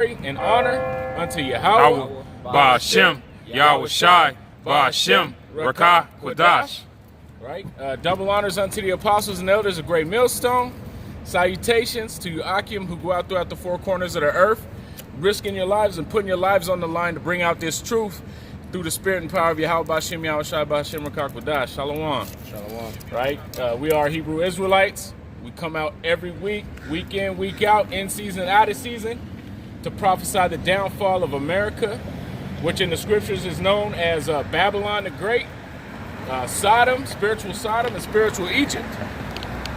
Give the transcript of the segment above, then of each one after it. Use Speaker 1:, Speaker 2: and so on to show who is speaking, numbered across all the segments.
Speaker 1: and honor unto Yahweh,
Speaker 2: Ba'ashem, Yahweh Shai, Ba'ashem, Rakah, Quadash.
Speaker 1: Right? Double honors unto the apostles and elders of Greatmillstone. Salutations to you Akim who go out throughout the four corners of the earth, risking your lives and putting your lives on the line to bring out this truth through the spirit and power of Yahweh Ba'ashem, Yahweh Shai, Ba'ashem, Rakah, Quadash. Shalom.
Speaker 3: Shalom.
Speaker 1: Right? We are Hebrew Israelites. We come out every week, week in, week out, in season, out of season, to prophesy the downfall of America, which in the scriptures is known as Babylon the Great, Sodom, spiritual Sodom, and spiritual Egypt,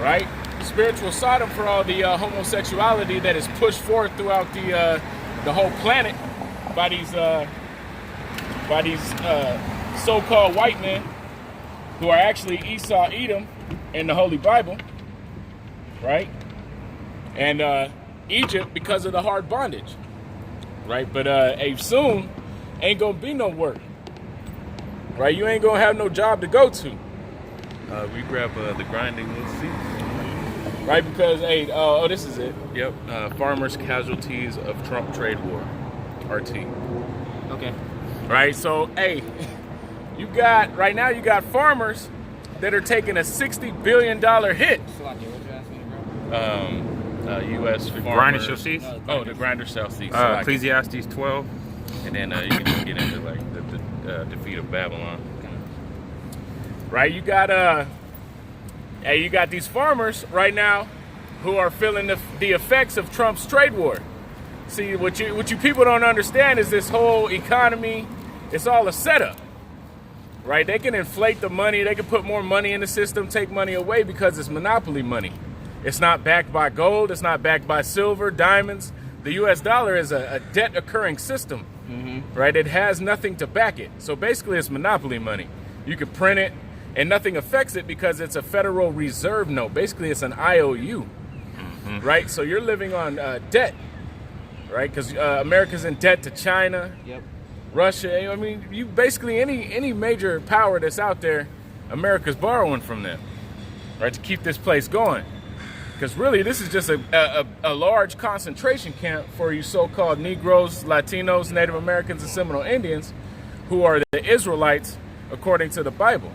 Speaker 1: right? Spiritual Sodom for all the homosexuality that is pushed forth throughout the whole planet by these so-called white men who are actually Esau, Edom in the Holy Bible, right? And Egypt because of the hard bondage, right? But soon ain't gonna be no work, right? You ain't gonna have no job to go to.
Speaker 2: We grab the grinding seat.
Speaker 1: Right, because, oh, this is it.
Speaker 2: Yep, farmers' casualties of Trump trade war, RT.
Speaker 3: Okay.
Speaker 1: Right, so, hey, right now you got farmers that are taking a $60 billion hit.
Speaker 2: U.S. farmers.
Speaker 4: Grinder shall cease?
Speaker 1: Oh, the grinder shall cease.
Speaker 4: Ecclesiastes 12.
Speaker 2: And then you can just get into like the defeat of Babylon.
Speaker 1: Right, you got these farmers right now who are feeling the effects of Trump's trade war. See, what you people don't understand is this whole economy, it's all a setup. Right? They can inflate the money, they can put more money in the system, take money away because it's monopoly money. It's not backed by gold, it's not backed by silver, diamonds. The US dollar is a debt occurring system. Right? It has nothing to back it. So basically it's monopoly money. You can print it and nothing affects it because it's a Federal Reserve note. Basically it's an IOU. Right? So you're living on debt. Right? Because America's in debt to China, Russia. I mean, you basically any major power that's out there, America's borrowing from them, right, to keep this place going. Because really, this is just a large concentration camp for you so-called Negroes, Latinos, Native Americans, and Seminole Indians, who are the Israelites according to the Bible,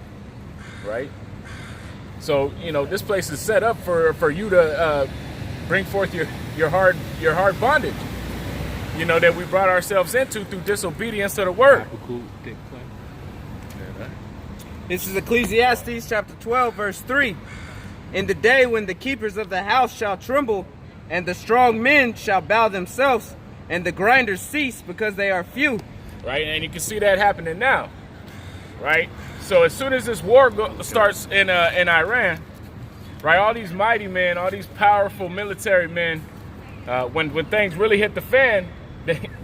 Speaker 1: right? So this place is set up for you to bring forth your hard bondage, that we brought ourselves into through disobedience to the word.
Speaker 3: This is Ecclesiastes chapter 12, verse 3. In the day when the keepers of the house shall tremble, and the strong men shall bow themselves, and the grinders cease because they are few.
Speaker 1: Right, and you can see that happening now. Right, so as soon as this war starts in Iran, right, all these mighty men, all these powerful military men, when things really hit the fan,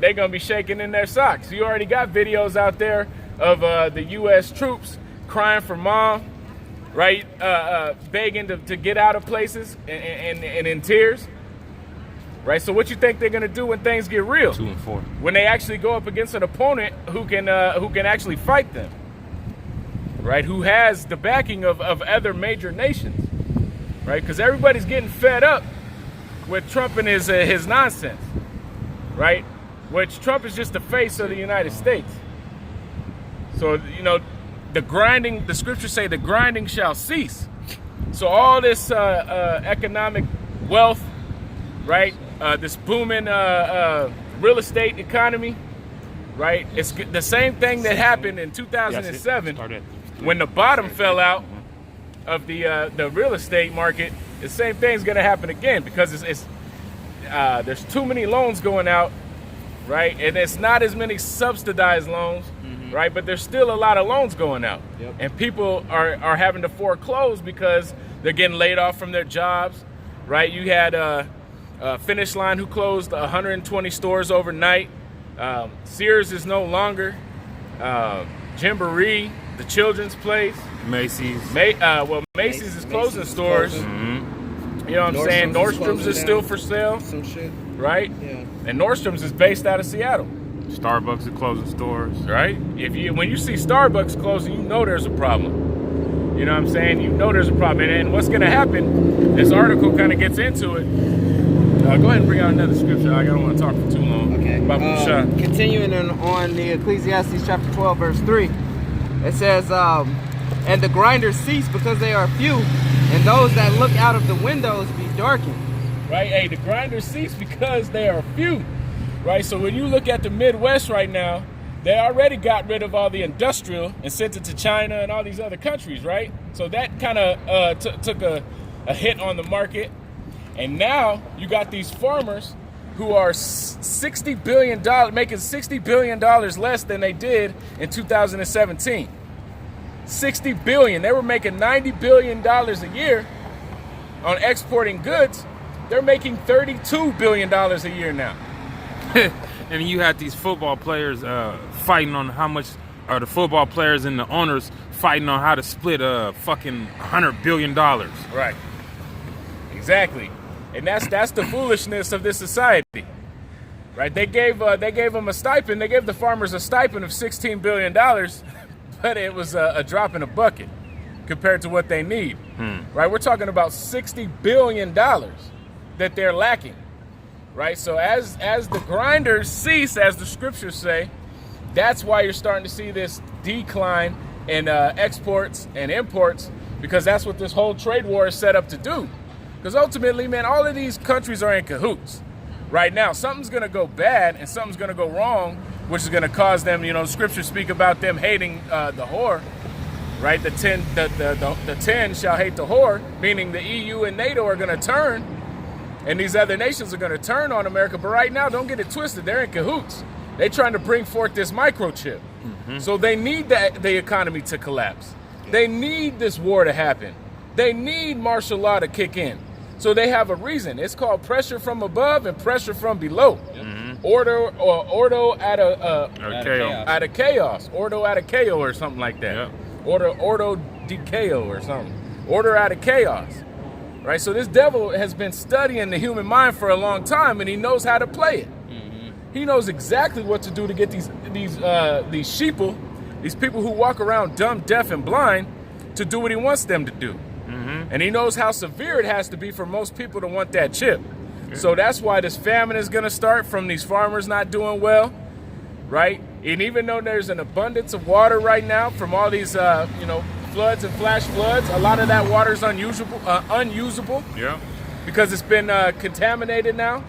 Speaker 1: they're gonna be shaking in their socks. You already got videos out there of the U.S. troops crying for mom, right, begging to get out of places and in tears, right? So what you think they're gonna do when things get real?
Speaker 4: 2 and 4.
Speaker 1: When they actually go up against an opponent who can actually fight them, right? Who has the backing of other major nations, right? Because everybody's getting fed up with Trump and his nonsense, right? Which Trump is just the face of the United States. So the scriptures say the grinding shall cease. So all this economic wealth, right? This booming real estate economy, right? It's the same thing that happened in 2007 when the bottom fell out of the real estate market. The same thing's going to happen again because there's too many loans going out, right? And it's not as many subsidized loans. Right, but there's still a lot of loans going out, and people are having to foreclose because they're getting laid off from their jobs, right? You had Finish Line who closed 120 stores overnight. Sears is no longer. Gymboree, the children's place.
Speaker 4: Macy's.
Speaker 1: Macy's is closing stores. You know what I'm saying? Nordstrom's is still for sale. Some shit. Right? Yeah. And Nordstrom's is based out of Seattle.
Speaker 4: Starbucks is closing stores.
Speaker 1: Right? When you see Starbucks closing, you know there's a problem. You know what I'm saying? You know there's a problem. And what's going to happen, this article kind of gets into it. Go ahead and bring out another scripture. I don't want to talk for too long.
Speaker 3: Okay.
Speaker 1: Baruch Shah.
Speaker 3: Continuing on the Ecclesiastes chapter 12, verse 3, it says, and the grinders cease because they are few, and those that look out of the windows be darkened.
Speaker 1: Right? Hey, the grinders cease because they are few. Right? So when you look at the Midwest right now, they already got rid of all the industrial and sent it to China and all these other countries, right? So that kind of took a hit on the market. And now you got these farmers who are $60 billion, making $60 billion less than they did in 2017. $60 billion. They were making $90 billion a year on exporting goods. They're making $32 billion a year now.
Speaker 4: And you had these football players fighting on how much, or the football players and the owners fighting on how to split fucking $100 billion.
Speaker 1: Right. Exactly. And that's the foolishness of this society. Right? They gave them a stipend. They gave the farmers a stipend of $16 billion, but it was a drop in a bucket compared to what they need. Right? We're talking about $60 billion that they're lacking. Right? So as the grinders cease, as the scriptures say, that's why you're starting to see this decline in exports and imports, because that's what this whole trade war is set up to do. Because ultimately, man, all of these countries are in cahoots. Right now, something's going to go bad and something's going to go wrong, which is going to cause them, scriptures speak about them hating the whore. Right? The 10 shall hate the whore, meaning the EU and NATO are going to turn. And these other nations are going to turn on America. But right now, don't get it twisted. They're in cahoots. They're trying to bring forth this microchip. So they need the economy to collapse. They need this war to happen. They need martial law to kick in. So they have a reason. It's called pressure from above and pressure from below. Order out of chaos. Order out of chaos or something like that. Ordo de chaos or something. Order out of chaos. Right, so this devil has been studying the human mind for a long time, and he knows how to play it. He knows exactly what to do to get these sheeple, these people who walk around dumb, deaf, and blind, to do what he wants them to do. And he knows how severe it has to be for most people to want that chip. So that's why this famine is going to start from these farmers not doing well, right? And even though there's an abundance of water right now from all these, floods and flash floods, a lot of that water is unusable. Because it's been contaminated now.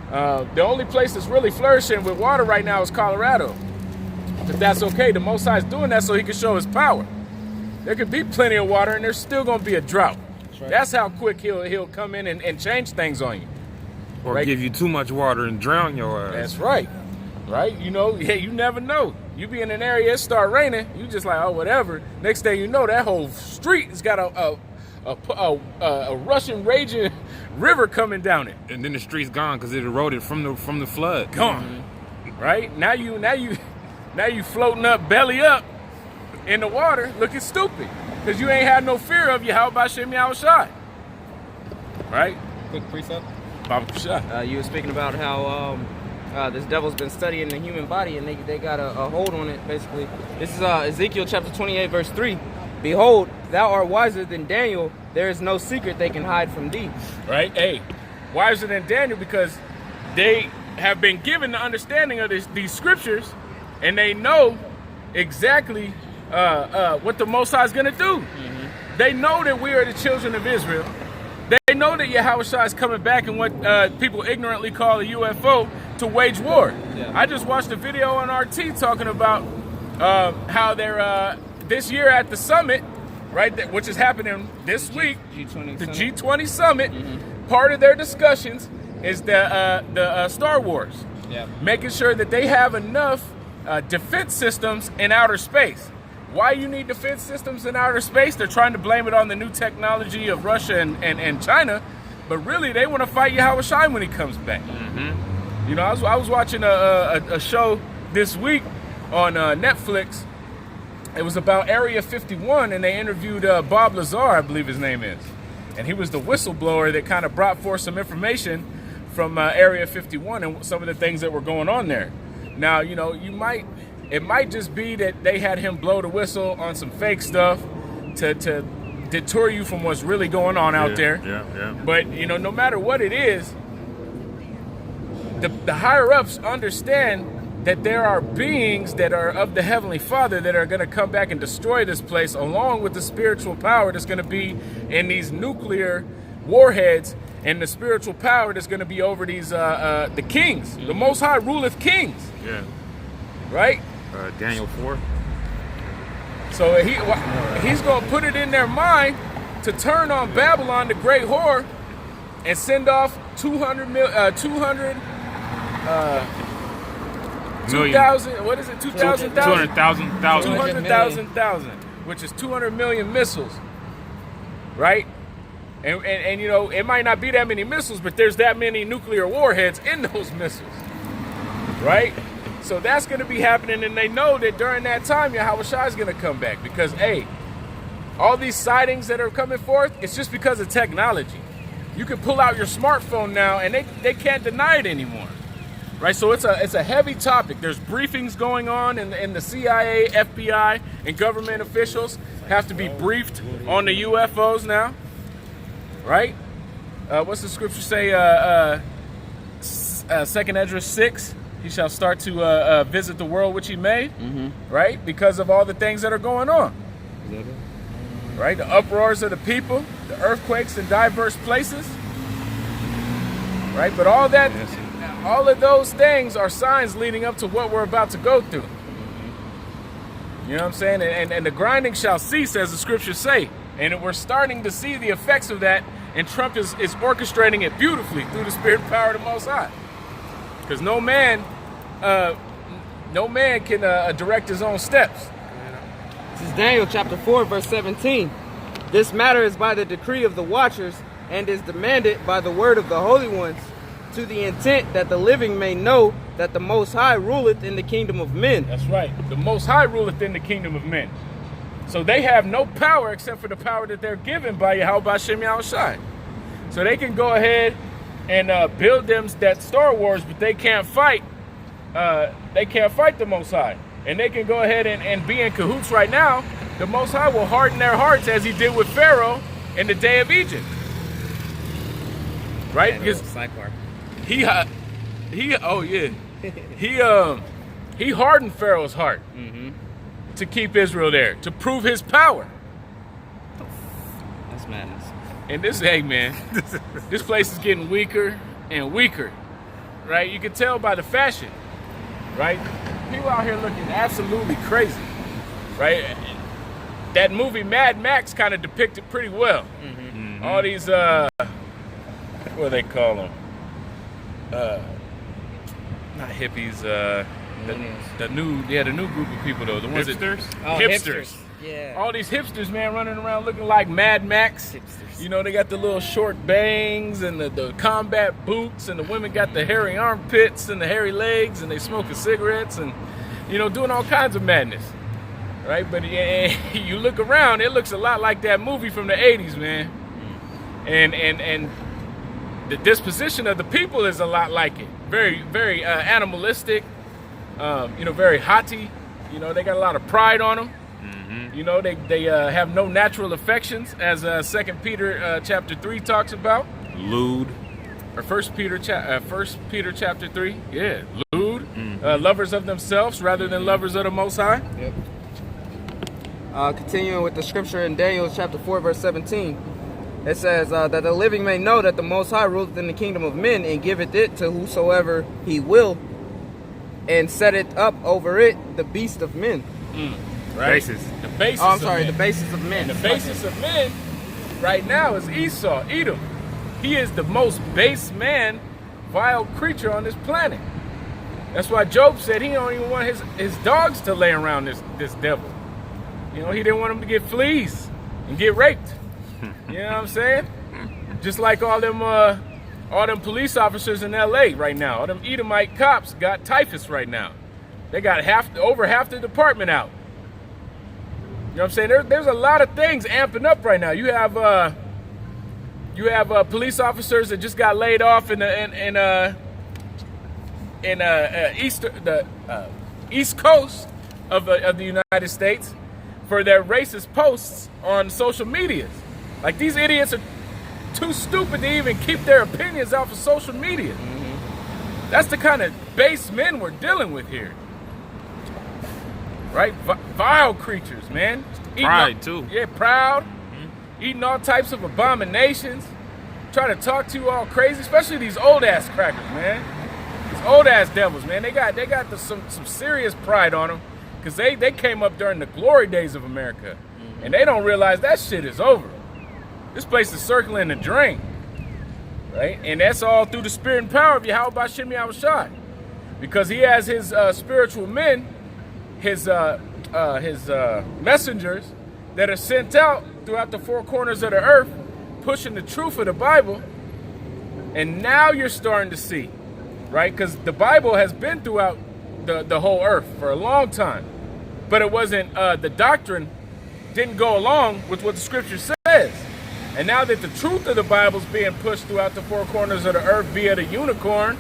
Speaker 1: The only place that's really flourishing with water right now is Colorado. But that's okay. The Most High is doing that so he can show his power. There could be plenty of water and there's still going to be a drought. That's how quick he'll come in and change things on you.
Speaker 4: Or give you too much water and drown your ass.
Speaker 1: That's right. Right? You never know. You be in an area, it start raining, you just like, oh, whatever. Next thing you know, that whole street has got a rushing, raging river coming down it.
Speaker 4: And then the street's gone because it eroded from the flood.
Speaker 1: Gone. Right? Now you floating up, belly up in the water, looking stupid. Because you ain't had no fear of you. How about Shimmy outside? Right?
Speaker 3: Quick precept.
Speaker 1: Baruch Shah.
Speaker 3: You were speaking about how this devil's been studying the human body, and they got a hold on it, basically. This is Ezekiel chapter 28, verse 3. Behold, thou art wiser than Daniel. There is no secret they can hide from thee.
Speaker 1: Right? Hey, wiser than Daniel because they have been given the understanding of these scriptures, and they know exactly what the Most High is going to do. They know that we are the children of Israel. They know that Yahushua is coming back in what people ignorantly call a UFO to wage war. I just watched a video on RT talking about how they're this year at the summit, right, which is happening this week, the G20 summit. Part of their discussions is the Star Wars, making sure that they have enough defense systems in outer space. Why you need defense systems in outer space? They're trying to blame it on the new technology of Russia and China, but really they want to fight Yahushua when he comes back. I was watching a show this week on Netflix. It was about Area 51, and they interviewed Bob Lazar, I believe his name is. And he was the whistleblower that kind of brought forth some information from Area 51 and some of the things that were going on there. Now, it might just be that they had him blow the whistle on some fake stuff to deter you from what's really going on out there. But, no matter what it is, the higher ups understand that there are beings that are of the Heavenly Father that are going to come back and destroy this place, along with the spiritual power that's going to be in these nuclear warheads, and the spiritual power that's going to be over these the kings. The Most High ruleth kings.
Speaker 4: Yeah.
Speaker 1: Right?
Speaker 4: Daniel 4.
Speaker 1: So he's going to put it in their mind to turn on Babylon, the great whore, and send off 200 2,000, what is it? 200,000, which is 200 million missiles, right? And you know, it might not be that many missiles, but there's that many nuclear warheads in those missiles, right? So that's going to be happening, and they know that during that time, Yahweh Shai is going to come back because, hey, all these sightings that are coming forth, it's just because of technology. You can pull out your smartphone now, and they can't deny it anymore, right? So it's a heavy topic. There's briefings going on, and the CIA, FBI, and government officials have to be briefed on the UFOs now, right? What's the scripture say? 2nd Esdras 6. He shall start to visit the world which he made, right? Because of all the things that are going on, right? The uproars of the people, the earthquakes in diverse places, right? But all that, all of those things are signs leading up to what we're about to go through. You know what I'm saying? And the grinding shall cease, as the scriptures say. And we're starting to see the effects of that, and Trump is orchestrating it beautifully through the spirit and power of the Most High. Because no man can direct his own steps.
Speaker 3: This is Daniel chapter 4, verse 17. This matter is by the decree of the watchers, and is demanded by the word of the holy ones, to the intent that the living may know that the Most High ruleth in the kingdom of men.
Speaker 1: That's right. The Most High ruleth in the kingdom of men. So they have no power except for the power that they're given by Yahweh Hashem Yahushai. So they can go ahead and build them that Star Wars, but they can't fight. They can't fight the Most High, and they can go ahead and be in cahoots right now. The Most High will harden their hearts as He did with Pharaoh in the day of Egypt, right? Because he hardened Pharaoh's heart to keep Israel there, to prove his power.
Speaker 3: That's madness.
Speaker 1: And this, hey man, this place is getting weaker and weaker, right? You can tell by the fashion, right? People out here looking absolutely crazy, right? That movie Mad Max kind of depicted pretty well. All these, what do they call them? Not hippies. The new group of people though. The ones
Speaker 4: Hipsters?
Speaker 1: Hipsters.
Speaker 3: Yeah.
Speaker 1: All these hipsters, man, running around looking like Mad Max.
Speaker 3: Hipsters.
Speaker 1: You know, they got the little short bangs and the combat boots, and the women got the hairy armpits and the hairy legs, and they smoking cigarettes and, you know, doing all kinds of madness, right? But you look around, it looks a lot like that movie from the 80s, man. And the disposition of the people is a lot like it. Very, very animalistic, you know, very haughty. You know, they got a lot of pride on them. You know, they have no natural affections, as 2 Peter chapter 3 talks about.
Speaker 4: Lewd.
Speaker 1: Or 1 Peter chapter 3. Yeah, lewd. Lovers of themselves rather than lovers of the Most High.
Speaker 3: Yep. Continuing with the scripture in Daniel chapter 4, verse 17. It says that the living may know that the Most High ruleth in the kingdom of men, and giveth it to whosoever he will, and setteth up over it the beast of men.
Speaker 1: Right?
Speaker 4: Basis.
Speaker 1: The basis
Speaker 3: Oh, I'm
Speaker 1: of
Speaker 3: sorry,
Speaker 1: men.
Speaker 3: the basis of men.
Speaker 1: And the basis of men right now is Esau, Edom. He is the most base man, vile creature on this planet. That's why Job said he don't even want his dogs to lay around this devil. You know, he didn't want them to get fleas and get raped. You know what I'm saying? Just like all them police officers in LA right now. All them Edomite cops got typhus right now. They got over half the department out. You know what I'm saying? There's a lot of things amping up right now. You have police officers that just got laid off in the East Coast of the United States for their racist posts on social media. Like, these idiots are too stupid to even keep their opinions off of social media. That's the kind of base men we're dealing with here. Right? Vile creatures, man.
Speaker 4: Pride, too.
Speaker 1: Yeah, proud. Eating all types of abominations. Trying to talk to you all crazy, especially these old-ass crackers, man. These old-ass devils, man. They got some serious pride on them because they came up during the glory days of America. And they don't realize that shit is over. This place is circling the drain. Right? And that's all through the spirit and power of Yahweh Bashim Yahushai. Because he has his spiritual men, his messengers that are sent out throughout the four corners of the earth, pushing the truth of the Bible. And now you're starting to see, right? Because the Bible has been throughout the whole earth for a long time. But it wasn't, the doctrine didn't go along with what the scripture says. And now that the truth of the Bible is being pushed throughout the four corners of the earth via the unicorn,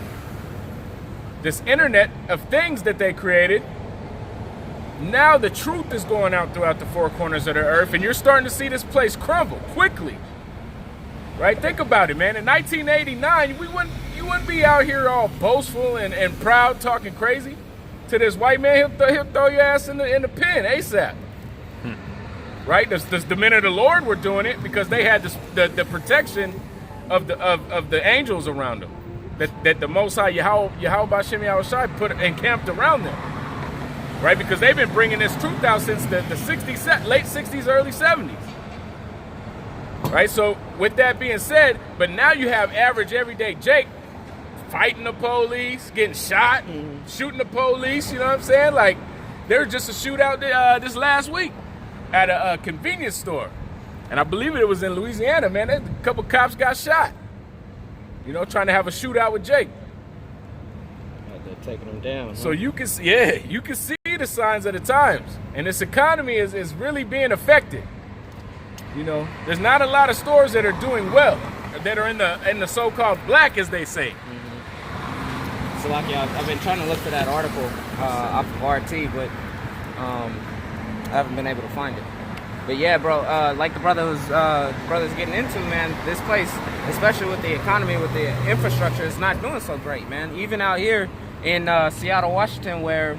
Speaker 1: this internet of things that they created, now the truth is going out throughout the four corners of the earth, and you're starting to see this place crumble quickly. Right? Think about it, man. In 1989, you wouldn't be out here all boastful and proud, talking crazy to this white man. He'll throw your ass in the pen ASAP. Right? The men of the Lord were doing it because they had the protection of the angels around them. That the Most High Yahweh Bashim Yahushai put encamped around them. Right? Because they've been bringing this truth out since the 60s, late 60s, early 70s. Right? So with that being said, but now you have average everyday Jake fighting the police, getting shot, shooting the police, you know what I'm saying? Like, there was just a shootout this last week at a convenience store. And I believe it was in Louisiana, man. A couple cops got shot. You know, trying to have a shootout with Jake.
Speaker 3: They're taking them down.
Speaker 1: So you can see the signs of the times. And this economy is really being affected. You know, there's not a lot of stores that are doing well, that are in the so-called black, as they say.
Speaker 3: So like, I've been trying to look for that article off of RT, but I haven't been able to find it. But yeah, bro, like the brother's getting into, man, this place, especially with the economy, with the infrastructure, is not doing so great, man. Even out here in Seattle, Washington, where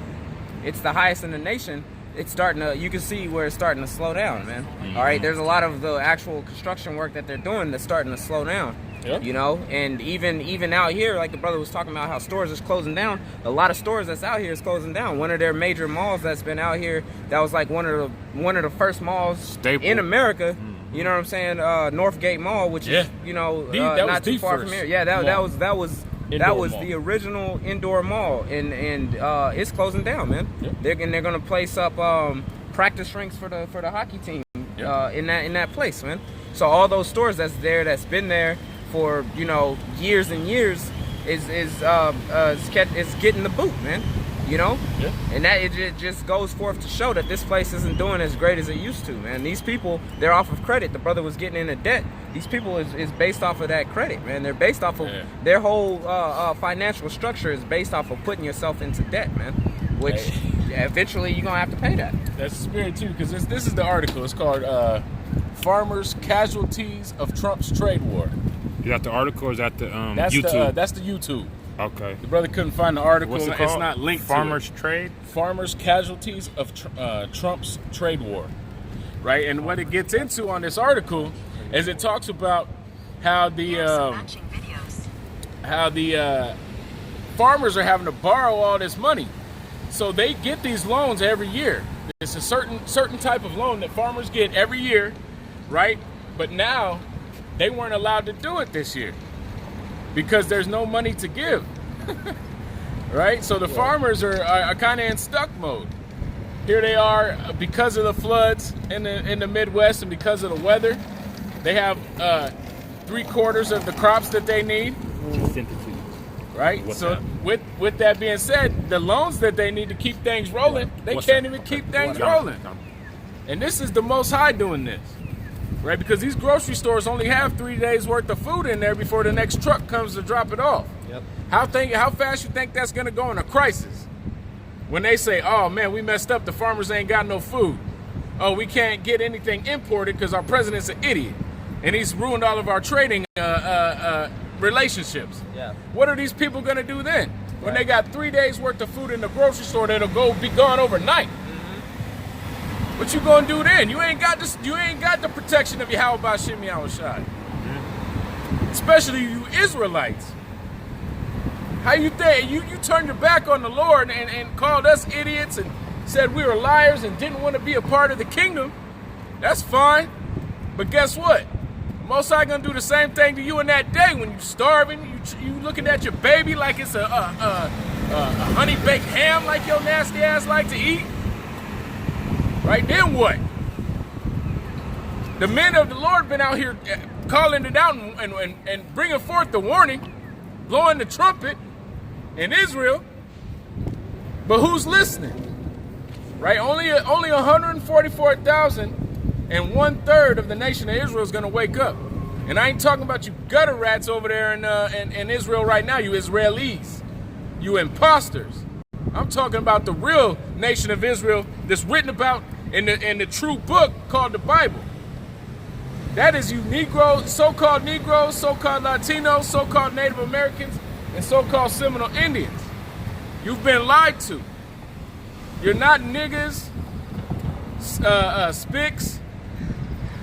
Speaker 3: it's the highest in the nation, it's starting to, you can see where it's starting to slow down, man. All right, there's a lot of the actual construction work that they're doing that's starting to slow down. Yeah. You know, and even out here, like the brother was talking about how stores is closing down. A lot of stores that's out here is closing down. One of their major malls that's been out here, that was like one of the first malls in America. You know what I'm saying? Northgate Mall, which is, you know, not too far from here. Yeah, that was the original indoor mall, and it's closing down, man. Yeah. They're gonna place up practice rinks for the hockey team in that place, man. So all those stores that's been there for, you know, years and years is getting the boot, man. You know, and that it just goes forth to show that this place isn't doing as great as it used to, man. These people, they're off of credit. The brother was getting into debt. These people is based off of that credit, man. They're based off of their whole financial structure is based off of putting yourself into debt, man. Which eventually you're gonna have to pay that.
Speaker 1: That's the spirit too, because this is the article. It's called "Farmers' Casualties of Trump's Trade War."
Speaker 4: You got the article, or is that the YouTube?
Speaker 1: That's the YouTube.
Speaker 4: Okay.
Speaker 1: The brother couldn't find the article.
Speaker 4: What's it called?
Speaker 1: It's not linked
Speaker 4: Farmers
Speaker 1: to it.
Speaker 4: Trade?
Speaker 1: Farmers' Casualties of Trump's Trade War. Right? And what it gets into on this article is it talks about how the farmers are having to borrow all this money. So they get these loans every year. It's a certain type of loan that farmers get every year, right? But now they weren't allowed to do it this year because there's no money to give. Right? So the farmers are kind of in stuck mode. Here they are because of the floods in the Midwest and because of the weather. They have 3/4 of the crops that they need. Right? So with that being said, the loans that they need to keep things rolling, they can't even keep things rolling. And this is the Most High doing this. Right? Because these grocery stores only have 3 days worth of food in there before the next truck comes to drop it off. Yep. How fast you think that's going to go in a crisis? When they say, oh man, we messed up, the farmers ain't got no food. Oh, we can't get anything imported because our president's an idiot. And he's ruined all of our trading relationships. Yeah. What are these people going to do then? when they got 3 days worth of food in the grocery store that'll be gone overnight. What you gonna do then? You ain't got this. You ain't got the protection of Yahweh Shem Yahushai. Especially you Israelites. How you think you turned your back on the Lord and called us idiots and said we were liars and didn't want to be a part of the kingdom? That's fine. But guess what? Most High gonna do the same thing to you in that day when you starving. You looking at your baby like it's a honey baked ham like your nasty ass like to eat. Right, then what? The men of the Lord been out here calling it out and bringing forth the warning, blowing the trumpet in Israel. But who's listening? Right, only 144,000 and 1/3 of the nation of Israel is going to wake up. And I ain't talking about you gutter rats over there in Israel right now, you Israelis, you imposters. I'm talking about the real nation of Israel that's written about in the true book called the Bible. That is you Negroes, so-called Latinos, so-called Native Americans, and so-called Seminole Indians. You've been lied to. You're not niggas, spicks,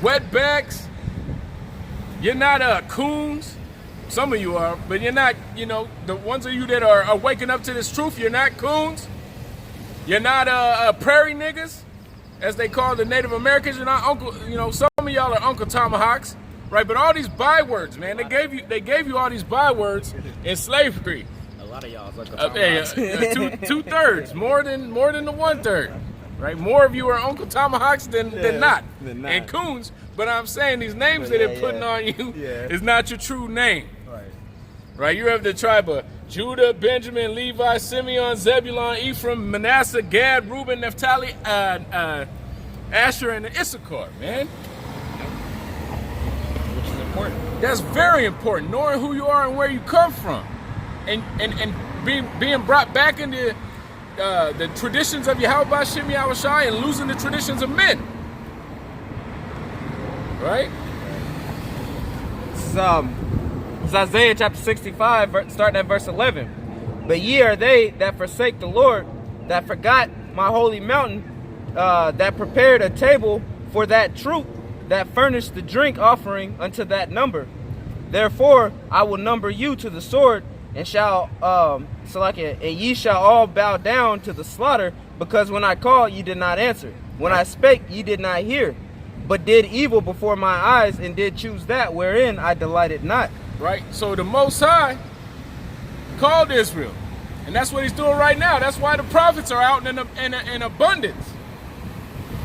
Speaker 1: wetbacks. You're not coons. Some of you are, but you're not, the ones of you that are waking up to this truth, you're not coons. You're not prairie niggas, as they call the Native Americans. You're not Uncle, some of y'all are Uncle Tomahawks, right? But all these bywords, man, they gave you all these bywords in slavery.
Speaker 5: A lot of y'all is Uncle Tomahawks.
Speaker 1: 2/3, more than the 1/3, right? More of you are Uncle Tomahawks than not, and coons. But I'm saying these names that they're putting on you is not your true name. Right, you have the tribe of Judah, Benjamin, Levi, Simeon, Zebulun, Ephraim, Manasseh, Gad, Reuben, Naphtali, Asher, and Issachar, man.
Speaker 5: Which is important.
Speaker 1: That's very important, knowing who you are and where you come from. And being brought back into the traditions of Yahweh Shem Yahushai and losing the traditions of men. Right?
Speaker 3: It's Isaiah chapter 65, starting at verse 11. But ye are they that forsake the Lord, that forgot my holy mountain, that prepared a table for that troop, that furnished the drink offering unto that number. Therefore I will number you to the sword, and and ye shall all bow down to the slaughter, because when I called ye did not answer, when I spake ye did not hear, but did evil before my eyes, and did choose that wherein I delighted not.
Speaker 1: Right? So the Most High called Israel. And that's what he's doing right now. That's why the prophets are out in abundance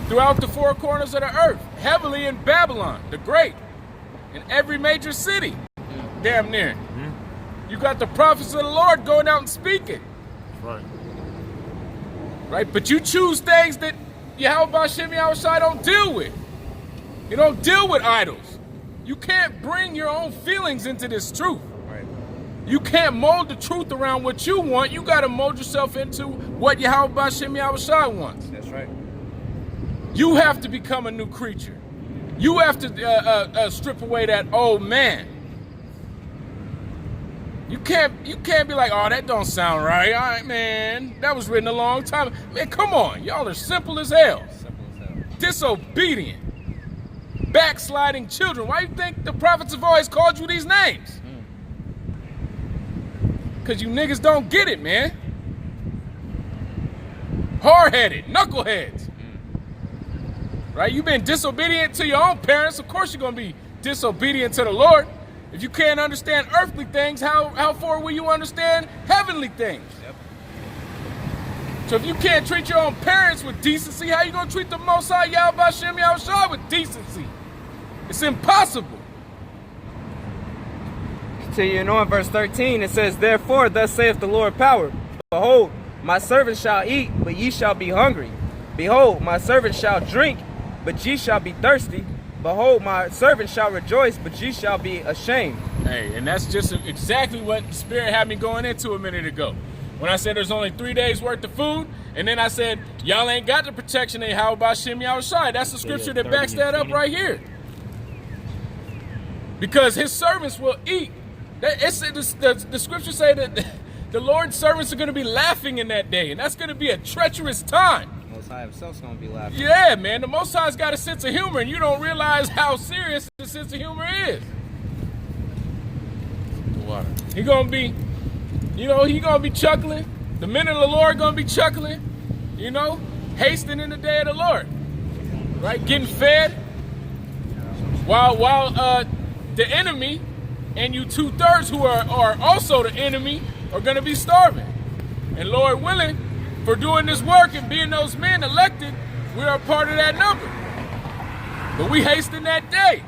Speaker 1: throughout the four corners of the earth, heavily in Babylon, the Great, in every major city, damn near. You got the prophets of the Lord going out and speaking.
Speaker 4: Right.
Speaker 1: Right? But you choose things that Yahweh Shem Yahushai don't deal with. You don't deal with idols. You can't bring your own feelings into this truth.
Speaker 3: Right.
Speaker 1: You can't mold the truth around what you want. You got to mold yourself into what Yahweh Shem Yahushai wants.
Speaker 3: That's right.
Speaker 1: You have to become a new creature. You have to strip away that old man. You can't be like, oh, that don't sound right. All right, man, that was written a long time. Man, come on, y'all are simple as hell. Disobedient. Backsliding children. Why do you think the prophets have always called you these names? Because you niggas don't get it, man. Hard-headed, knuckleheads. Right? You've been disobedient to your own parents. Of course you're going to be disobedient to the Lord. If you can't understand earthly things, how far will you understand heavenly things? Yep. So if you can't treat your own parents with decency, how you going to treat the Most High Yahweh Shem Yahushai with decency? It's impossible.
Speaker 3: Continuing on, verse 13, it says, Therefore, thus saith the Lord power, Behold, my servants shall eat, but ye shall be hungry. Behold, my servants shall drink, but ye shall be thirsty. Behold, my servants shall rejoice, but ye shall be ashamed.
Speaker 1: Hey, and that's just exactly what the Spirit had me going into a minute ago. When I said there's only 3 days worth of food, and then I said, y'all ain't got the protection of Yahweh Shem Yahushai. That's the scripture that backs that up right here. Because his servants will eat. The scriptures say that the Lord's servants are going to be laughing in that day, and that's going to be a treacherous time.
Speaker 3: Most High himself's gonna be laughing.
Speaker 1: Yeah, man, the Most High's got a sense of humor, and you don't realize how serious the sense of humor is.
Speaker 2: Water.
Speaker 1: He gonna be, he gonna be chuckling. The men of the Lord gonna be chuckling, hasting in the day of the Lord, right? Getting fed, while the enemy and you 2/3 who are also the enemy are gonna be starving. And Lord willing, for doing this work and being those men elected, we are part of that number. But we hasten that day.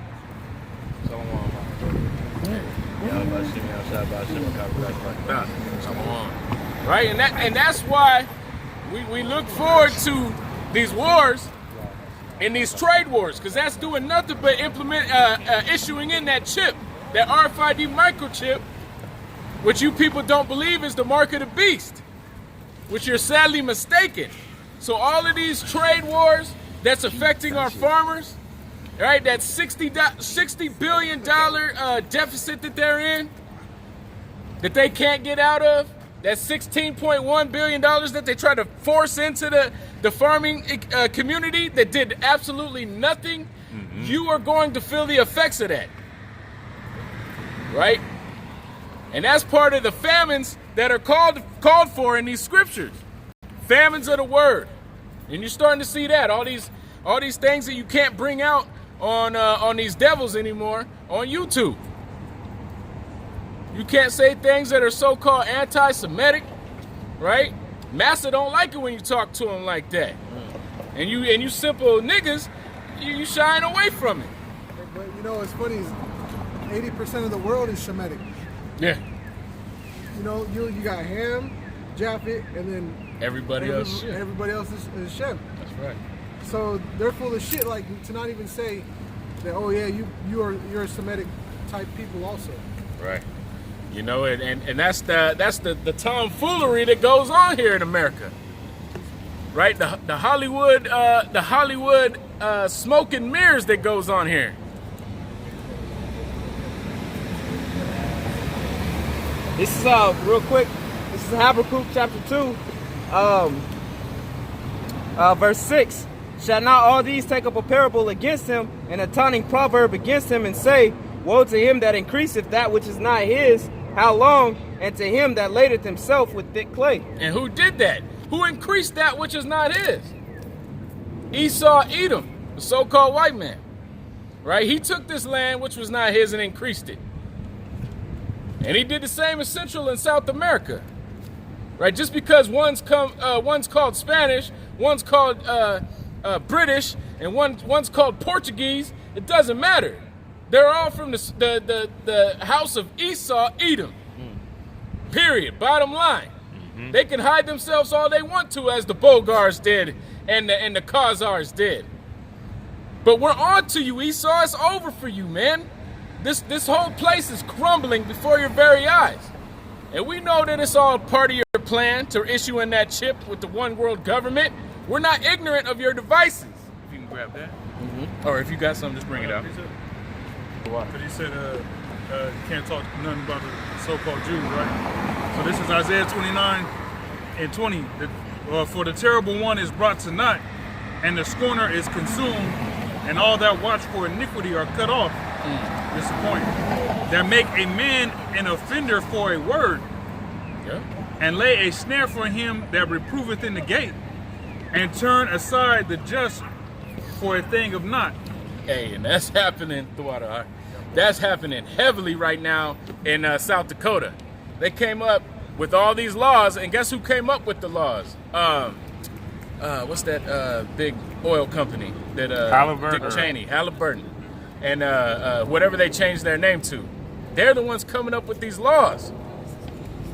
Speaker 1: Right, and that's why we look forward to these wars and these trade wars, because that's doing nothing but issuing in that chip, that RFID microchip, which you people don't believe is the mark of the beast, which you're sadly mistaken. So all of these trade wars that's affecting our farmers, right? That $60 billion deficit that they're in, that they can't get out of, that $16.1 billion that they try to force into the farming community that did absolutely nothing, you are going to feel the effects of that, right? And that's part of the famines that are called for in these scriptures. Famines of the word. And you're starting to see that. All these things that you can't bring out on these devils anymore on YouTube. You can't say things that are so-called anti-Semitic, right? Massa don't like it when you talk to him like that. And you simple niggas, you shying away from it.
Speaker 6: But what's funny is 80% of the world is Shemitic.
Speaker 1: Yeah.
Speaker 6: You got Ham, Japhet, and then
Speaker 1: everybody else
Speaker 6: is Shem.
Speaker 1: That's right.
Speaker 6: So they're full of shit, like, to not even say that, oh yeah, you're a Semitic type people also.
Speaker 1: Right. And that's the tomfoolery that goes on here in America. Right? The Hollywood smoke and mirrors that goes on here.
Speaker 3: This is real quick. This is Habakkuk chapter 2, verse 6. Shall not all these take up a parable against him, and a taunting proverb against him, and say, woe to him that increaseth that which is not his, how long? And to him that ladeth himself with thick clay.
Speaker 1: And who did that? Who increased that which is not his? Esau, Edom, the so-called white man. Right? He took this land which was not his and increased it. And he did the same in Central and South America. Right? Just because one's called Spanish, one's called British, and one's called Portuguese, it doesn't matter. They're all from the house of Esau, Edom. Period. Bottom line. They can hide themselves all they want to, as the Bogars did and the Khazars did. But we're on to you, Esau. It's over for you, man. This whole place is crumbling before your very eyes. And we know that it's all part of your plan to issue in that chip with the one world government. We're not ignorant of your devices.
Speaker 2: If you can grab that.
Speaker 1: Or if you got something, just bring it out.
Speaker 7: Because he said can't talk nothing about the so-called Jews, right? So this is Isaiah 29:20. For the terrible one is brought to naught, and the scorner is consumed, and all that watch for iniquity are cut off. This is the point. That make a man an offender for a word, and lay a snare for him that reproveth in the gate, and turn aside the just for a thing of naught.
Speaker 1: Hey, and that's happening. That's happening heavily right now in South Dakota. They came up with all these laws, and guess who came up with the laws? What's that big oil company that Dick Cheney, Halliburton, and whatever they changed their name to? They're the ones coming up with these laws.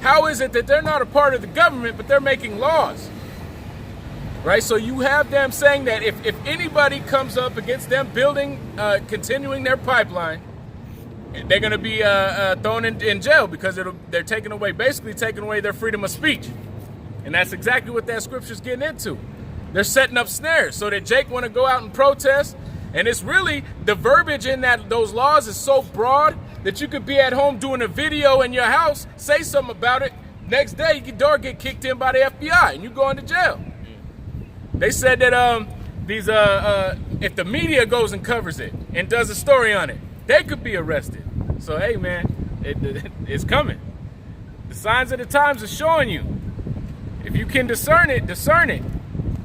Speaker 1: How is it that they're not a part of the government, but they're making laws? Right, so you have them saying that if anybody comes up against them building, continuing their pipeline, they're going to be thrown in jail because they're basically taking away their freedom of speech. And that's exactly what that scripture's getting into. They're setting up snares so that Jake want to go out and protest. And it's really, the verbiage in those laws is so broad that you could be at home doing a video in your house, say something about it, next day your door get kicked in by the FBI and you go into jail. They said that these if the media goes and covers it and does a story on it, they could be arrested. So hey man, it's coming. The signs of the times are showing you. If you can discern it, discern it.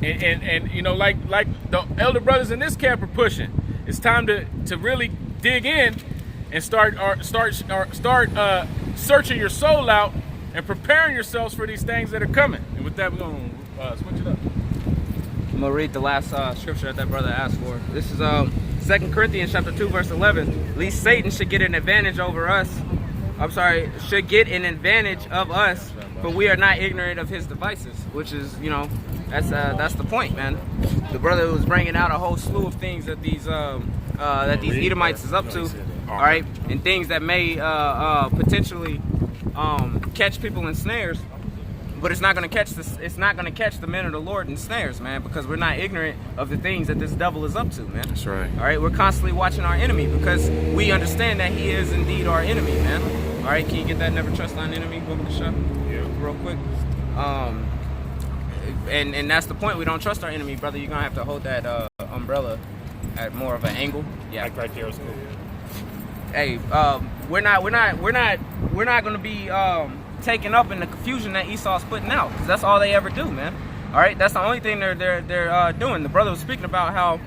Speaker 1: And you know, like the elder brothers in this camp are pushing. It's time to really dig in and start searching your soul out and preparing yourselves for these things that are coming. And with that, we're going to switch it up.
Speaker 3: I'm going to read the last scripture that brother asked for. This is 2 Corinthians chapter 2, verse 11. Least Satan should get an advantage over us. Should get an advantage of us, for we are not ignorant of his devices. Which is, you know, that's the point, man. The brother was bringing out a whole slew of things that these Edomites is up to, all right, and things that may potentially catch people in snares. But it's not going to catch this. It's not going to catch the men of the Lord in snares, man, because we're not ignorant of the things that this devil is up to, man.
Speaker 2: That's right.
Speaker 3: All right, we're constantly watching our enemy because we understand that he is indeed our enemy, man. All right, can you get that never trust thine enemy? Go with the show, yeah, real quick. And that's the point. We don't trust our enemy, brother. You're gonna have to hold that umbrella at more of an angle. Yeah,
Speaker 4: Like right there is cool.
Speaker 3: Hey, we're not gonna be taken up in the confusion that Esau's putting out, because that's all they ever do, man. All right, that's the only thing they're doing. The brother was speaking about how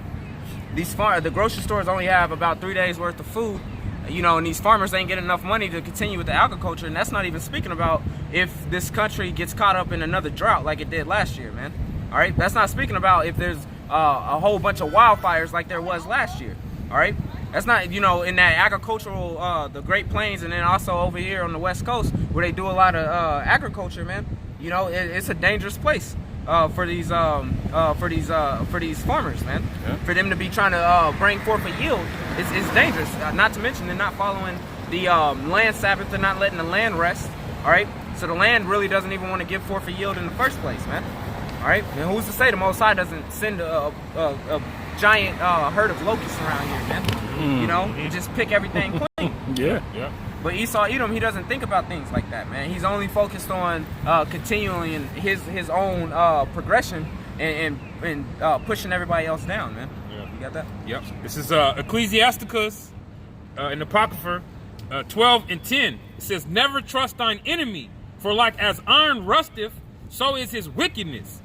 Speaker 3: the grocery stores only have about 3 days worth of food, you know, and these farmers ain't getting enough money to continue with the agriculture. And that's not even speaking about if this country gets caught up in another drought like it did last year, man. All right, that's not speaking about if there's a whole bunch of wildfires like there was last year. All right, that's not, you know, in that agricultural, the Great Plains, and then also over here on the West Coast where they do a lot of agriculture, man. You know, it's a dangerous place for these farmers, man. Yeah. For them to be trying to bring forth a yield, it's dangerous. Not to mention they're not following the land Sabbath. They're not letting the land rest. All right, so the land really doesn't even want to give forth a yield in the first place, man. All right, and who's to say the Most High doesn't send a giant herd of locusts around here, man? You know, and just pick everything clean.
Speaker 1: Yeah.
Speaker 3: But Esau Edom, he doesn't think about things like that, man. He's only focused on continuing in his own progression and pushing everybody else down, man. Yeah. You got that?
Speaker 4: Yep. This is Ecclesiasticus in the Apocrypha 12:10. It says, "Never trust thine enemy, for like as iron rusteth, so is his wickedness.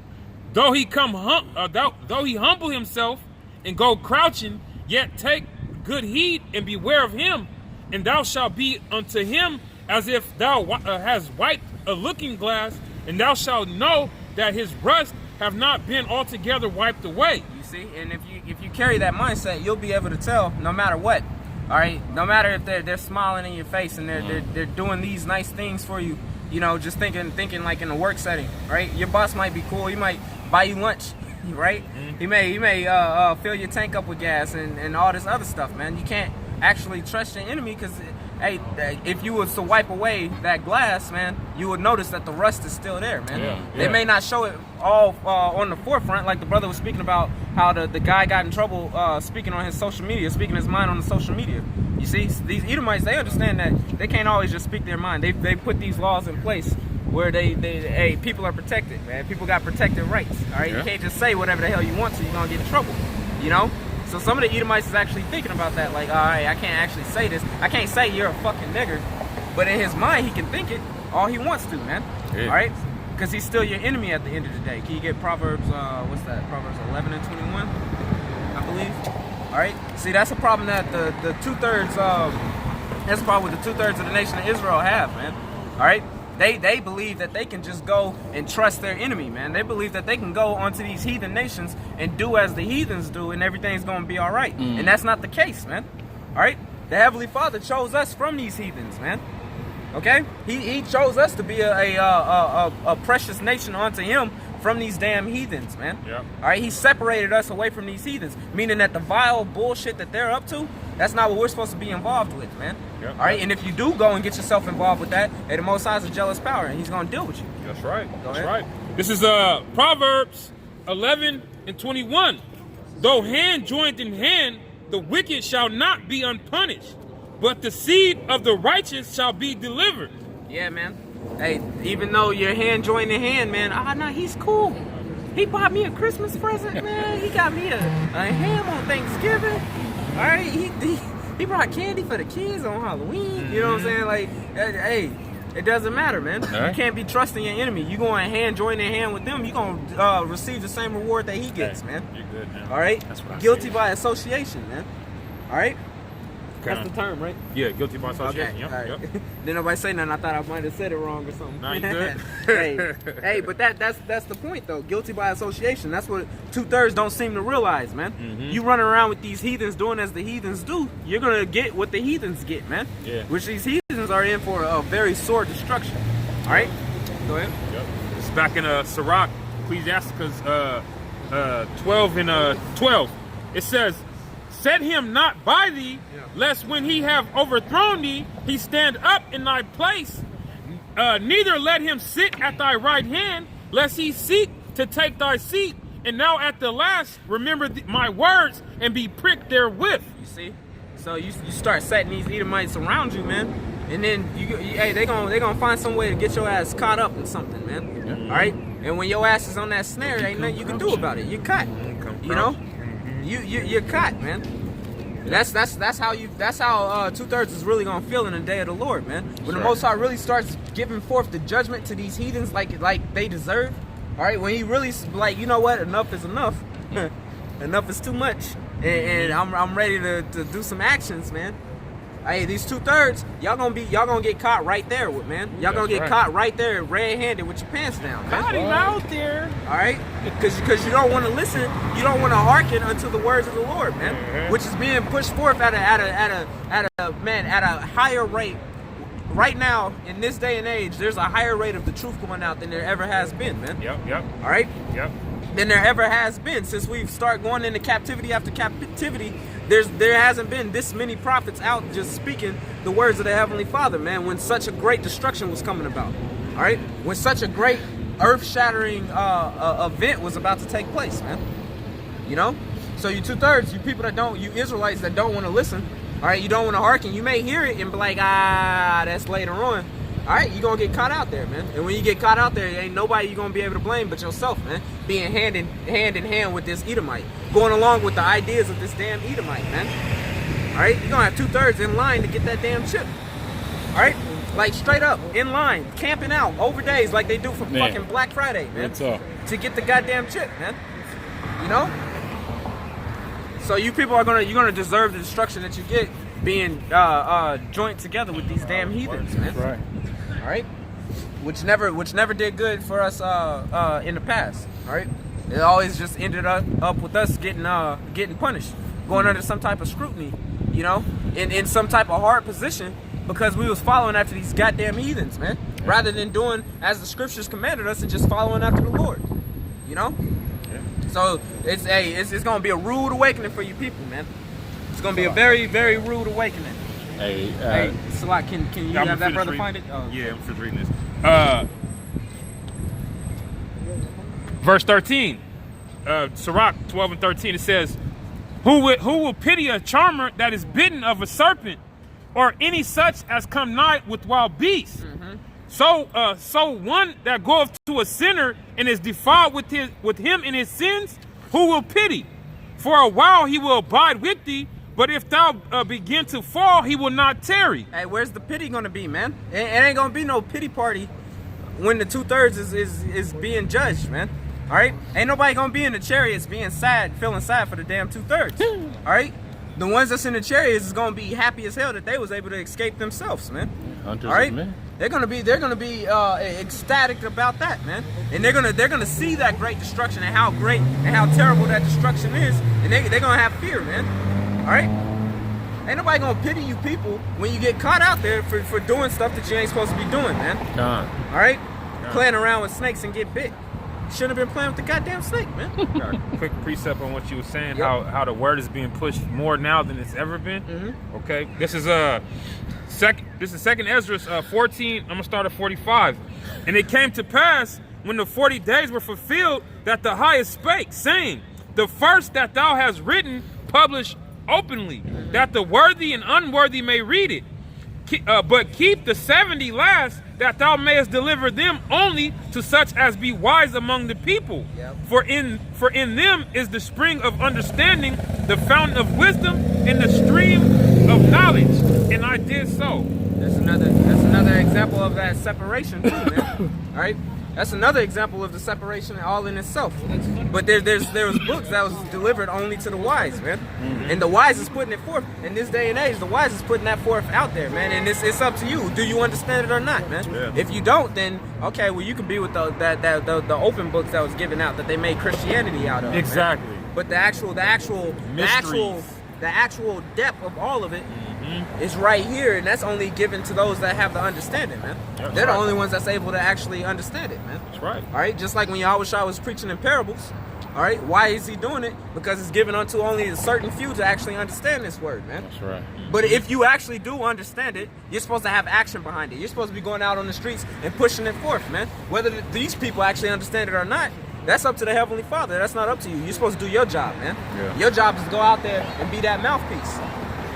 Speaker 4: Though he though he humble himself and go crouching, yet take good heed and beware of him, and thou shalt be unto him as if thou hast wiped a looking glass, and thou shalt know that his rust have not been altogether wiped away."
Speaker 3: You see, and if you carry that mindset, you'll be able to tell no matter what. All right, no matter if they're smiling in your face and they're doing these nice things for you. You know, just thinking like in a work setting, right? Your boss might be cool. He might buy you lunch, right? He may fill your tank up with gas and all this other stuff, man. You can't actually trust your enemy because, hey, if you was to wipe away that glass, man, you would notice that the rust is still there, man. Yeah. They may not show it all on the forefront, like the brother was speaking about how the guy got in trouble speaking on his social media, speaking his mind on the social media. You see, these Edomites, they understand that they can't always just speak their mind. They put these laws in place where hey, people are protected, man. People got protected rights, all right? Yeah. You can't just say whatever the hell you want to. You're going to get in trouble, you know? So some of the Edomites is actually thinking about that, like, all right, I can't actually say this. I can't say you're a fucking nigger. But in his mind, he can think it all he wants to, man, all right? Because he's still your enemy at the end of the day. Can you get Proverbs, what's that? Proverbs 11 and 21, I believe. All right. See, that's a problem that the 2/3 that's a problem with the 2/3 of the nation of Israel have, man. All right. They believe that they can just go and trust their enemy, man. They believe that they can go onto these heathen nations and do as the heathens do, and everything's gonna be all right. And that's not the case, man. All right. The Heavenly Father chose us from these heathens, man. Okay. He chose us to be a precious nation unto Him from these damn heathens, man. Yeah. All right, He separated us away from these heathens, meaning that the vile bullshit that they're up to, that's not what we're supposed to be involved with, man. Yep. All right, and if you do go and get yourself involved with that, hey, the Most High is a jealous power, and He's gonna deal with you.
Speaker 4: That's right. That's right. This is Proverbs 11 and 21. "Though hand joined in hand, the wicked shall not be unpunished, but the seed of the righteous shall be delivered."
Speaker 3: Yeah, man. Hey, even though you're hand joined in hand, man, nah, he's cool. He bought me a Christmas present, man. He got me a ham on Thanksgiving. All right, he brought candy for the kids on Halloween. You know what I'm saying? Like, hey, it doesn't matter, man.
Speaker 4: Right.
Speaker 3: You can't be trusting your enemy. You going hand join in hand with them, you gonna receive the same reward that he gets, man.
Speaker 4: You're good, man.
Speaker 3: All right,
Speaker 4: That's what I
Speaker 3: guilty
Speaker 4: said.
Speaker 3: by association, man. All right, that's the term, right?
Speaker 4: Yeah, guilty by association.
Speaker 3: Okay,
Speaker 4: Yep,
Speaker 3: all right.
Speaker 4: yep.
Speaker 3: Didn't nobody say nothing. I thought I might have said it wrong or something.
Speaker 4: Nah, you good.
Speaker 3: hey, but that's the point though. Guilty by association. That's what 2/3 don't seem to realize, man. You running around with these heathens doing as the heathens do, you're gonna get what the heathens get, man.
Speaker 4: Yeah.
Speaker 3: Which these heathens are in for a very sore destruction. All right, go ahead.
Speaker 4: Yep. It's back in Sirach, Ecclesiasticus 12 and 12. It says, "Set him not by thee, lest when he have overthrown thee, he stand up in thy place. Neither let him sit at thy right hand, lest he seek to take thy seat. And now at the last, remember my words and be pricked therewith."
Speaker 3: You see, so you start setting these Edomites around you, man, and then hey, they gonna find some way to get your ass caught up in something, man. All right, and when your ass is on that snare, ain't nothing you can do about it. You're cut. You know, you're cut, man. That's how 2/3 is really gonna feel in the day of the Lord, man. When the Most High really starts giving forth the judgment to these heathens like they deserve. All right, when he really like, you know what, enough is enough. Enough is too much, and I'm ready to do some actions, man. Hey, these 2/3, y'all gonna get caught right there with, man. Y'all gonna get caught right there, red-handed with your pants down, man.
Speaker 4: Got him out there.
Speaker 3: All right, because you don't want to listen, you don't want to hearken unto the words of the Lord, man, which is being pushed forth at a higher rate. Right now, in this day and age, there's a higher rate of the truth going out than there ever has been, man.
Speaker 4: Yep.
Speaker 3: All right.
Speaker 4: Yep.
Speaker 3: Than there ever has been since we've started going into captivity after captivity. There hasn't been this many prophets out just speaking the words of the Heavenly Father, man, when such a great destruction was coming about. All right, when such a great earth-shattering event was about to take place, man. You know, so you 2/3, you people you Israelites that don't want to listen. All right, you don't want to hearken. You may hear it and be like, that's later on. All right, you're going to get caught out there, man. And when you get caught out there, ain't nobody you're going to be able to blame but yourself, man. Being hand in hand with this Edomite. Going along with the ideas of this damn Edomite, man. All right, you're going to have 2/3 in line to get that damn chip. All right, like straight up, in line, camping out over days like they do for fucking Black Friday, man. To get the goddamn chip, man. You know? So you people you're gonna deserve the destruction that you get being joined together with these damn heathens, man. That's right. All right, which never did good for us in the past. All right, it always just ended up with us getting punished, going under some type of scrutiny, you know, in some type of hard position because we was following after these goddamn heathens, man, rather than doing as the scriptures commanded us and just following after the Lord, you know. So it's gonna be a rude awakening for you people, man. It's gonna be a very, very rude awakening. Hey, Salat, can you have that brother find it? Oh.
Speaker 4: Yeah, I'm just reading this. Verse 13, Sirach 12 and 13. It says, "Who will pity a charmer that is bitten of a serpent, or any such as come nigh with wild beasts? So one that goeth to a sinner and is defiled with him in his sins, who will pity? For a while he will abide with thee, but if thou begin to fall, he will not tarry."
Speaker 3: Hey, where's the pity gonna be, man? It ain't gonna be no pity party when the 2/3 is being judged, man. All right, ain't nobody gonna be in the chariots being sad, feeling sad for the damn 2/3. All right, the ones that's in the chariots is gonna be happy as hell that they was able to escape themselves, man.
Speaker 2: Hunters
Speaker 3: all right,
Speaker 2: of men.
Speaker 3: they're gonna be ecstatic about that, man. And they're gonna see that great destruction and how great and how terrible that destruction is, and they're gonna have fear, man. All right, ain't nobody gonna pity you people when you get caught out there for doing stuff that you ain't supposed to be doing, man. All right, playing around with snakes and get bit. Shouldn't have been playing with the goddamn snake, man.
Speaker 4: Got a quick precept on what you were saying, how the word is being pushed more now than it's ever been. Okay, this is second Ezra 14. I'm gonna start at 45. "And it came to pass when the 40 days were fulfilled that the highest spake, saying, The first that thou hast written, publish openly, that the worthy and unworthy may read it. But keep the 70 last, that thou mayest deliver them only to such as be wise among the people.
Speaker 3: Yep.
Speaker 4: For in them is the spring of understanding, the fountain of wisdom, and the stream of knowledge. And I did so.
Speaker 3: That's another example of that separation too, man. All right, that's another example of the separation all in itself. But there was books that was delivered only to the wise, man. And the wise is putting it forth in this day and age. The wise is putting that forth out there, man. And it's up to you. Do you understand it or not, man?
Speaker 2: Yeah.
Speaker 3: If you don't, then okay, well you can be with the open books that was given out that they made Christianity out of.
Speaker 4: Exactly.
Speaker 3: Man. But the actual depth of all of it is right here, and that's only given to those that have the understanding, man.
Speaker 4: That's
Speaker 3: They're the
Speaker 4: right.
Speaker 3: only ones that's able to actually understand it, man.
Speaker 4: That's right.
Speaker 3: All right, just like when Yahushua was preaching in parables. All right, why is he doing it? Because it's given unto only a certain few to actually understand this word, man.
Speaker 2: That's right.
Speaker 3: But if you actually do understand it, you're supposed to have action behind it. You're supposed to be going out on the streets and pushing it forth, man. Whether these people actually understand it or not, that's up to the Heavenly Father. That's not up to you. You're supposed to do your job, man.
Speaker 2: Yeah.
Speaker 3: Your job is to go out there and be that mouthpiece.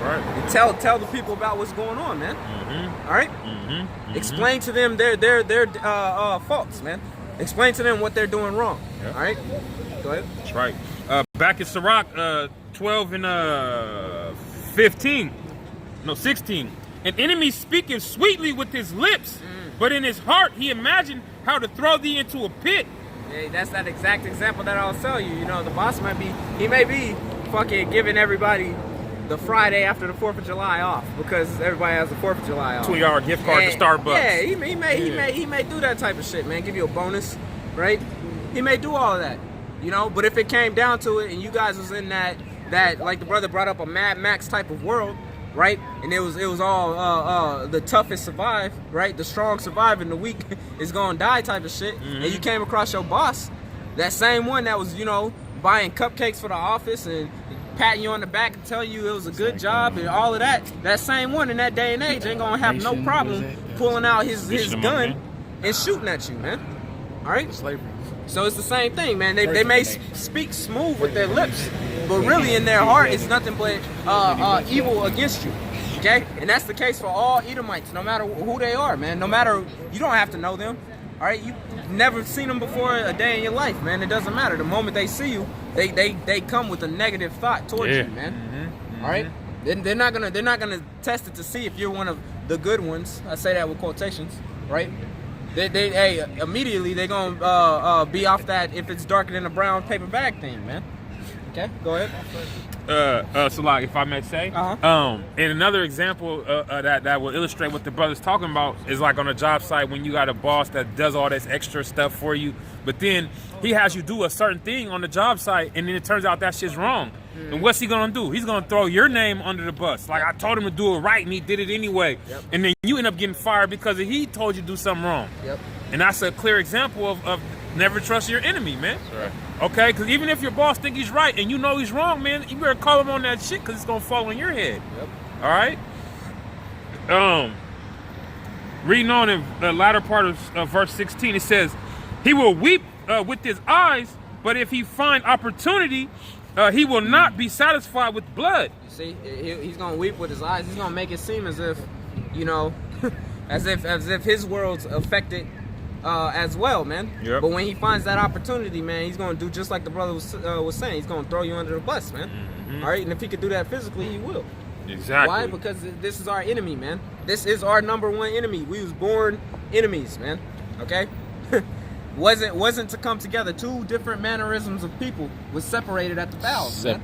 Speaker 2: Right.
Speaker 3: And tell the people about what's going on, man. All right? Explain to them their faults, man. Explain to them what they're doing wrong.
Speaker 2: Yeah.
Speaker 3: All right? Go ahead.
Speaker 4: That's right. Back in Sirach 12 and 16. An enemy speaketh sweetly with his lips, but in his heart he imagined how to throw thee into a pit.
Speaker 3: Hey, that's that exact example that I'll tell you. You know, the boss may be fucking giving everybody the Friday after the 4th of July off because everybody has the 4th of July off.
Speaker 4: $20 gift card to Starbucks.
Speaker 3: Yeah, he may do that type of shit, man. Give you a bonus, right? He may do all of that, you know. But if it came down to it, and you guys was in that like the brother brought up a Mad Max type of world, right? And it was all the toughest survive, right? The strong survive, and the weak is gonna die type of shit. And you came across your boss, that same one that was, you know, buying cupcakes for the office and patting you on the back and telling you it was a good job and all of that. That same one in that day and age ain't gonna have no problem pulling out his gun and shooting at you, man. All right. So it's the same thing, man. They may speak smooth with their lips, but really in their heart it's nothing but evil against you. Okay, and that's the case for all Edomites, no matter who they are, man. No matter, you don't have to know them. All right, you've never seen them before a day in your life, man. It doesn't matter. The moment they see you, they come with a negative thought towards you, man. All right, they're not gonna test it to see if you're one of the good ones. I say that with quotations, right? They immediately they're gonna be off that if it's darker than a brown paper bag thing, man. Okay, go ahead.
Speaker 4: So like, if I may say, and another example that will illustrate what the brother's talking about is like on a job site when you got a boss that does all this extra stuff for you, but then he has you do a certain thing on the job site, and then it turns out that shit's wrong. And what's he gonna do? He's gonna throw your name under the bus. Like, I told him to do it right, and he did it anyway.
Speaker 3: Yep.
Speaker 4: And then you end up getting fired because he told you to do something wrong.
Speaker 3: Yep.
Speaker 4: And that's a clear example of never trust your enemy, man.
Speaker 2: That's right.
Speaker 4: Okay, because even if your boss think he's right and you know he's wrong, man, you better call him on that shit because it's gonna fall on your head.
Speaker 3: Yep.
Speaker 4: All right. Reading on in the latter part of verse 16, it says, "He will weep with his eyes, but if he find opportunity, he will not be satisfied with blood."
Speaker 3: You see, he's gonna weep with his eyes. He's gonna make it seem as if, you know, as if his world's affected as well, man.
Speaker 4: Yep.
Speaker 3: But when he finds that opportunity, man, he's gonna do just like the brother was saying. He's gonna throw you under the bus, man. All right, and if he could do that physically, he will.
Speaker 4: Exactly.
Speaker 3: Why? Because this is our enemy, man. This is our number one enemy. We was born enemies, man. Okay. wasn't to come together. Two different mannerisms of people was separated at the bowels. Man.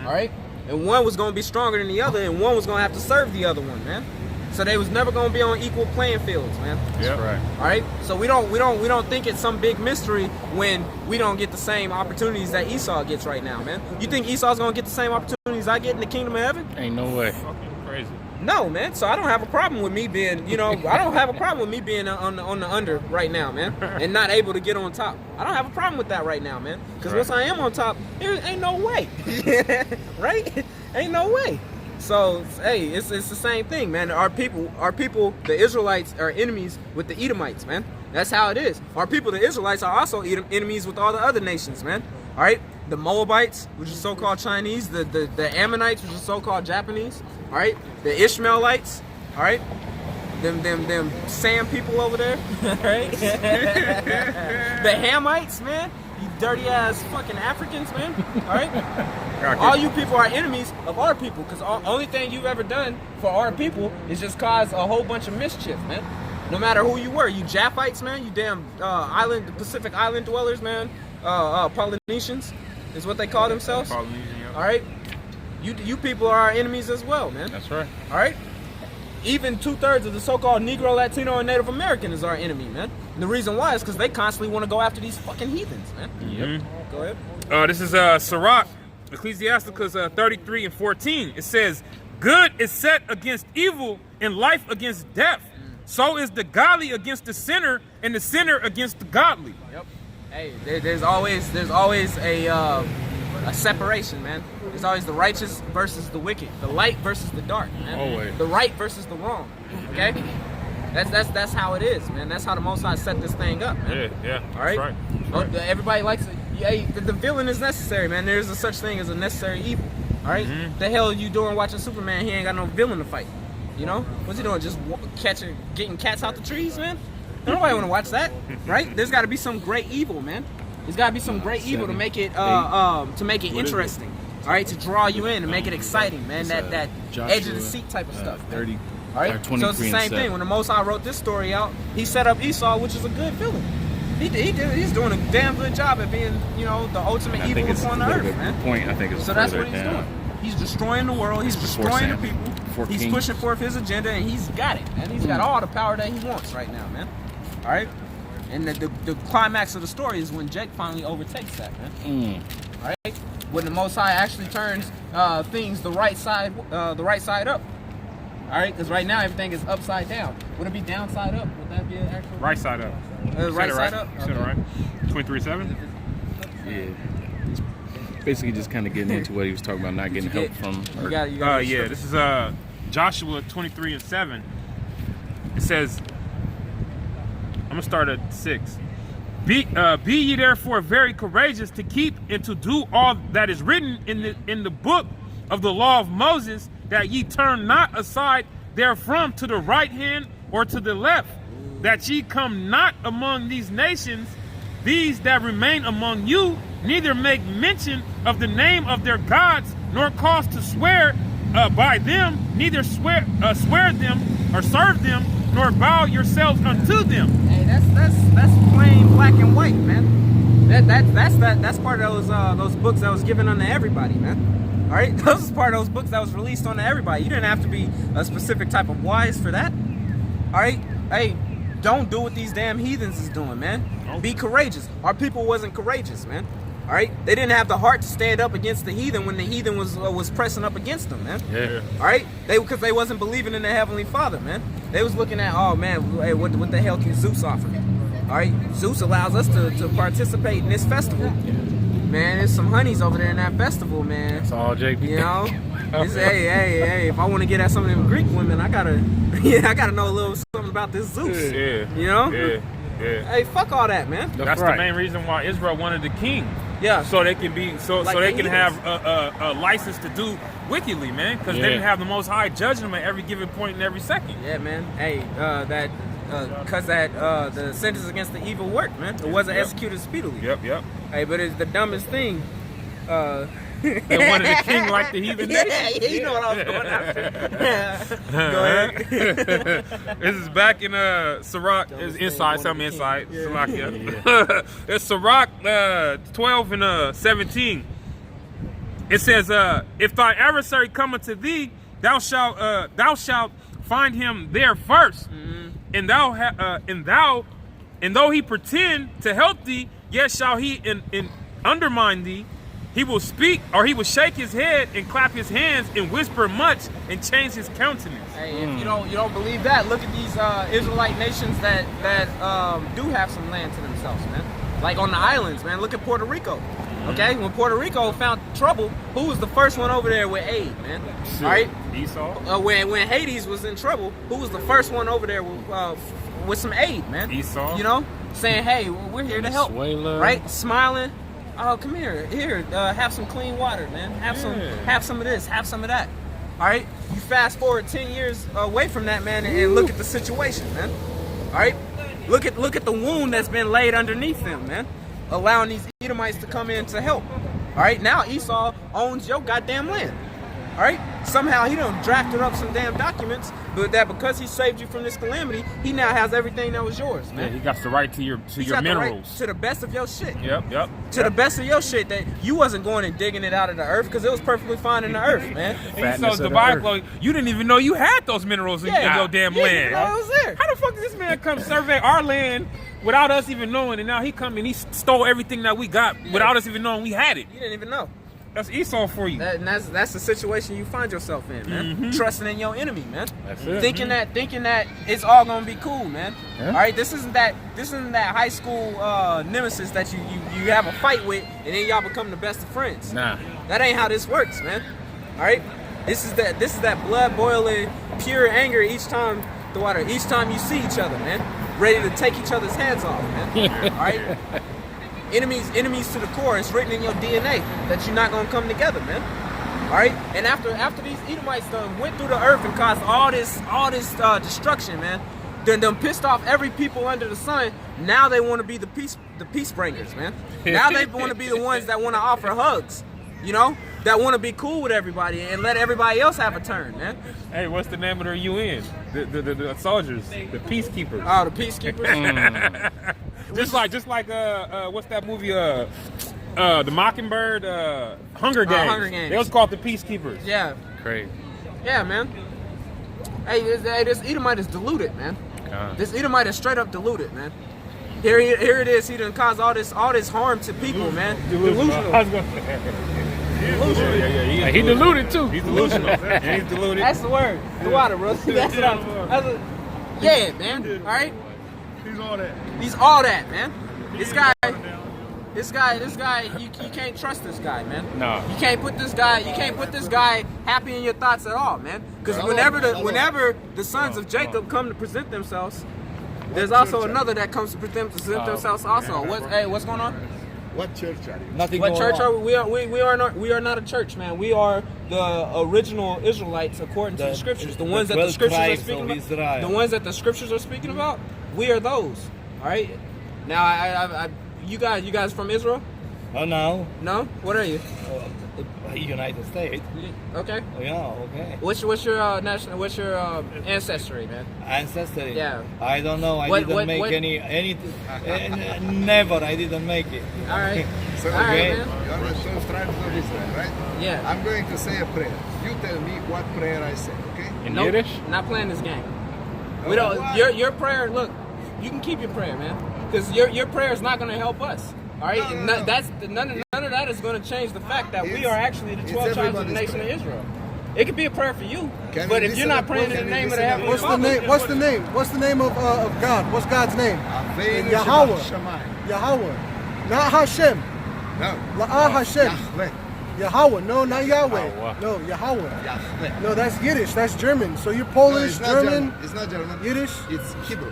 Speaker 3: All right, and one was gonna be stronger than the other, and one was gonna have to serve the other one, man. So they was never gonna be on equal playing fields, man.
Speaker 2: That's right.
Speaker 3: All right. So we don't think it's some big mystery when we don't get the same opportunities that Esau gets right now, man. You think Esau's gonna get the same opportunities I get in the kingdom of heaven?
Speaker 2: Ain't no way.
Speaker 4: Fucking crazy.
Speaker 3: No, man. So I don't have a problem with me being, you know, I don't have a problem with me being on the under right now, man, and not able to get on top. I don't have a problem with that right now, man. Because once I am on top, there ain't no way, right? Ain't no way. So hey, it's the same thing, man. Our people, the Israelites are enemies with the Edomites, man. That's how it is. Our people, the Israelites, are also enemies with all the other nations, man. All right, the Moabites, which is so-called Chinese, the Ammonites, which is so-called Japanese. All right, the Ishmaelites. All right, them Sam people over there, right? The Hamites, man. You dirty ass fucking Africans, man. All right. All you people are enemies of our people, because the only thing you've ever done for our people is just cause a whole bunch of mischief, man. No matter who you were, you Japhites, man. You damn Pacific Island dwellers, man. Polynesians is what they call themselves.
Speaker 4: Polynesian, yeah.
Speaker 3: All right. You people are our enemies as well, man.
Speaker 4: That's right.
Speaker 3: All right. Even 2/3 of the so-called Negro, Latino, and Native American is our enemy, man. And the reason why is because they constantly want to go after these fucking heathens, man.
Speaker 4: Yep.
Speaker 3: Go ahead.
Speaker 4: This is Sirach, Ecclesiasticus 33 and 14. It says, "Good is set against evil, and life against death. So is the godly against the sinner, and the sinner against the godly."
Speaker 3: Yep. Hey, there's always a separation, man. There's always the righteous versus the wicked, the light versus the dark, man.
Speaker 4: Always.
Speaker 3: The right versus the wrong. Okay. That's how it is, man. That's how the Most High set this thing up, man.
Speaker 4: Yeah.
Speaker 3: All right.
Speaker 4: That's right.
Speaker 3: Everybody likes it. Yeah, the villain is necessary, man. There's a such thing as a necessary evil. All right. The hell are you doing watching Superman? He ain't got no villain to fight. You know what's he doing? Just getting cats out the trees, man. Nobody want to watch that, right? There's got to be some great evil, man. There's got to be some great evil to make it interesting. All right, to draw you in and make it exciting, man. That edge of the seat type of stuff.
Speaker 2: 30.
Speaker 3: All right, so it's the same thing. When the Most High wrote this story out, he set up Esau, which is a good villain. He's doing a damn good job at being, the ultimate evil upon the earth, man.
Speaker 2: Point, I think it's
Speaker 3: so that's what he's doing. He's destroying the world. He's destroying the people. He's pushing forth his agenda, and he's got it, man. He's got all the power that he wants right now, man. All right, and the climax of the story is when Jake finally overtakes that, man. All right, when the Most High actually turns things the right side up. All right, because right now everything is upside down. Would it be downside up? Would that be an actual
Speaker 4: Right side up.
Speaker 3: right side up?
Speaker 4: You said it right. 23-7.
Speaker 2: Yeah. Basically, just kind of getting into what he was talking about, not getting help from.
Speaker 3: You got
Speaker 4: This is Joshua 23 and 7. It says, I'm gonna start at 6. Be ye therefore very courageous to keep and to do all that is written in the book of the law of Moses, that ye turn not aside therefrom to the right hand or to the left, that ye come not among these nations, these that remain among you, neither make mention of the name of their gods, nor cause to swear by them, neither swear them or serve them, nor bow yourselves unto them.
Speaker 3: Hey, that's plain black and white, man. That's part of those books that was given unto everybody, man. All right, those is part of those books that was released onto everybody. You didn't have to be a specific type of wise for that. All right, hey, don't do what these damn heathens is doing, man. Be courageous. Our people wasn't courageous, man. All right, they didn't have the heart to stand up against the heathen when the heathen was pressing up against them, man.
Speaker 4: Yeah.
Speaker 3: All right, because they wasn't believing in the Heavenly Father, man. They was looking at, oh man, hey, what the hell can Zeus offer me? All right, Zeus allows us to participate in this festival. Man, there's some honeys over there in that festival, man.
Speaker 2: That's all, JP.
Speaker 3: You know, hey, if I want to get at some of them Greek women, I gotta know a little something about this Zeus.
Speaker 4: Yeah.
Speaker 3: You know?
Speaker 4: Yeah.
Speaker 3: Hey, fuck all that, man.
Speaker 4: That's
Speaker 2: right.
Speaker 4: the main reason why Israel wanted the king.
Speaker 3: Yeah.
Speaker 4: So they can be so
Speaker 3: Like
Speaker 4: they
Speaker 3: the
Speaker 4: can have a license to do wickedly, man, because they didn't have the Most High judging them at every given point and every second.
Speaker 3: Yeah, man. Hey, because the sentence against the evil worked, man. It wasn't executed speedily.
Speaker 4: Yep.
Speaker 3: Hey, but it's the dumbest thing.
Speaker 4: They wanted the king like the heathen nation.
Speaker 3: Yeah, you know what I was going after. Go ahead.
Speaker 4: This is back in Sirach. It's inside, something inside. Yeah. It's Sirach 12 and 17. It says, if thy adversary come unto thee, thou shalt find him there first. And though he pretend to help thee, yet shall he undermine thee. He will speak, or he will shake his head and clap his hands and whisper much and change his countenance.
Speaker 3: Hey, if you don't believe that, look at these Israelite nations that do have some land to themselves, man. Like on the islands, man. Look at Puerto Rico. Okay, when Puerto Rico found trouble, who was the first one over there with aid, man? All right,
Speaker 4: Esau.
Speaker 3: When Hades was in trouble, who was the first one over there with some aid, man?
Speaker 4: Esau.
Speaker 3: You know, saying, hey, we're here to help, right? Smiling. Oh, come here, have some clean water, man. Have some of this, have some of that. All right, you fast forward 10 years away from that, man, and look at the situation, man. All right, look at the wound that's been laid underneath them, man, allowing these Edomites to come in to help. All right, now Esau owns your goddamn land. All right, somehow he done drafted up some damn documents, but that because he saved you from this calamity, he now has everything that was yours, man.
Speaker 4: Yeah, he got the right to your minerals.
Speaker 3: Right to the best of your shit.
Speaker 4: Yep.
Speaker 3: To the best of your shit that you wasn't going and digging it out of the earth because it was perfectly fine in the earth, man.
Speaker 4: So the Bible, you didn't even know you had those minerals in your damn land.
Speaker 3: You know it was there.
Speaker 4: How the fuck did this man come survey our land without us even knowing, and now he come and he stole everything that we got without us even knowing we had it?
Speaker 3: You didn't even know.
Speaker 4: That's Esau for you.
Speaker 3: That's the situation you find yourself in, man. Trusting in your enemy, man.
Speaker 2: That's it.
Speaker 3: Thinking that it's all gonna be cool, man.
Speaker 2: Yeah.
Speaker 3: All right, this isn't that high school nemesis that you have a fight with and then y'all become the best of friends.
Speaker 2: Nah.
Speaker 3: That ain't how this works, man. All right, this is that blood boiling, pure anger each time you see each other, man. Ready to take each other's heads off, man. All right. Enemies to the core. It's written in your DNA that you're not gonna come together, man. All right. And after these Edomites went through the earth and caused all this destruction, man, done pissed off every people under the sun. Now they want to be the peace bringers, man. Now they want to be the ones that want to offer hugs, you know, that want to be cool with everybody and let everybody else have a turn, man.
Speaker 4: Hey, what's the name of their UN? The soldiers, the peacekeepers.
Speaker 3: Oh, the peacekeepers.
Speaker 4: Just like what's that movie? The Mockingbird, Hunger Games.
Speaker 3: Hunger Games.
Speaker 4: They was called the peacekeepers.
Speaker 3: Yeah.
Speaker 2: Crazy.
Speaker 3: Yeah, man. Hey, this Edomite is deluded, man. This Edomite is straight up deluded, man. Here it is. He done caused all this harm to people, man. Delusional.
Speaker 4: I was gonna say.
Speaker 2: Yeah, he deluded too.
Speaker 4: He's delusional. Yeah, he's deluded.
Speaker 3: That's the word. The water, bro. That's yeah, man. All right.
Speaker 7: He's all that.
Speaker 3: He's all that, man. This guy. You can't trust this guy, man.
Speaker 2: No.
Speaker 3: You can't put this guy happy in your thoughts at all, man. Because whenever the sons of Jacob come to present themselves, there's also another that comes to present themselves also. What's going on?
Speaker 5: What church are you?
Speaker 3: Nothing. What church are we? We are not a church, man. We are the original Israelites according to the scriptures. The ones that the scriptures are speaking about. The ones that the scriptures are speaking about. We are those. All right. Now, you guys from Israel?
Speaker 8: Oh no.
Speaker 3: No. What are you?
Speaker 8: United States.
Speaker 3: Okay.
Speaker 8: Oh, yeah. Okay.
Speaker 3: What's your national? What's your ancestry, man?
Speaker 8: Ancestry.
Speaker 3: Yeah.
Speaker 8: I don't know. I didn't make any. Never. I didn't make it.
Speaker 3: All right.
Speaker 5: So,
Speaker 3: all right, man.
Speaker 5: You are the 12 tribes of Israel, right?
Speaker 3: Yeah.
Speaker 5: I'm going to say a prayer. You tell me what prayer I say, okay?
Speaker 2: In Yiddish?
Speaker 3: Not playing this game. We don't. Your prayer. Look, you can keep your prayer, man, because your prayer is not going to help us. All right, none of that is going to change the fact that we are actually the 12 tribes of the nation of Israel. It could be a prayer for you, but if you're not praying in the name of the Heavenly Father,
Speaker 6: What's the name? What's the name of God? What's God's name? Yahweh. Yahweh. Not Hashem.
Speaker 5: No.
Speaker 6: La'ah Hashem.
Speaker 5: Yahweh.
Speaker 6: Yahweh. No, not Yahweh.
Speaker 2: Yahweh.
Speaker 6: No, Yahweh.
Speaker 5: Yahweh.
Speaker 6: No, that's Yiddish. That's German. So you're Polish,
Speaker 5: No,
Speaker 6: German.
Speaker 5: It's not German.
Speaker 6: Yiddish?
Speaker 5: It's Hebrew.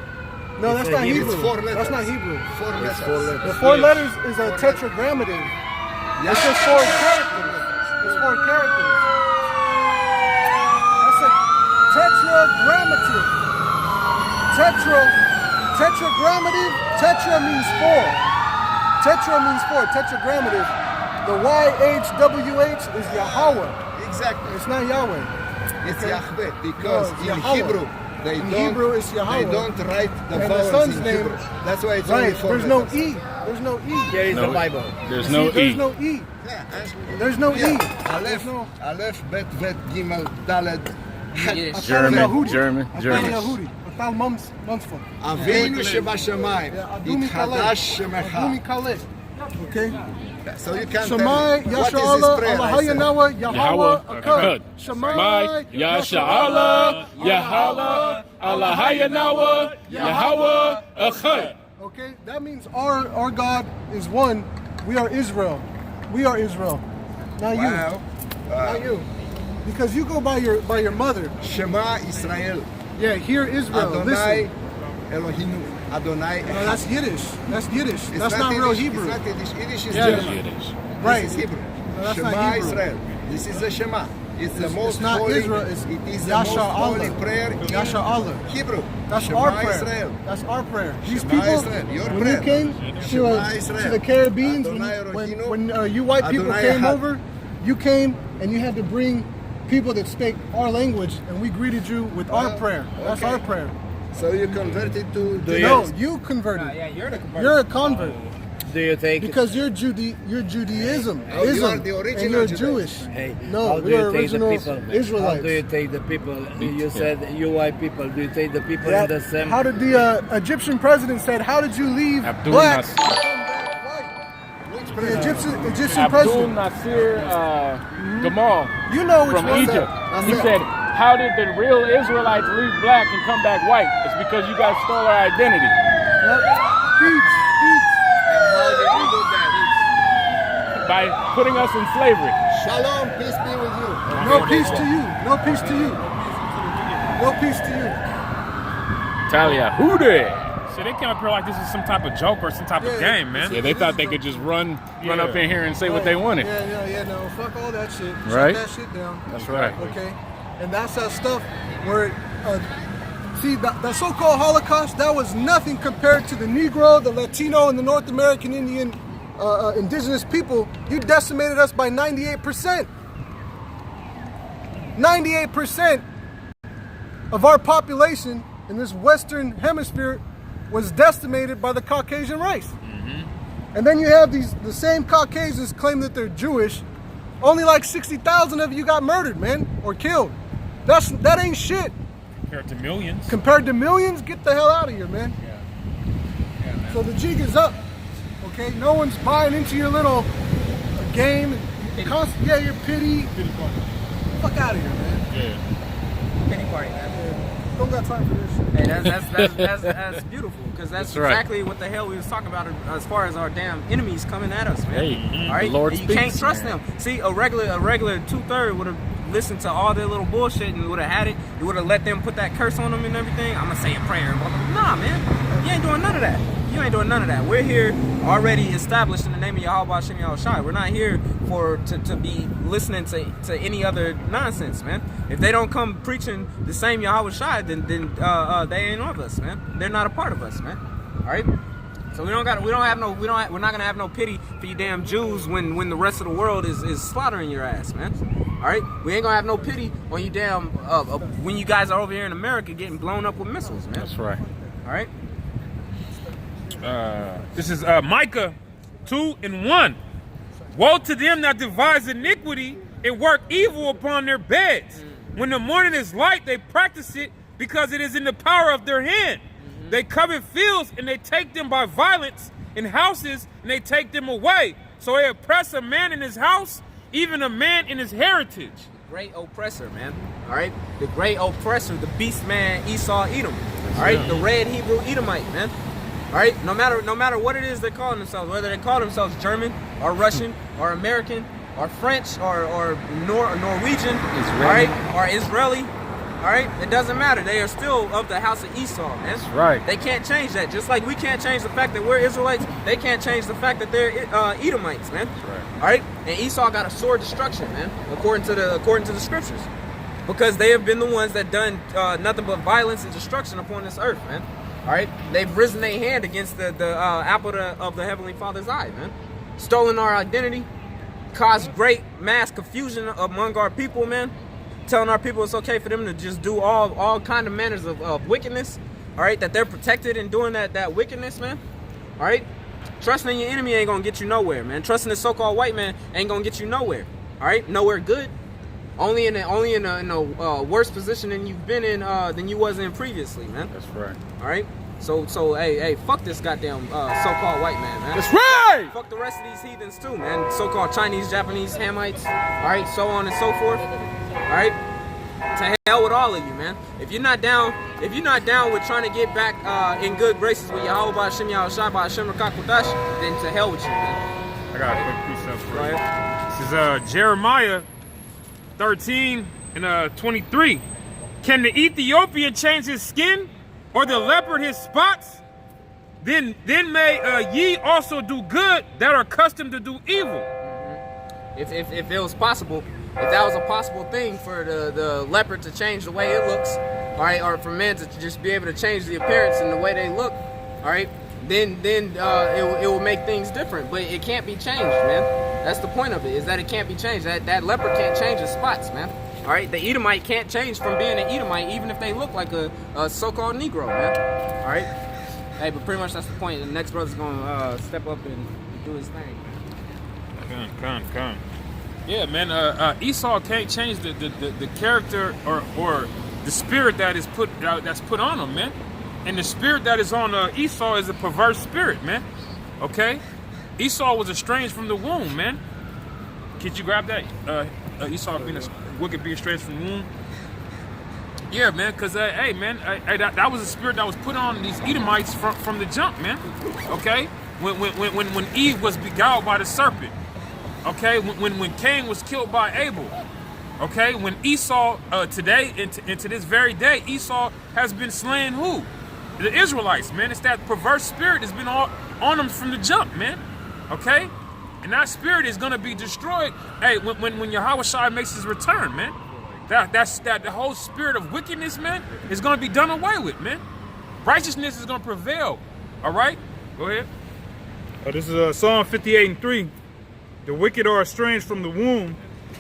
Speaker 6: No, that's not Hebrew.
Speaker 5: It's 4 letters.
Speaker 6: That's not Hebrew.
Speaker 5: 4 letters.
Speaker 6: The 4 letters is a tetragrammaton. It's just 4 characters. It's 4 characters. That's a tetragrammaton. Tetragrammative. Tetra means 4. Tetra means 4. Tetragrammative. The YHWH is Yahweh.
Speaker 5: Exactly.
Speaker 6: It's not Yahweh.
Speaker 5: It's Yahweh because
Speaker 6: No,
Speaker 5: in
Speaker 6: Yahweh.
Speaker 5: Hebrew they
Speaker 6: Hebrew is Yahweh.
Speaker 5: They don't write the
Speaker 6: And the
Speaker 5: vowels
Speaker 6: son's
Speaker 5: in
Speaker 6: name-
Speaker 5: Hebrew. That's why it's
Speaker 6: Right.
Speaker 5: only 4
Speaker 6: There's no
Speaker 5: letters.
Speaker 6: E. There's no E.
Speaker 8: Here is the Bible.
Speaker 2: There's
Speaker 6: See,
Speaker 2: no
Speaker 6: there's
Speaker 2: E.
Speaker 6: no E.
Speaker 5: Yeah,
Speaker 6: There's no E.
Speaker 5: yeah.
Speaker 6: There's no.
Speaker 5: Aleph, Bet, Vet, Gimel, Dalet.
Speaker 3: Yes.
Speaker 2: German.
Speaker 6: German.
Speaker 2: German.
Speaker 6: Atal Monsford.
Speaker 5: Avinu shebashamayim.
Speaker 6: Adumi
Speaker 5: Itchadash shemecha.
Speaker 6: Adumi Kaleh. Okay.
Speaker 5: So you can
Speaker 6: Shemai,
Speaker 5: tell me, what
Speaker 6: Yasha
Speaker 5: is
Speaker 6: Allah,
Speaker 5: this prayer
Speaker 6: Allah
Speaker 5: I say?
Speaker 6: Yahweh, Yahweh,
Speaker 2: Akkad.
Speaker 6: Shemai,
Speaker 2: Yasha Allah, Yahala, Allah Hayanawa, Yahweh, Akkad.
Speaker 6: Okay, that means our God is one. We are Israel. We are Israel. Not you.
Speaker 5: Wow.
Speaker 6: Not you. Because you go by your mother.
Speaker 5: Shema Israel.
Speaker 6: Yeah, hear Israel.
Speaker 5: Adonai
Speaker 6: Listen.
Speaker 5: Elohinu. Adonai.
Speaker 6: No, that's Yiddish. That's Yiddish.
Speaker 5: It's
Speaker 6: That's not real
Speaker 5: Yiddish.
Speaker 6: Hebrew.
Speaker 5: It's not Yiddish. Yiddish is
Speaker 6: Yeah.
Speaker 5: German.
Speaker 2: Yiddish.
Speaker 6: Right.
Speaker 5: This is Hebrew.
Speaker 6: No, that's
Speaker 5: Shema
Speaker 6: not Hebrew.
Speaker 5: Israel. This is the Shema. It's the
Speaker 6: It's
Speaker 5: most
Speaker 6: not
Speaker 5: holy.
Speaker 6: Israel. It's
Speaker 5: It is the
Speaker 6: Yasha
Speaker 5: most holy
Speaker 6: Allah.
Speaker 5: prayer in
Speaker 6: Yasha Allah.
Speaker 5: Hebrew.
Speaker 6: That's
Speaker 5: Shema
Speaker 6: our prayer.
Speaker 5: Israel.
Speaker 6: That's our prayer. These
Speaker 5: Shema
Speaker 6: people,
Speaker 5: Israel, your
Speaker 6: when
Speaker 5: prayer.
Speaker 6: you came
Speaker 5: Shema
Speaker 6: to
Speaker 5: Israel.
Speaker 6: the Caribbeans,
Speaker 5: Adonai
Speaker 6: when
Speaker 5: Elohim,
Speaker 6: you white people
Speaker 5: Adonai
Speaker 6: came
Speaker 5: Ahad.
Speaker 6: over, you came and you had to bring people that speak our language, and we greeted you with our prayer. That's
Speaker 5: okay.
Speaker 6: our prayer.
Speaker 5: So you converted to
Speaker 6: No, you converted.
Speaker 3: Yeah, you're the convert.
Speaker 6: You're a convert.
Speaker 8: Do you take
Speaker 6: Because you're Judaism,
Speaker 5: Oh, you
Speaker 6: Islam,
Speaker 5: are the
Speaker 6: and
Speaker 5: original
Speaker 6: you're
Speaker 5: Judaism.
Speaker 6: Jewish.
Speaker 8: Hey,
Speaker 6: No,
Speaker 8: how do
Speaker 6: we're
Speaker 8: you take the
Speaker 6: original
Speaker 8: people?
Speaker 6: Israelites.
Speaker 8: How do you take the people? You said you white people. Do you take the people
Speaker 6: Yeah.
Speaker 8: in the same?
Speaker 6: How did the Egyptian president said? How did you leave
Speaker 2: Abdul
Speaker 6: blacks?
Speaker 2: Nasser.
Speaker 6: to come back white? The Egyptian
Speaker 1: Abdul
Speaker 6: president.
Speaker 1: Nasir Gamal
Speaker 6: You know which
Speaker 1: from
Speaker 6: one.
Speaker 1: Egypt.
Speaker 6: That's
Speaker 1: He
Speaker 6: it.
Speaker 1: said, how did the real Israelites leave black and come back white? It's because you guys stole our identity.
Speaker 6: Yep. Thieves.
Speaker 3: How did you do that?
Speaker 1: By putting us in slavery.
Speaker 5: Shalom, peace be with you.
Speaker 6: No peace to you. No peace to you. No peace to you.
Speaker 1: Talia, who did?
Speaker 4: So they came up here like this is some type of joke or some type of game, man.
Speaker 1: Yeah, they thought they could just run
Speaker 4: Yeah.
Speaker 1: up in here and say what they wanted.
Speaker 6: Yeah, no, fuck all that shit. Shut
Speaker 1: Right?
Speaker 6: that shit down.
Speaker 1: That's right.
Speaker 6: Okay? And that's that stuff where, see, that so-called Holocaust, that was nothing compared to the Negro, the Latino, and the North American Indian indigenous people. You decimated us by 98%. 98% of our population in this Western hemisphere was decimated by the Caucasian race. And then you have the same Caucasians claim that they're Jewish. Only like 60,000 of you got murdered, man, or killed. That ain't shit.
Speaker 4: Compared to millions.
Speaker 6: Compared to millions, get the hell out of here, man. So the jig is up, okay? No one's buying into your little game. Yeah, your pity. Fuck out of here, man.
Speaker 3: Pity party, man.
Speaker 6: Don't got time for this shit.
Speaker 3: Hey, that's beautiful, because that's
Speaker 1: right.
Speaker 3: exactly what the hell we was talking about as far as our damn enemies coming at us, man.
Speaker 1: Hey,
Speaker 3: all right,
Speaker 1: the Lord
Speaker 3: and you
Speaker 1: speaks,
Speaker 3: can't trust
Speaker 1: man.
Speaker 3: them. See, a regular 2/3 would have listened to all their little bullshit and would have had it. You would have let them put that curse on them and everything. I'm gonna say a prayer and blah, blah, blah. Nah, man, you ain't doing none of that. You ain't doing none of that. We're here already established in the name of Yahweh Shem Yahushai. We're not here to be listening to any other nonsense, man. If they don't come preaching the same Yahweh Shai, then they ain't of us, man. They're not a part of us, man. All right. So we're not gonna have no pity for you damn Jews when the rest of the world is slaughtering your ass, man. All right. We ain't gonna have no pity on you damn when you guys are over here in America getting blown up with missiles, man.
Speaker 1: That's right.
Speaker 3: All right.
Speaker 4: This is Micah 2:1. Woe to them that devise iniquity and work evil upon their beds. When the morning is light, they practice it because it is in the power of their hand. They covet fields and they take them by violence, in houses and they take them away. So they oppress a man in his house, even a man in his heritage.
Speaker 3: Great oppressor, man. All right, the great oppressor, the beast man Esau Edom. All right, the red Hebrew Edomite, man. All right, no matter what it is they call themselves, whether they call themselves German or Russian or American or French or Norwegian, all right, or Israeli, all right, it doesn't matter. They are still of the house of Esau, man.
Speaker 1: That's right.
Speaker 3: They can't change that. Just like we can't change the fact that we're Israelites, they can't change the fact that they're Edomites, man.
Speaker 1: That's right.
Speaker 3: All right, and Esau got a sword destruction, man, according to the scriptures, because they have been the ones that done nothing but violence and destruction upon this earth, man. All right, they've risen their hand against the apple of the Heavenly Father's eye, man. Stolen our identity, caused great mass confusion among our people, man. Telling our people it's okay for them to just do all kind of manners of wickedness. All right, that they're protected in doing that wickedness, man. All right, trusting in your enemy ain't gonna get you nowhere, man. Trusting the so-called white man ain't gonna get you nowhere. All right, nowhere good. Only in a worse position than you've been in than you was in previously, man.
Speaker 1: That's right.
Speaker 3: All right. So hey, fuck this goddamn so-called white man.
Speaker 1: That's right.
Speaker 3: Fuck the rest of these heathens too, man. So-called Chinese, Japanese, Hamites. All right, so on and so forth. All right. To hell with all of you, man. If you're not down with trying to get back in good graces with Yahweh Hashem Yahushua Hashem Rakakwadash, then to hell with you, man.
Speaker 4: I got a quick precept for
Speaker 3: Go
Speaker 4: you.
Speaker 3: ahead.
Speaker 4: This is Jeremiah 13 and 23. Can the Ethiopian change his skin, or the leopard his spots? Then may ye also do good that are accustomed to do evil.
Speaker 3: If it was possible, if that was a possible thing for the leopard to change the way it looks, all right, or for men to just be able to change the appearance and the way they look, all right, then it will make things different. But it can't be changed, man. That's the point of it, is that it can't be changed. That leopard can't change its spots, man. All right, the Edomite can't change from being an Edomite, even if they look like a so-called Negro, man. All right. Hey, but pretty much that's the point. The next brother's gonna step up and do his thing.
Speaker 4: Come. Yeah, man. Esau can't change the character or the spirit that is that's put on him, man. And the spirit that is on Esau is a perverse spirit, man. Okay? Esau was estranged from the womb, man. Could you grab that? Esau being wicked, being estranged from the womb. Yeah, man. Cause hey, man, that was a spirit that was put on these Edomites from the jump, man. Okay? When Eve was beguiled by the serpent. Okay? When Cain was killed by Abel. Okay? When Esau today into this very day, Esau has been slaying who? The Israelites, man. It's that perverse spirit that's been on them from the jump, man. Okay? And that spirit is gonna be destroyed. Hey, when Yahweh Shai makes his return, man. The whole spirit of wickedness, man, is gonna be done away with, man. Righteousness is gonna prevail. All right? Go ahead.
Speaker 7: This is Psalm 58:3. The wicked are estranged from the womb.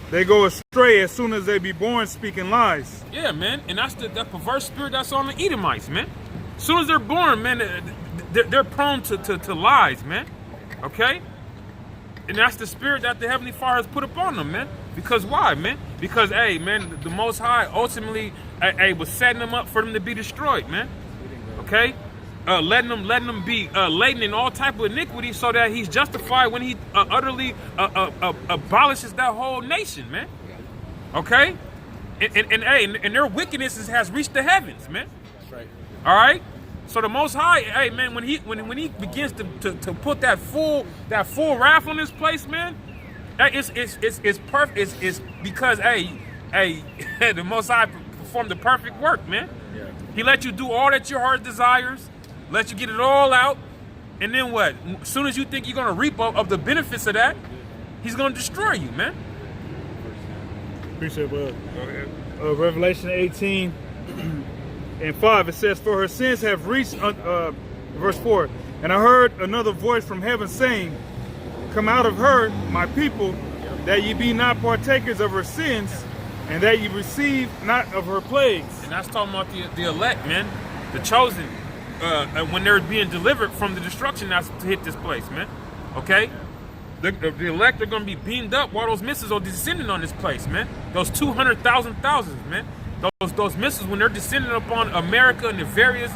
Speaker 7: They go astray as soon as they be born, speaking lies.
Speaker 4: Yeah, man. And that's that perverse spirit that's on the Edomites, man. As soon as they're born, man, they're prone to lies, man. Okay? And that's the spirit that the Heavenly Father has put upon them, man. Because why, man? Because, hey, man, the Most High ultimately was setting them up for them to be destroyed, man. Okay? Letting them be laden in all type of iniquity so that he's justified when he utterly abolishes that whole nation, man. Okay? And their wickedness has reached the heavens, man. That's right. All right? So the Most High, hey, man, when he begins to put that full wrath on this place, man, it's perfect. It's because the Most High performed the perfect work, man. Yeah. He let you do all that your heart desires, let you get it all out, and then what? As soon as you think you're gonna reap of the benefits of that, he's gonna destroy you, man.
Speaker 7: Appreciate it, bro. Revelation 18:5, it says, "For her sins have reached," verse 4, "and I heard another voice from heaven saying, Come out of her, my people, that ye be not partakers of her sins, and that ye receive not of her plagues."
Speaker 4: And that's talking about the elect, man, the chosen, when they're being delivered from the destruction that's to hit this place, man. Okay? The elect are going to be beamed up while those missiles are descending on this place, man. Those 200,000 thousands, man. Those missiles, when they're descending upon America and the various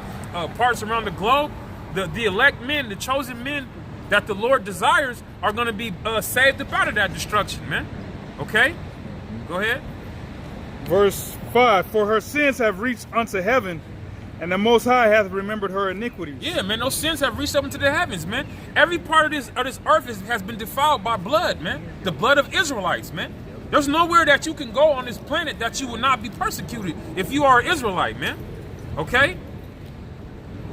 Speaker 4: parts around the globe, the elect men, the chosen men that the Lord desires are going to be saved up out of that destruction, man. Okay? Go ahead.
Speaker 7: Verse 5, "For her sins have reached unto heaven, and the Most High hath remembered her iniquities."
Speaker 4: Yeah, man, those sins have reached up into the heavens, man. Every part of this earth has been defiled by blood, man. The blood of Israelites, man. There's nowhere that you can go on this planet that you will not be persecuted if you are an Israelite, man. Okay?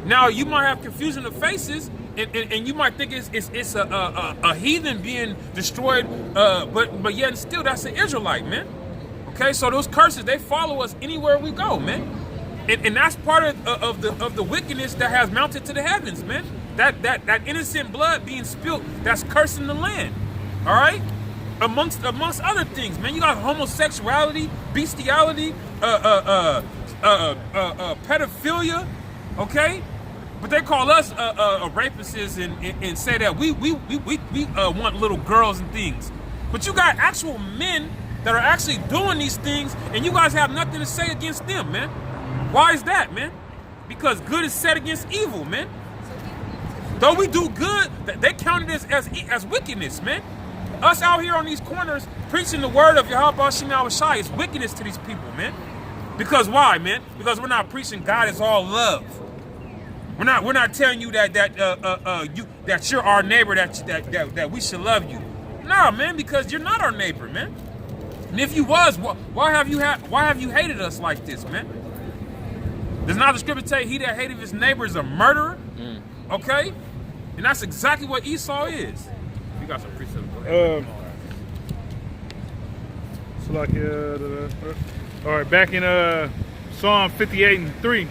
Speaker 4: Now, you might have confusion of faces, and you might think it's a heathen being destroyed, but yet still that's an Israelite, man. Okay, so those curses, they follow us anywhere we go, man. And that's part of the wickedness that has mounted to the heavens, man. That innocent blood being spilled, that's cursing the land. All right? Amongst other things, man. You got homosexuality, bestiality, pedophilia, okay? But they call us rapists and say that we want little girls and things. But you got actual men that are actually doing these things, and you guys have nothing to say against them, man. Why is that, man? Because good is set against evil, man. Though we do good, they count it as wickedness, man. Us out here on these corners preaching the word of Yahweh Shai is wickedness to these people, man. Because why, man? Because we're not preaching God is all love. We're not telling you that you're our neighbor, that we should love you. No, man, because you're not our neighbor, man. And if you was, why have you hated us like this, man? Does not the scripture tell you he that hated his neighbor is a murderer? Okay? And that's exactly what Esau is. You got some precepts.
Speaker 7: So like, all right, back in Psalm 58:3,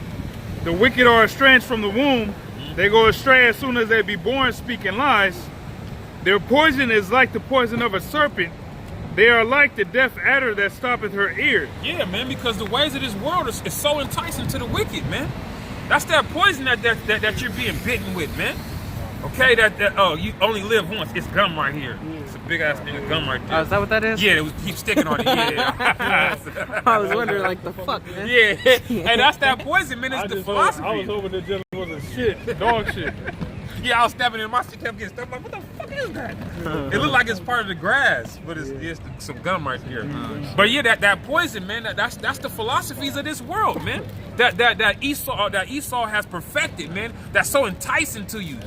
Speaker 7: the wicked are estranged from the womb. They go astray as soon as they be born, speaking lies. Their poison is like the poison of a serpent. They are like the deaf adder that stoppeth her ear.
Speaker 4: Yeah, man, because the ways of this world is so enticing to the wicked, man. That's that poison that you're being bitten with, man. Okay, oh, you only live once. It's gum right here. It's a big ass nigga gum right there.
Speaker 3: Oh, is that what that is?
Speaker 4: Yeah, it keep sticking on it. Yeah.
Speaker 3: I was wondering, like, the fuck, man.
Speaker 4: Yeah, hey, that's that poison, man. It's the philosophy.
Speaker 7: I was hoping that just was a shit, dog shit.
Speaker 4: Yeah, I was stabbing it, and my shit kept getting stuck. I'm like, what the fuck is that? It looked like it's part of the grass, but it's some gum right here. But yeah, that poison, man. That's the philosophies of this world, man. That Esau has perfected, man. That's so enticing to you.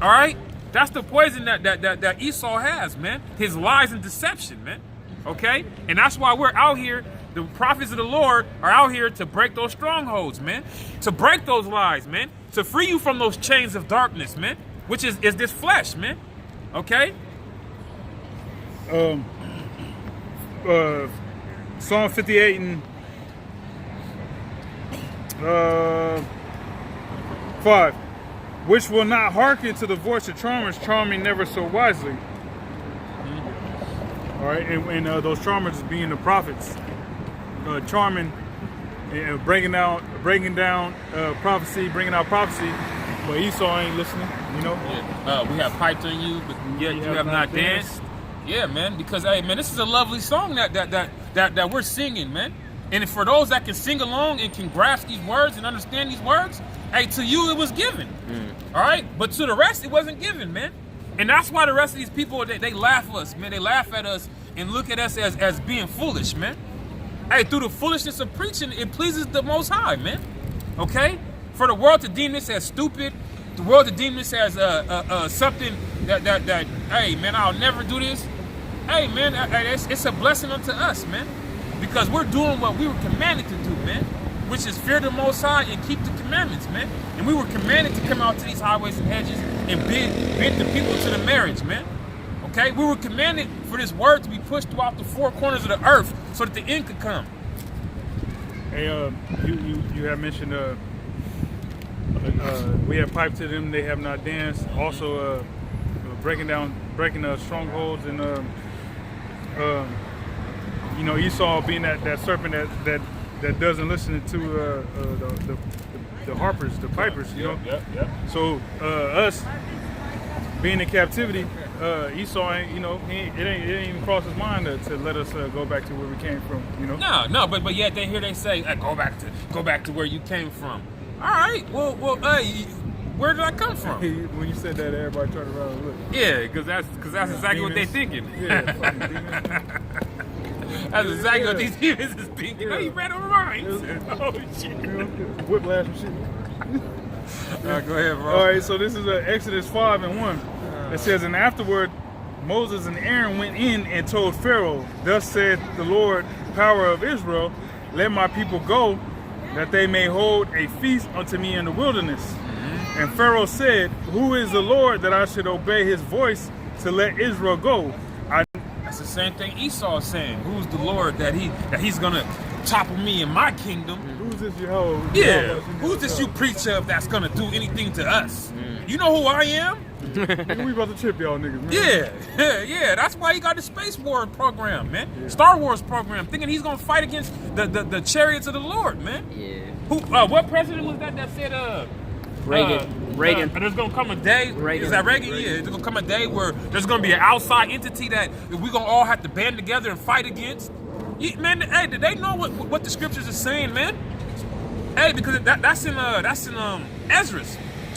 Speaker 4: All right, that's the poison that Esau has, man. His lies and deception, man. Okay, and that's why we're out here. The prophets of the Lord are out here to break those strongholds, man. To break those lies, man. To free you from those chains of darkness, man. Which is this flesh, man. Okay.
Speaker 7: Psalm 58 and 5, which will not hearken to the voice of charmers, charming never so wisely. All right, and those charmers being the prophets, charming and breaking down prophecy, bringing out prophecy, but Esau ain't listening. You know.
Speaker 4: Yeah. We have piped on you, but yet you have not danced. Yeah, man. Because hey, man, this is a lovely song that we're singing, man. And for those that can sing along and can grasp these words and understand these words, hey, to you it was given. All right, but to the rest it wasn't given, man. And that's why the rest of these people they laugh at us, man. They laugh at us and look at us as being foolish, man. Hey, through the foolishness of preaching, it pleases the Most High, man. Okay? For the world to deem this as stupid, the world to deem this as something that hey, man, I'll never do this. Hey, man, it's a blessing unto us, man. Because we're doing what we were commanded to do, man. Which is fear the Most High and keep the commandments, man. And we were commanded to come out to these highways and hedges and bid the people to the marriage, man. Okay? We were commanded for this word to be pushed throughout the four corners of the earth so that the end could come.
Speaker 7: Hey, you have mentioned we have piped to them, they have not danced. Also, breaking strongholds and you know, Esau being that serpent that doesn't listen to the harpers, the pipers, you know.
Speaker 4: Yep.
Speaker 7: So us being in captivity, Esau ain't, you know, it ain't even crossed his mind to let us go back to where we came from, you know.
Speaker 4: No, but yet they say, hey, go back to where you came from. All right, well, hey, where did I come from?
Speaker 7: When you said that, everybody turned around and looked.
Speaker 4: Yeah, because that's exactly what they're thinking.
Speaker 7: Yeah, fucking demons.
Speaker 4: That's exactly what these demons is thinking. Oh, you read our minds. Oh, shit.
Speaker 7: Whiplash and shit.
Speaker 4: All right, go ahead, bro.
Speaker 7: All right, so this is Exodus 5:1. It says, and afterward, Moses and Aaron went in and told Pharaoh, thus said the Lord, power of Israel, let my people go, that they may hold a feast unto me in the wilderness. And Pharaoh said, who is the Lord that I should obey his voice to let Israel go?
Speaker 4: That's the same thing Esau is saying. Who's the Lord that he's gonna topple me in my kingdom?
Speaker 7: Who's this Jehovah?
Speaker 4: Yeah. Who's this you preach of that's gonna do anything to us? You know who I am?
Speaker 7: We about to trip y'all niggas, man.
Speaker 4: Yeah. That's why he got the Space War program, man. Yeah. Star Wars program, thinking he's gonna fight against the chariots of the Lord, man.
Speaker 3: Yeah.
Speaker 4: Who? What president was that said?
Speaker 3: Reagan.
Speaker 4: There's gonna come a day.
Speaker 3: Reagan.
Speaker 4: Is that Reagan? Yeah. There's gonna come a day where there's gonna be an outside entity that we're gonna all have to band together and fight against. Man, hey, did they know what the scriptures are saying, man? Hey, because that's in Ezra's,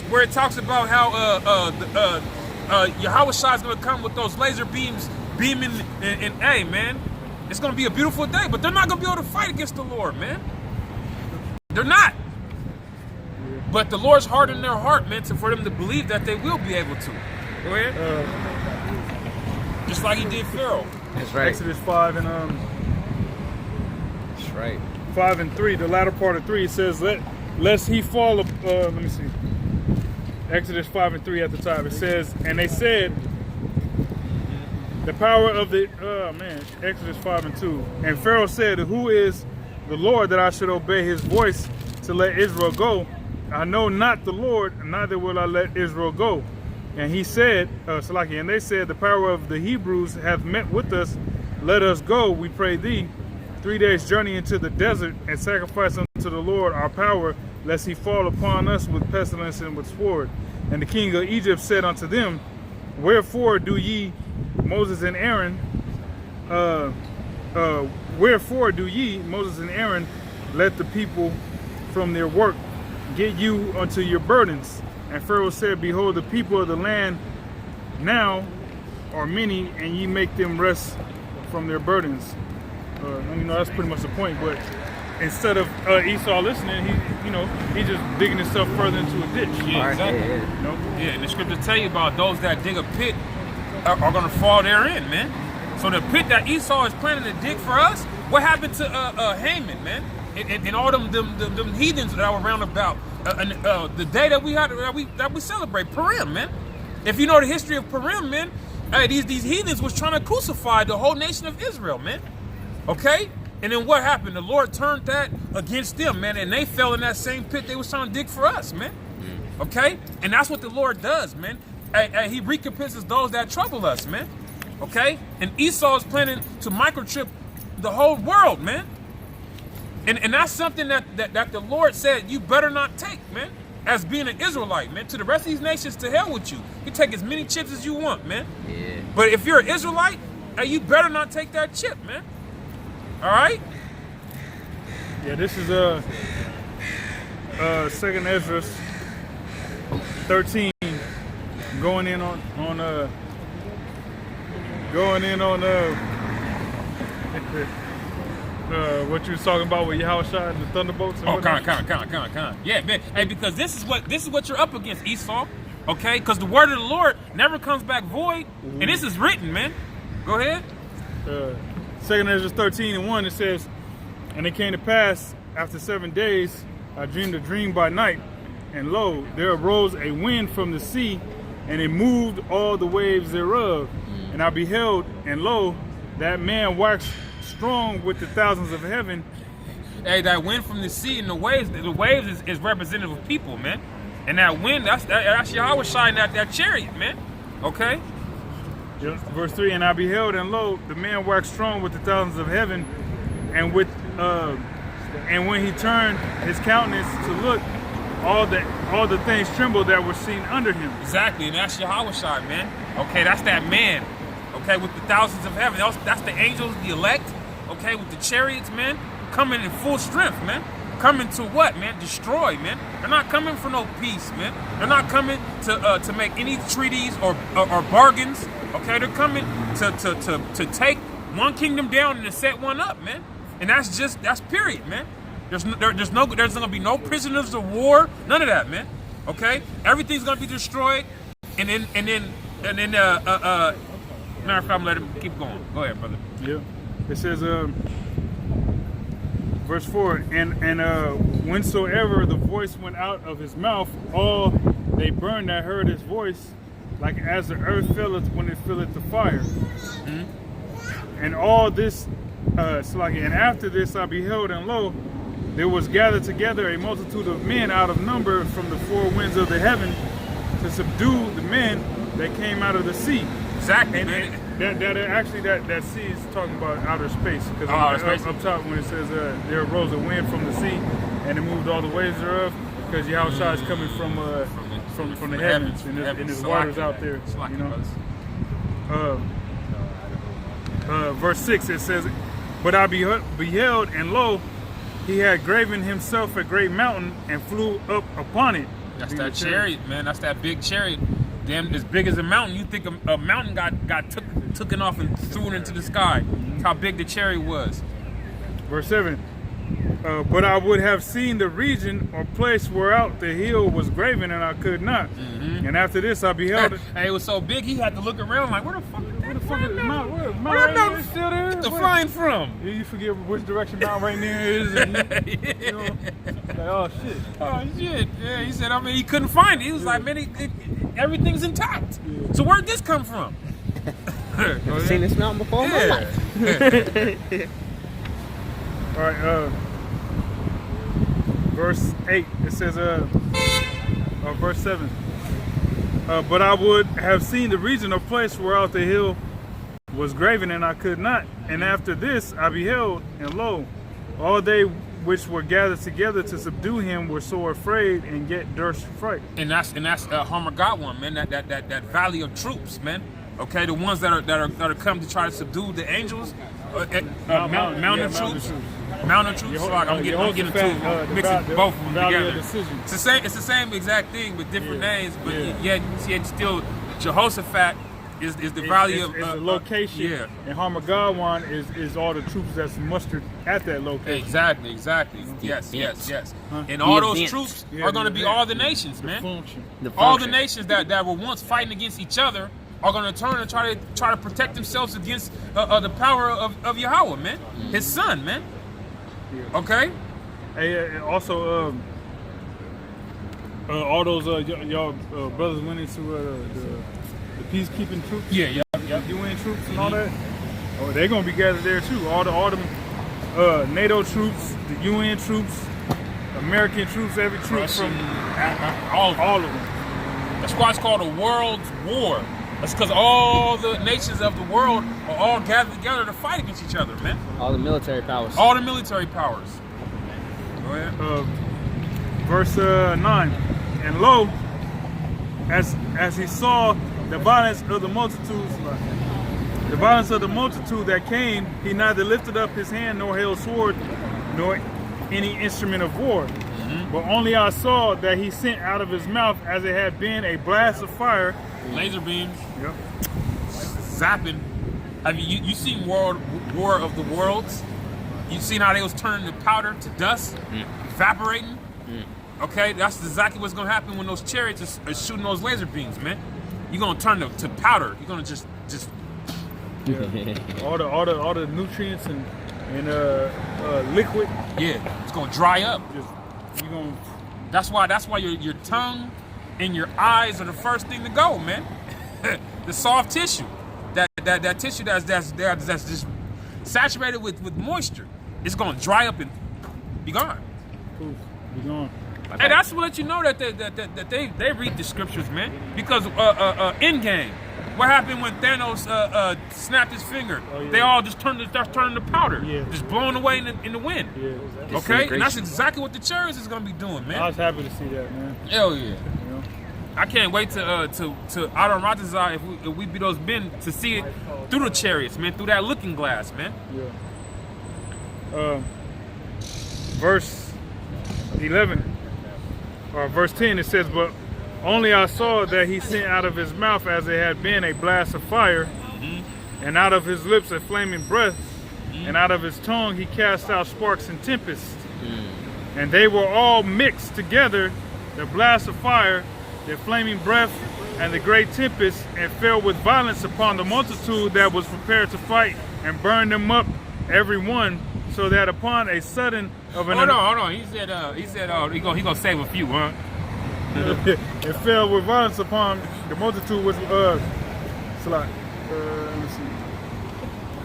Speaker 4: where it talks about how Yahweh Shai is gonna come with those laser beams beaming, and hey, man, it's gonna be a beautiful day, but they're not gonna be able to fight against the Lord, man. They're not. But the Lord's hardened their heart, man, for them to believe that they will be able to. Go ahead. Just like he did Pharaoh.
Speaker 3: That's right.
Speaker 7: Exodus 5 and
Speaker 3: That's right.
Speaker 7: 5 and 3, the latter part of 3, it says, lest he fall. Let me see. Exodus 5 and 3 at the top. It says, and they said, The power of the, Exodus 5:2. And Pharaoh said, who is the Lord that I should obey his voice to let Israel go? I know not the Lord, neither will I let Israel go. And he said, and they said, the power of the Hebrews hath met with us. Let us go, we pray thee, 3 days' journey into the desert, and sacrifice unto the Lord our power, lest he fall upon us with pestilence and with sword. And the king of Egypt said unto them, wherefore do ye, Moses and Aaron, let the people from their work get you unto your burdens? And Pharaoh said, behold, the people of the land now are many, and ye make them rest from their burdens. That's pretty much the point. But instead of Esau listening, he just digging himself further into a ditch.
Speaker 4: Yeah, exactly. Yeah, and the scriptures tell you about those that dig a pit are going to fall therein, man. So the pit that Esau is planning to dig for us, what happened to Haman, man? And all them heathens that were round about the day that we celebrate Purim, man. If you know the history of Purim, man, these heathens was trying to crucify the whole nation of Israel, man. Okay? And then what happened? The Lord turned that against them, man, and they fell in that same pit they was trying to dig for us, man. Okay? And that's what the Lord does, man. He recompenses those that trouble us, man. Okay? And Esau is planning to microchip the whole world, man. And that's something that the Lord said you better not take, man, as being an Israelite, man. To the rest of these nations, to hell with you. You take as many chips as you want, man. Yeah. But if you're an Israelite, you better not take that chip, man. All right?
Speaker 7: Yeah, this is 2nd Ezra 13, going in on what you was talking about with Yahushua and the thunderbolts. And
Speaker 4: Con. Yeah, man. Hey, because this is what you're up against, Esau. Okay, because the word of the Lord never comes back void, and this is written, man. Go ahead.
Speaker 7: 2nd Ezra 13:1, it says, and it came to pass after 7 days, I dreamed a dream by night, and lo, there arose a wind from the sea, and it moved all the waves thereof. And I beheld, and lo, that man waxed strong with the thousands of heaven.
Speaker 4: Hey, that wind from the sea and the waves is representative of people, man. And that wind, that's Yahweh shining at that chariot, man. Okay?
Speaker 7: Yes, verse 3, and I beheld, and lo, the man waxed strong with the thousands of heaven, and when he turned his countenance to look, all the things trembled that were seen under him.
Speaker 4: Exactly, and that's Yahweh Shai, man. Okay, that's that man. Okay, with the thousands of heaven. That's the angels, the elect. Okay, with the chariots, man, coming in full strength, man. Coming to what, man? Destroy, man. They're not coming for no peace, man. They're not coming to make any treaties or bargains. Okay, they're coming to take one kingdom down and to set one up, man. And that's period, man. There's gonna be no prisoners of war, none of that, man. Okay, everything's gonna be destroyed, and then matter of fact, I'm let him keep going. Go ahead, brother.
Speaker 7: Yeah, it says verse 4, and whensoever the voice went out of his mouth, all they burned that heard his voice, like as the earth filleth when it filleth the fire. And all this, and after this I beheld, and lo, there was gathered together a multitude of men out of number from the four winds of the heaven to subdue the men that came out of the sea.
Speaker 4: Exactly,
Speaker 7: and
Speaker 4: man.
Speaker 7: That sea is talking about outer space. Because up top when it says there arose a wind from the sea and it moved all the waves thereof, because Yahushua is coming from the heavens and his waters out there. You know. Verse 6 it says, but I beheld, and lo, he had graven himself a great mountain and flew up upon it.
Speaker 4: That's that chariot, man. That's that big chariot. Damn, as big as a mountain. You think a mountain got taken off and threw it into the sky. That's how big the chariot was.
Speaker 7: Verse 7. But I would have seen the region or place whereout the hill was graven, and I could not. And after this I beheld it.
Speaker 4: Hey, it was so big he had to look around like, where the fuck is the
Speaker 7: Mount?
Speaker 4: Where that mountain still there? Get the flying from?
Speaker 7: You forget which direction Mount Rainier is. And, you know, like, oh shit.
Speaker 4: Oh shit. Yeah, he said, he couldn't find it. He was like, man, everything's intact. Yeah. So where'd this come from?
Speaker 3: Have you seen this mountain before in my life?
Speaker 7: All right, verse 8, it says, verse 7. But I would have seen the region or place whereout the hill was graven, and I could not. And after this I beheld, and lo, all they which were gathered together to subdue him were sore afraid, and yet durst fright.
Speaker 4: And that's Harmageddon, man. That valley of troops, man. Okay, the ones that are come to try to subdue the angels, mountain troops. Mountain troops. Like, I'm getting to mixing both of them together. It's the same exact thing with different names, but yet still Jehoshaphat is the valley of
Speaker 7: the location.
Speaker 4: Yeah.
Speaker 7: And Harmageddon is all the troops that's mustered at that location.
Speaker 4: Exactly. Yes. And all those troops are going to be all the nations, man. All the nations that were once fighting against each other are going to turn and try to protect themselves against the power of Yahweh, man. His son, man. Okay.
Speaker 7: Hey, also, all those y'all brothers went into the peacekeeping troops.
Speaker 4: Yeah.
Speaker 7: The UN troops and all that. Oh, they're gonna be gathered there too. All them NATO troops, the UN troops, American troops, every troop
Speaker 4: Russian,
Speaker 7: from
Speaker 4: all
Speaker 7: of them.
Speaker 4: That's why it's called a world war. That's because all the nations of the world are all gathered together to fight against each other, man.
Speaker 3: All the military powers.
Speaker 4: All the military powers. Go ahead.
Speaker 7: Verse 9. And lo, as he saw the violence of the multitude that came, he neither lifted up his hand nor held sword nor any instrument of war. But only I saw that he sent out of his mouth as it had been a blast of fire.
Speaker 4: Laser beams.
Speaker 7: Yep.
Speaker 4: Zapping. Have you seen War of the Worlds? You seen how they was turning the powder to dust, evaporating? Okay, that's exactly what's gonna happen when those chariots are shooting those laser beams, man. You're gonna turn them to powder. You're gonna just
Speaker 7: all the nutrients and liquid.
Speaker 4: Yeah, it's gonna dry up.
Speaker 7: You gonna.
Speaker 4: That's why your tongue and your eyes are the first thing to go, man. The soft tissue, that tissue that's just saturated with moisture, it's gonna dry up and be gone.
Speaker 7: Oof, be gone.
Speaker 4: And that's to let you know that they read the scriptures, man. Because Endgame, what happened when Thanos snapped his finger?
Speaker 7: Oh, yeah.
Speaker 4: They all just turned to powder, just blown away in the wind.
Speaker 7: Yeah.
Speaker 4: Okay, and that's exactly what the chariots is gonna be doing, man.
Speaker 7: I was happy to see that, man.
Speaker 4: Hell yeah.
Speaker 7: You know?
Speaker 4: I can't wait to Adam Ratazar if we be those men to see it through the chariots, man, through that looking glass, man.
Speaker 7: Yeah. Verse 11. Or verse 10, it says, but only I saw that he sent out of his mouth as it had been a blast of fire, and out of his lips a flaming breath, and out of his tongue he cast out sparks and tempests. And they were all mixed together, the blast of fire, the flaming breath, and the great tempest, and fell with violence upon the multitude that was prepared to fight, and burned them up every one, so that upon a sudden of an...
Speaker 4: Hold on. He said he gonna save a few, huh?
Speaker 7: It fell with violence upon the multitude which let me see.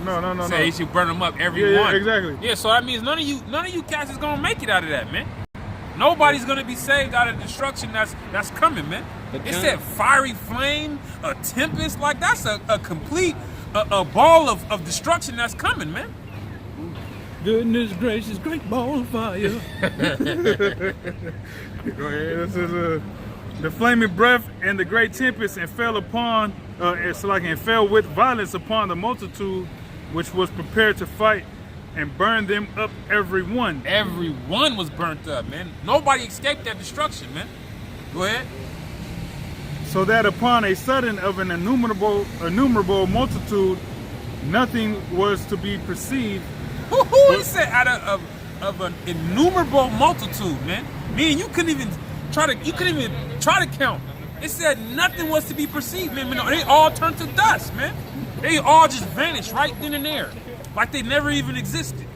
Speaker 7: No.
Speaker 4: Say he should burn them up every one.
Speaker 7: Yeah, exactly.
Speaker 4: Yeah, so that means none of you cats is gonna make it out of that, man. Nobody's gonna be saved out of the destruction that's coming, man. It said fiery flame, a tempest, like that's a complete a ball of destruction that's coming, man.
Speaker 2: Goodness gracious, great ball of fire.
Speaker 7: Go ahead. This is the flaming breath and the great tempest, and fell upon and fell with violence upon the multitude which was prepared to fight, and burned them up every one.
Speaker 4: Every one was burnt up, man. Nobody escaped that destruction, man. Go ahead.
Speaker 7: So that upon a sudden of an innumerable multitude, nothing was to be perceived.
Speaker 4: He said out of an innumerable multitude, man. Meaning you couldn't even try to count. It said nothing was to be perceived, man. No, they all turned to dust, man. They all just vanished right then and there, like they never even existed.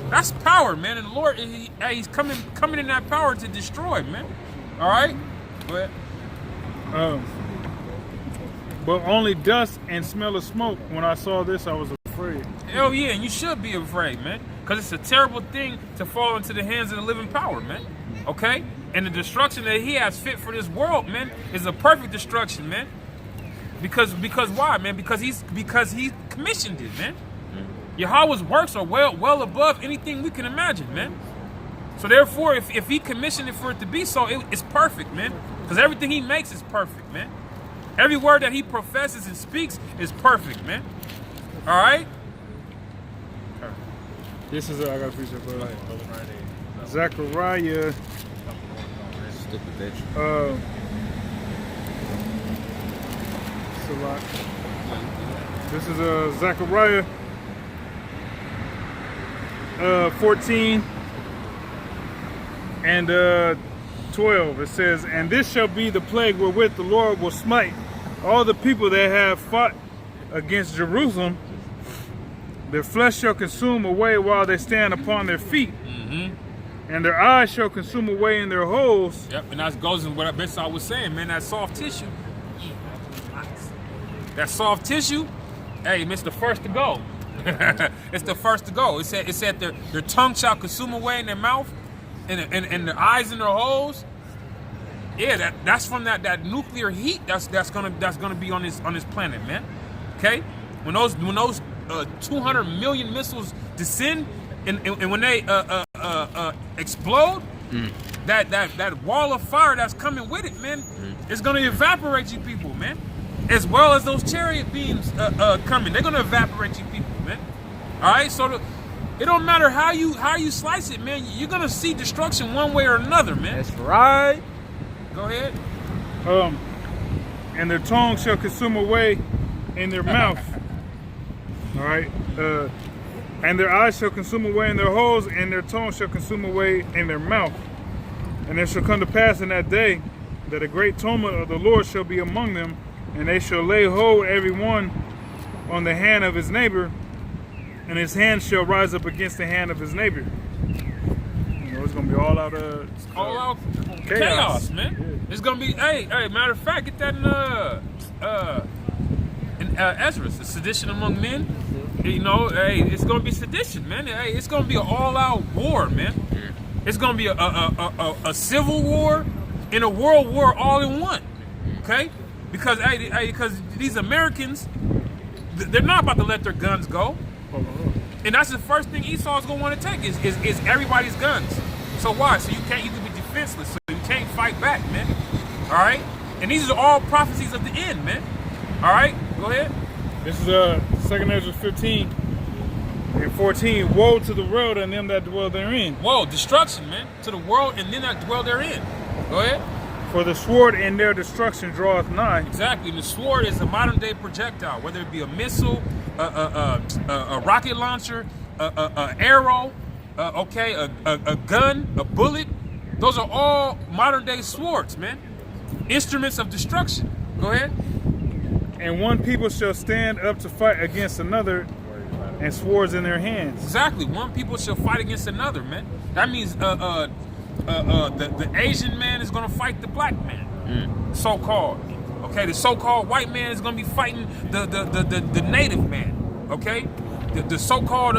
Speaker 4: That's power, man. And the Lord, He's coming in that power to destroy, man. All right. Go ahead.
Speaker 7: but only dust and smell of smoke. When I saw this, I was afraid.
Speaker 4: Hell yeah, and you should be afraid, man. Because it's a terrible thing to fall into the hands of the living power, man. Okay? And the destruction that he has fit for this world, man, is a perfect destruction, man. Because why, man? Because he commissioned it, man. Yahweh's works are well above anything we can imagine, man. So therefore, if he commissioned it for it to be so, it's perfect, man. Because everything he makes is perfect, man. Every word that he professes and speaks is perfect, man. All right?
Speaker 7: This is I got a piece of Zechariah.
Speaker 3: Stupid bitch.
Speaker 7: This is Zechariah 14 and 12. It says, "And this shall be the plague wherewith the Lord will smite all the people that have fought against Jerusalem. Their flesh shall consume away while they stand upon their feet, and their eyes shall consume away in their holes."
Speaker 4: Yep, and that goes in what I was saying, man. That soft tissue. That soft tissue, hey, it's the first to go. It's the first to go. It said their tongue shall consume away in their mouth, and their eyes in their holes. Yeah, that's from that nuclear heat that's gonna be on this planet, man. Okay, when those 200 million missiles descend and when they explode, that wall of fire that's coming with it, man, it's gonna evaporate you people, man. As well as those chariot beams coming, they're gonna evaporate you people, man. All right, so it don't matter how you slice it, man. You're gonna see destruction one way or another, man.
Speaker 3: That's right.
Speaker 4: Go ahead.
Speaker 7: And their tongue shall consume away in their mouth. All right. And their eyes shall consume away in their holes, and their tongue shall consume away in their mouth. And it shall come to pass in that day that a great tumult of the Lord shall be among them, and they shall lay hold every one on the hand of his neighbor, and his hand shall rise up against the hand of his neighbor. You know, it's gonna be all out
Speaker 4: chaos, man. Yeah. It's gonna be hey, matter of fact, get that in Ezra, the sedition among men. You know, hey, it's gonna be sedition, man. Hey, it's gonna be an all-out war, man. It's gonna be a civil war and a world war all in one. Okay? Because because these Americans, they're not about to let their guns go. And that's the first thing Esau's gonna want to take is everybody's guns. So why? So you can be defenseless. So you can't fight back, man. All right? And these are all prophecies of the end, man. All right? Go ahead.
Speaker 7: This is 2 Ezra 15 and 14. Woe to the world and them that dwell therein.
Speaker 4: Whoa, destruction, man. To the world and them that dwell therein. Go ahead.
Speaker 7: For the sword in their destruction draweth nigh.
Speaker 4: Exactly. The sword is a modern day projectile, whether it be a missile, a rocket launcher, a arrow, a gun, a bullet. Those are all modern day swords, man. Instruments of destruction. Go ahead.
Speaker 7: And one people shall stand up to fight against another, and swords in their hands.
Speaker 4: Exactly. One people shall fight against another, man. That means the Asian man is gonna fight the black man, so-called. Okay, the so-called white man is gonna be fighting the native man. Okay, the so-called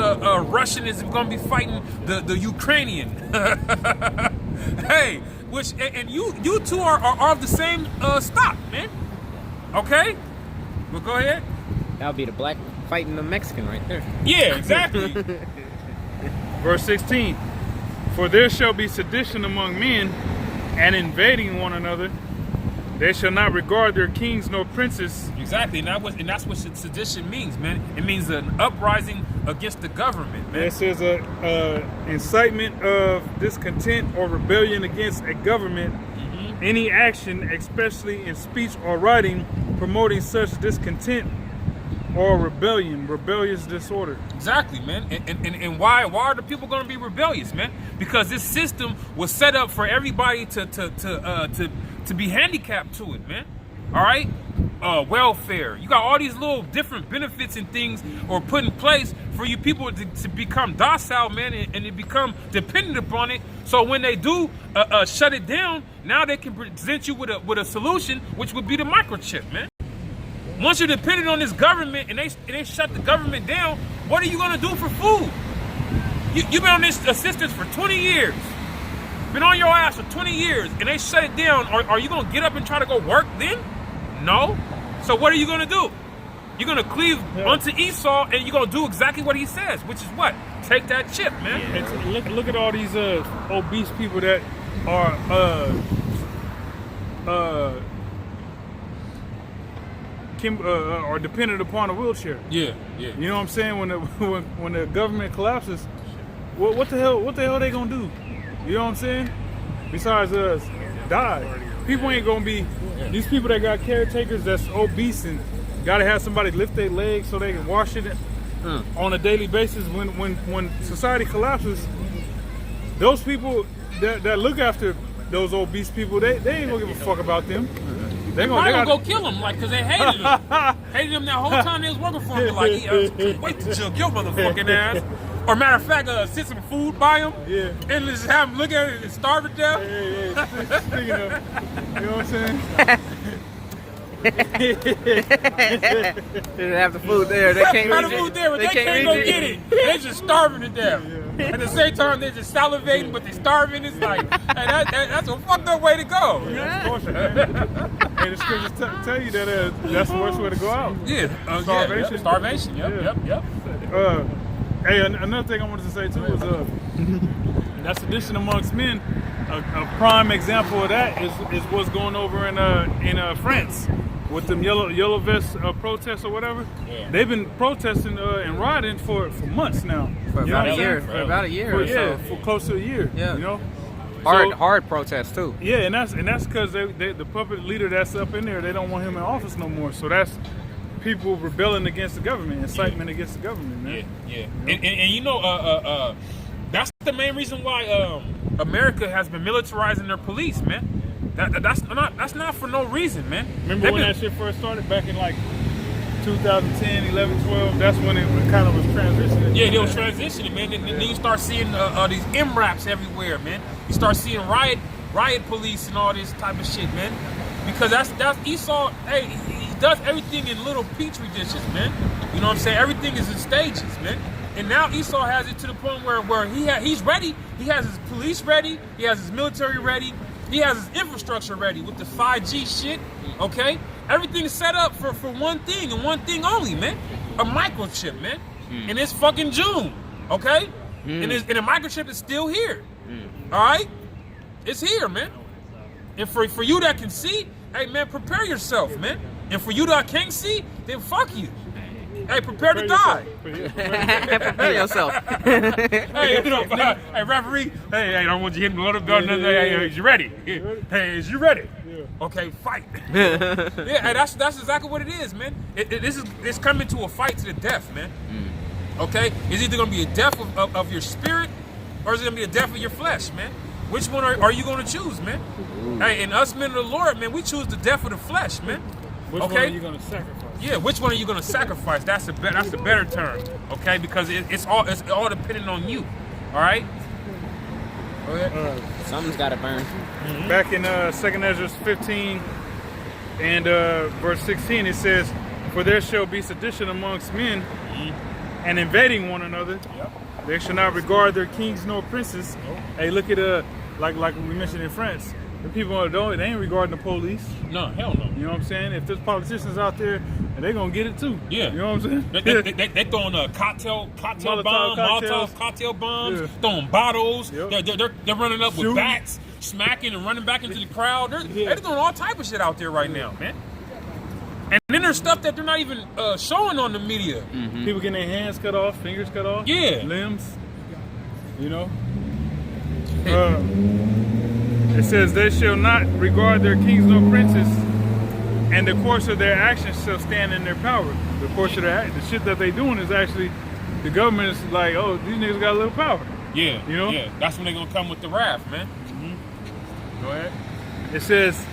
Speaker 4: Russian is gonna be fighting the Ukrainian. Hey, and you two are of the same stock, man. Okay, well go ahead.
Speaker 3: That'll be the black fighting the Mexican right there.
Speaker 4: Yeah, exactly.
Speaker 7: Verse 16. For there shall be sedition among men, and invading one another. They shall not regard their kings nor princes.
Speaker 4: Exactly, and that's what sedition means, man. It means an uprising against the government, man.
Speaker 7: It says incitement of discontent or rebellion against a government. Any action, especially in speech or writing, promoting such discontent or rebellion, rebellious disorder.
Speaker 4: Exactly, man. And why are the people going to be rebellious, man? Because this system was set up for everybody to be handicapped to it, man. All right? Welfare. You got all these little different benefits and things or put in place for you people to become docile, man, and to become dependent upon it. So when they do shut it down, now they can present you with a solution, which would be the microchip, man. Once you're dependent on this government and they shut the government down, what are you gonna do for food? You've been on this assistance for 20 years. Been on your ass for 20 years and they shut it down. Are you gonna get up and try to go work then? No. So what are you gonna do? You're gonna cleave unto Esau and you're gonna do exactly what he says, which is what? Take that chip, man.
Speaker 7: Look at all these obese people that are dependent upon a wheelchair.
Speaker 4: Yeah.
Speaker 7: You know what I'm saying? When the government collapses, what the hell they gonna do? You know what I'm saying? Besides die. People ain't gonna be these people that got caretakers that's obese and gotta have somebody lift their legs so they can wash it on a daily basis. When society collapses, those people that look after those obese people, they ain't gonna give a fuck about them. They
Speaker 4: gonna go kill him, like, cause they hated him. Hated him that whole time they was working for him. Like, wait to jug your motherfucking ass. Or matter of fact, sit some food by him. Yeah. And just have him look at it and starve to death.
Speaker 7: Yeah. Speaking of, you know what I'm saying?
Speaker 3: They have the food there. They can't
Speaker 4: have the food there, but they can't go get it. They just starving to death. Yeah. At the same time, they're just salivating, but they're starving. It's like, hey, that's a fucked up way to go.
Speaker 7: Yeah, that's bullshit, man. Hey, the scriptures tell you that that's the worst way to go out.
Speaker 4: Yeah.
Speaker 7: Starvation.
Speaker 4: Yeah. Starvation. Yep.
Speaker 7: Hey, another thing I wanted to say too was that sedition amongst men. A prime example of that is what's going over in France with them yellow vest protests or whatever. Yeah. They've been protesting and rioting for months now.
Speaker 3: For about a year. For about a year or so.
Speaker 7: For close to a year.
Speaker 3: Yeah.
Speaker 7: You know.
Speaker 3: Hard protests too.
Speaker 7: Yeah, and that's because the puppet leader that's up in there, they don't want him in office no more. So that's people rebelling against the government, incitement against the government, man.
Speaker 4: Yeah. And you know, that's the main reason why America has been militarizing their police, man. That's not for no reason, man.
Speaker 7: Remember when that shit first started back in like 2010, 11, 12? That's when it kind of was transitioning.
Speaker 4: Yeah, it was transitioning, man. Then you start seeing these MRAPs everywhere, man. You start seeing riot police and all this type of shit, man. Because that's Esau. Hey, he does everything in little petri dishes, man. You know what I'm saying? Everything is in stages, man. And now Esau has it to the point where he's ready. He has his police ready. He has his military ready. He has his infrastructure ready with the 5G shit. Okay, everything's set up for one thing and one thing only, man. A microchip, man. And it's fucking June. Okay, and the microchip is still here. All right, it's here, man. And for you that can see, hey man, prepare yourself, man. And for you that can't see, then fuck you. Hey, prepare to die.
Speaker 3: Prepare yourself.
Speaker 4: Hey, referee. Hey, I don't want you hitting the little belt. Hey, is you ready? Hey, is you ready? Yeah. Okay, fight. Yeah, that's exactly what it is, man. It's coming to a fight to the death, man. Okay, it's either gonna be a death of your spirit, or is it gonna be a death of your flesh, man? Which one are you gonna choose, man? Hey, and us men of the Lord, man, we choose the death of the flesh, man.
Speaker 7: Which one are you gonna sacrifice?
Speaker 4: Yeah, which one are you gonna sacrifice? That's a better term, okay? Because it's all dependent on you. All right.
Speaker 3: Something's gotta burn.
Speaker 7: Back in 2 Ezra 15 and verse 16, it says, "For there shall be sedition amongst men, and invading one another. They shall not regard their kings nor princes." Hey, look at like we mentioned in France. The people they ain't regarding the police.
Speaker 4: No, hell no.
Speaker 7: You know what I'm saying? If there's politicians out there, and they gonna get it too.
Speaker 4: Yeah.
Speaker 7: You know what I'm
Speaker 4: saying? They throwing cocktail bombs, throwing bottles. Yep. They're running up with bats, smacking and running back into the crowd. They're doing all type of shit out there right now, man. And then there's stuff that they're not even showing on the media.
Speaker 7: Mm-hmm. People getting their hands cut off, fingers cut off, limbs. You know. It says, "They shall not regard their kings nor princes, and the course of their actions shall stand in their power." The course of the shit that they doing is actually, the government is like, oh, these niggas got a little power.
Speaker 4: Yeah,
Speaker 7: you know.
Speaker 4: Yeah, that's when they're gonna come with the wrath, man. Go ahead.
Speaker 7: It says,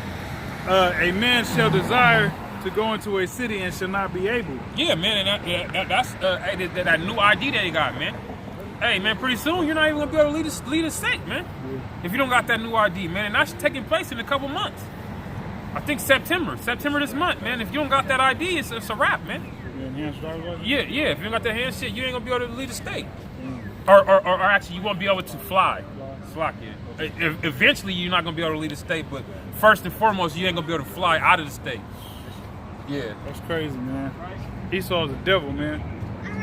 Speaker 7: "A man shall desire to go into a city and shall not be able."
Speaker 4: Yeah, man, and that's that new ID that they got, man. Hey, man, pretty soon you're not even gonna be able to lead a state, man. If you don't got that new ID, man, and that's taking place in a couple months. I think September this month, man. If you don't got that ID, it's a wrap, man.
Speaker 7: Enhanced driver's license?
Speaker 4: Yeah. If you don't got that hand shit, you ain't gonna be able to leave the state. Or actually, you won't be able to fly. Eventually, you're not gonna be able to leave the state, but first and foremost, you ain't gonna be able to fly out of the state. Yeah.
Speaker 7: That's crazy, man. Esau's the devil, man.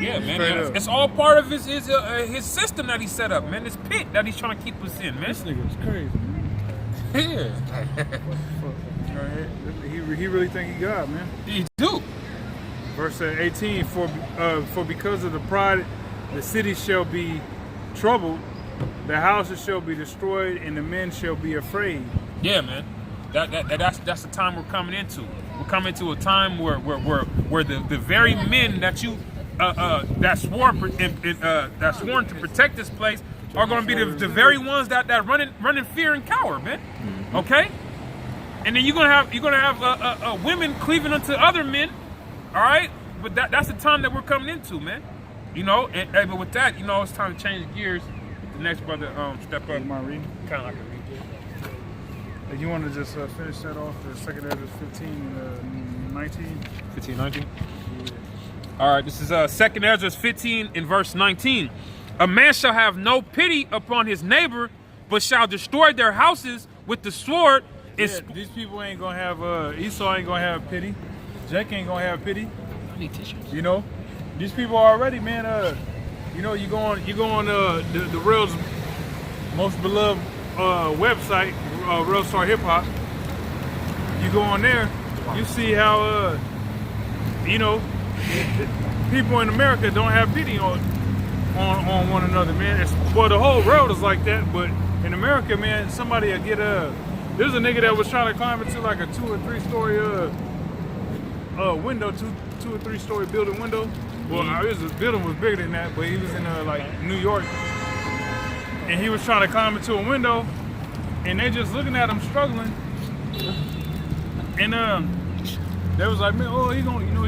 Speaker 4: Yeah, man. It's all part of his system that he set up, man. This pit that he's trying to keep us in, man.
Speaker 7: This nigga is crazy, man.
Speaker 4: Yeah.
Speaker 7: He really think he God, man.
Speaker 4: He do.
Speaker 7: Verse 18, for because of the pride, the city shall be troubled, the houses shall be destroyed, and the men shall be afraid.
Speaker 4: Yeah, man. That's the time we're coming into. We're coming to a time where the very men that you that's sworn to protect this place are going to be the very ones that run in fear and cower, man. Mm-hmm. Okay, and then you're gonna have women cleaving unto other men. All right, but that's the time that we're coming into, man. You know, and but with that, you know, it's time to change gears. The next brother step up.
Speaker 7: Am I reading?
Speaker 4: Kind of like a read.
Speaker 7: You want to just finish that off, the 2nd Ezra 15 and 19?
Speaker 4: 15, 19? Yeah. All right, this is 2nd Ezra 15 in verse 19. A man shall have no pity upon his neighbor, but shall destroy their houses with the sword.
Speaker 7: Yeah, these people ain't going to have, Esau ain't going to have pity. Jake ain't going to have pity.
Speaker 2: I need tissues.
Speaker 7: You know, these people already, man, you know, you go on the Real's most beloved website, Real Star Hip Hop. You go on there, you see how you know, people in America don't have pity on one another, man. Well, the whole world is like that, but in America, man, somebody will get there's a nigga that was trying to climb into like a 2 or 3 story window, 2 or 3 story building window. Well, the building was bigger than that, but he was in like New York, and he was trying to climb into a window, and they just looking at him struggling, and they was like, man, oh, he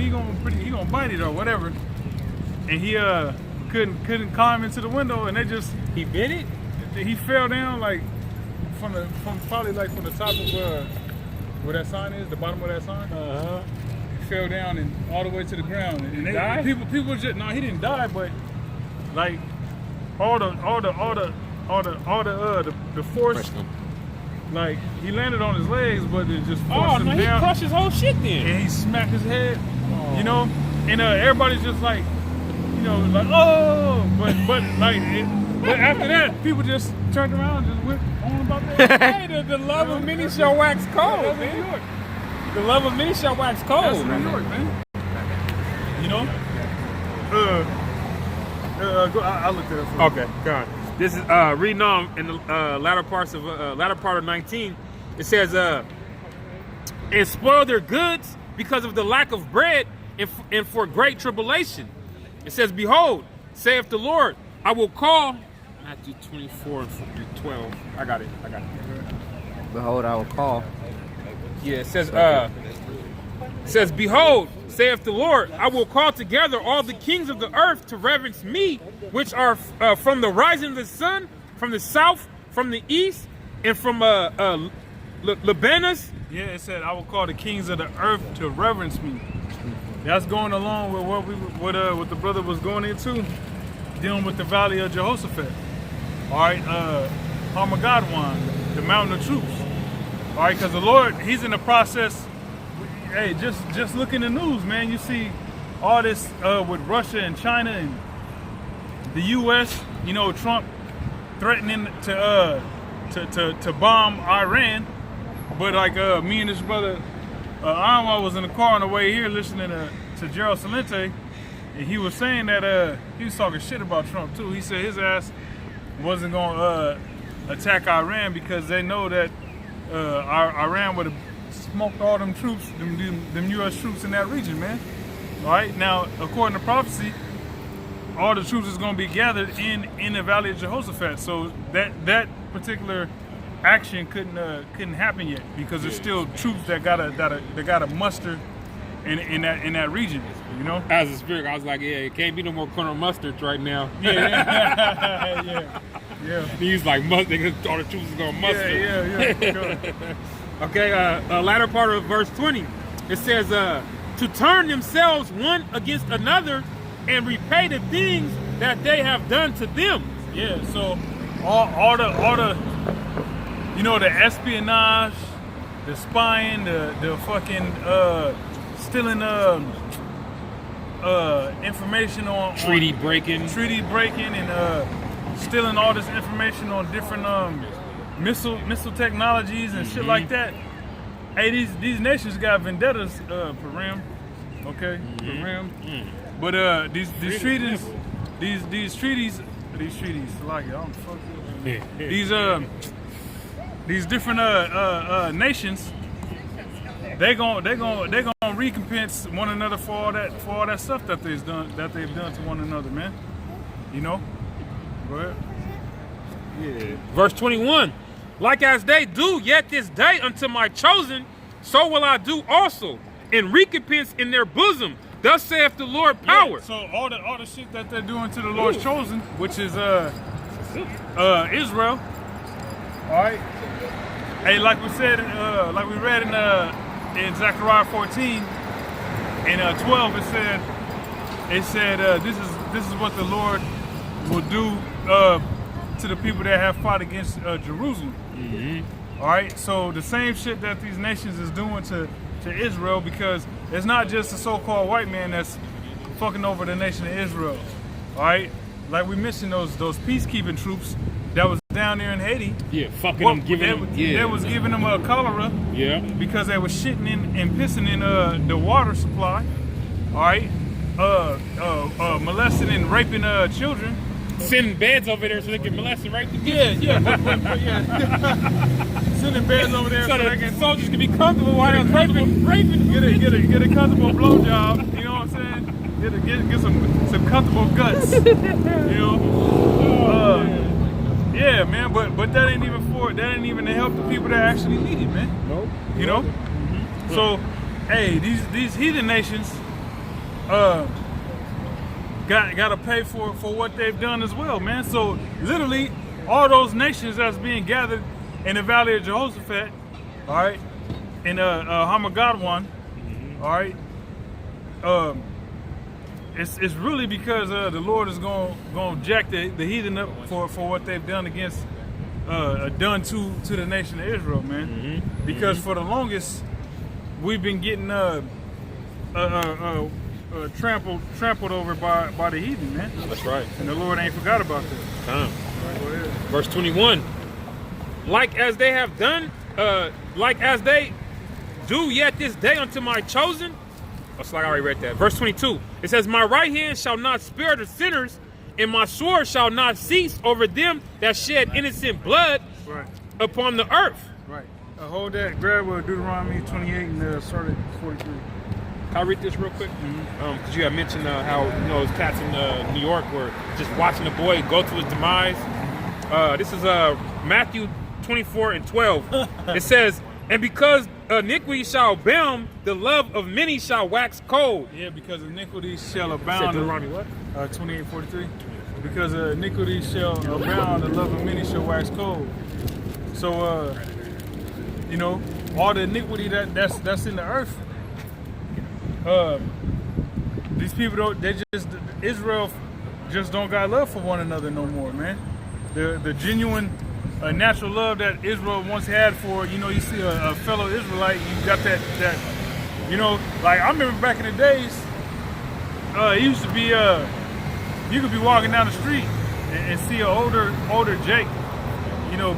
Speaker 7: gonna bite it or whatever, and he couldn't climb into the window, and he bit it. He fell down like from probably like from the top of where that sign is, the bottom of that sign. Fell down and all the way to the ground, and people just he didn't die, but like all the force, like he landed on his legs, but it just forced him down.
Speaker 4: He crushed his whole shit then,
Speaker 7: and he smacked his head, you know, and everybody's just like, you know, like oh, but but after that, people just turned around and just went on about that.
Speaker 4: Hey, the love of many shall wax cold, man. The love of many shall wax cold.
Speaker 7: That's New York, man. You know? I looked at it for
Speaker 4: okay, God. This is reading on in the latter part of 19. It says, and spoil their goods because of the lack of bread and for great tribulation. It says, behold, saith the Lord, I will call. Matthew 24 and 12. I got it.
Speaker 3: Behold, I will call.
Speaker 4: Yeah, it says, behold, saith the Lord, I will call together all the kings of the earth to reverence me, which are from the rising of the sun, from the south, from the east, and from Lebanus.
Speaker 7: Yeah, it said, I will call the kings of the earth to reverence me. That's going along with what the brother was going into, dealing with the valley of Jehoshaphat. All right, Armageddon, the mountain of troops. All right, because the Lord, he's in the process. Hey, just look in the news, man. You see all this with Russia and China and the U.S. You know, Trump threatening to bomb Iran. But like me and this brother, Anwar was in the car on the way here listening to Gerald Salente, and he was saying that he was talking shit about Trump too. He said his ass wasn't gonna attack Iran because they know that Iran would have smoked all them troops, them U.S. troops in that region, man. All right, now according to prophecy, all the troops is going to be gathered in the Valley of Jehoshaphat. So that particular action couldn't happen yet because there's still troops that gotta muster in that region. You know,
Speaker 4: as a spirit, I was like, yeah, it can't be no more Colonel Mustard right now.
Speaker 7: Yeah.
Speaker 4: He's like mustard because all the troops is gonna muster.
Speaker 7: Yeah.
Speaker 4: Okay, latter part of verse 20. It says, to turn themselves one against another and repay the things that they have done to them.
Speaker 7: Yeah, so all the you know, the espionage, the spying, the fucking stealing information on
Speaker 4: Treaty breaking
Speaker 7: and stealing all this information on different missile technologies and shit like that. Hey, these nations got vendettas, Param. Okay, Param. But these treaties, like I don't fuck these different nations, they gonna recompense one another for all that stuff that they've done to one another, man. You know. Go ahead.
Speaker 4: Yeah. Verse 21. Like as they do yet this day unto my chosen, so will I do also, in recompense in their bosom. Thus saith the Lord power.
Speaker 7: Yeah, so all the shit that they're doing to the Lord's chosen, which is Israel. All right. Hey, like we said, like we read in Zechariah 14 and 12, it said this is what the Lord will do to the people that have fought against Jerusalem. All right, so the same shit that these nations is doing to Israel, because it's not just the so-called white man that's fucking over the nation of Israel. All right, like we mentioned, those peacekeeping troops that was down there in Haiti.
Speaker 4: Yeah, fucking them,
Speaker 7: they was giving them cholera.
Speaker 4: Yeah,
Speaker 7: because they was shitting in and pissing in the water supply. All right, molesting and raping children.
Speaker 4: Sending beds over there so they can molest and rape the
Speaker 7: but
Speaker 4: kids.
Speaker 7: sending beds over there so
Speaker 4: the
Speaker 7: they can
Speaker 4: soldiers can be comfortable while they're raping.
Speaker 7: Get a comfortable blowjob. You know what I'm saying? Get some comfortable guts. You know. Yeah, man. But that ain't even to help the people that actually need it, man.
Speaker 4: Nope.
Speaker 7: You know. So, hey, these heathen nations, got to pay for what they've done as well, man. So literally, all those nations that's being gathered in the Valley of Jehoshaphat, all right, in Hamagadwan, all right, it's really because the Lord is gonna jack the heathen up for what they've done against done to the nation of Israel, man. Because for the longest, we've been getting trampled over by the heathen, man.
Speaker 4: That's right.
Speaker 7: And the Lord ain't forgot about that.
Speaker 4: Right,
Speaker 7: go ahead.
Speaker 4: Verse 21. Like as they have done, like as they do yet this day unto my chosen. It's like I already read that. Verse 22. It says, my right hand shall not spare the sinners, and my sword shall not cease over them that shed innocent blood upon the earth.
Speaker 7: Right. Hold that. Grab Deuteronomy 28 and start at 43.
Speaker 4: Can I read this real quick? Because you had mentioned how those cats in New York were just watching the boy go to his demise. This is Matthew 24 and 12. It says, and because iniquity shall abound, the love of many shall wax cold.
Speaker 7: Yeah, because iniquity shall abound.
Speaker 4: Deuteronomy what?
Speaker 7: 28:43. Because iniquity shall abound, the love of many shall wax cold. So, all the iniquity that's in the earth. These people Israel just don't got love for one another no more, man. The genuine natural love that Israel once had for, you see a fellow Israelite, you got that, like I remember back in the days, it used to be, you could be walking down the street and see an older Jake,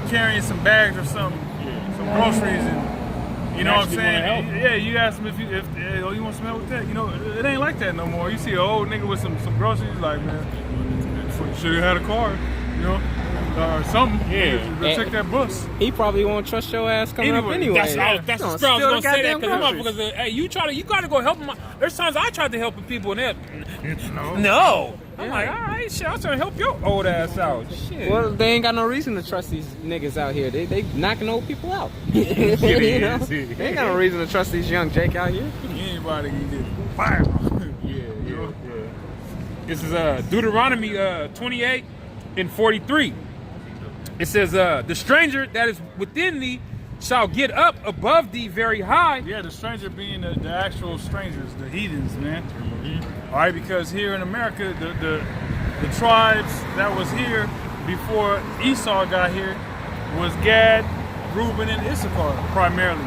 Speaker 7: carrying some bags or some groceries and, you know what I'm saying? Yeah, you ask him if you want some help with that. It ain't like that no more. You see an old nigga with some groceries, like, man, should have had a car, or something. Yeah, take that bus.
Speaker 3: He probably won't trust your ass coming up anyway.
Speaker 4: That's the straw I was gonna say that, because motherfuckers, hey, you gotta go help them. There's times I tried to help people and that. No. I'm like, all right, shit, I was trying to help your old ass out. Shit.
Speaker 3: Well, they ain't got no reason to trust these niggas out here. They knocking old people out. They ain't got no reason to trust these young Jake out here.
Speaker 7: Anybody can get fired.
Speaker 4: Yeah. This is Deuteronomy 28 and 43. It says, the stranger that is within thee shall get up above thee very high.
Speaker 7: Yeah, the stranger being the actual strangers, the heathens, man. All right, because here in America, the tribes that was here before Esau got here was Gad, Reuben, and Issachar primarily.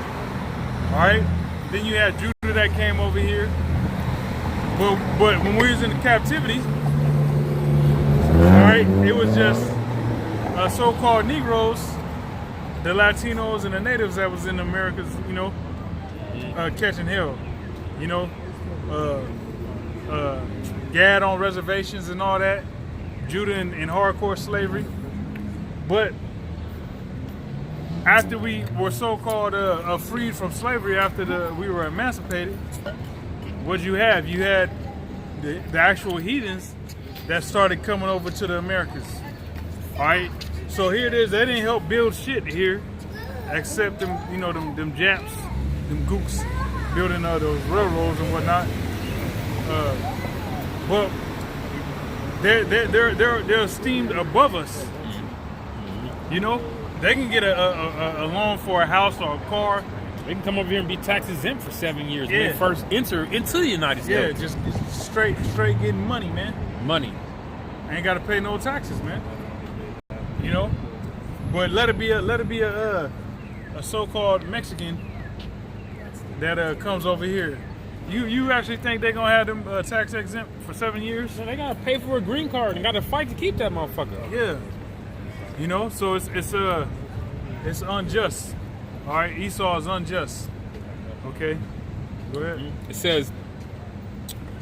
Speaker 7: All right, then you had Judah that came over here. But when we was in the captivity, all right, it was just so-called Negroes, the Latinos and the natives that was in America's, you know, catching hell, you know, Gad on reservations and all that, Judah in hardcore slavery. But after we were so-called freed from slavery, after we were emancipated, what you have? You had the actual heathens that started coming over to the Americas. All right, so here it is. They didn't help build shit here, except them, you know, them Japs, them gooks, building those railroads and whatnot. But they're esteemed above us. You know, they can get a loan for a house or a car.
Speaker 4: They can come over here and be tax exempt for 7 years when they first enter into the United States.
Speaker 7: Yeah, just straight getting money, man.
Speaker 4: Money.
Speaker 7: Ain't got to pay no taxes, man. You know, but let it be a so-called Mexican that comes over here. You actually think they're gonna have them tax exempt for 7 years?
Speaker 4: Yeah, they gotta pay for a green card and gotta fight to keep that motherfucker.
Speaker 7: Yeah. You know, so it's unjust. All right, Esau is unjust. Okay, go ahead.
Speaker 4: It says,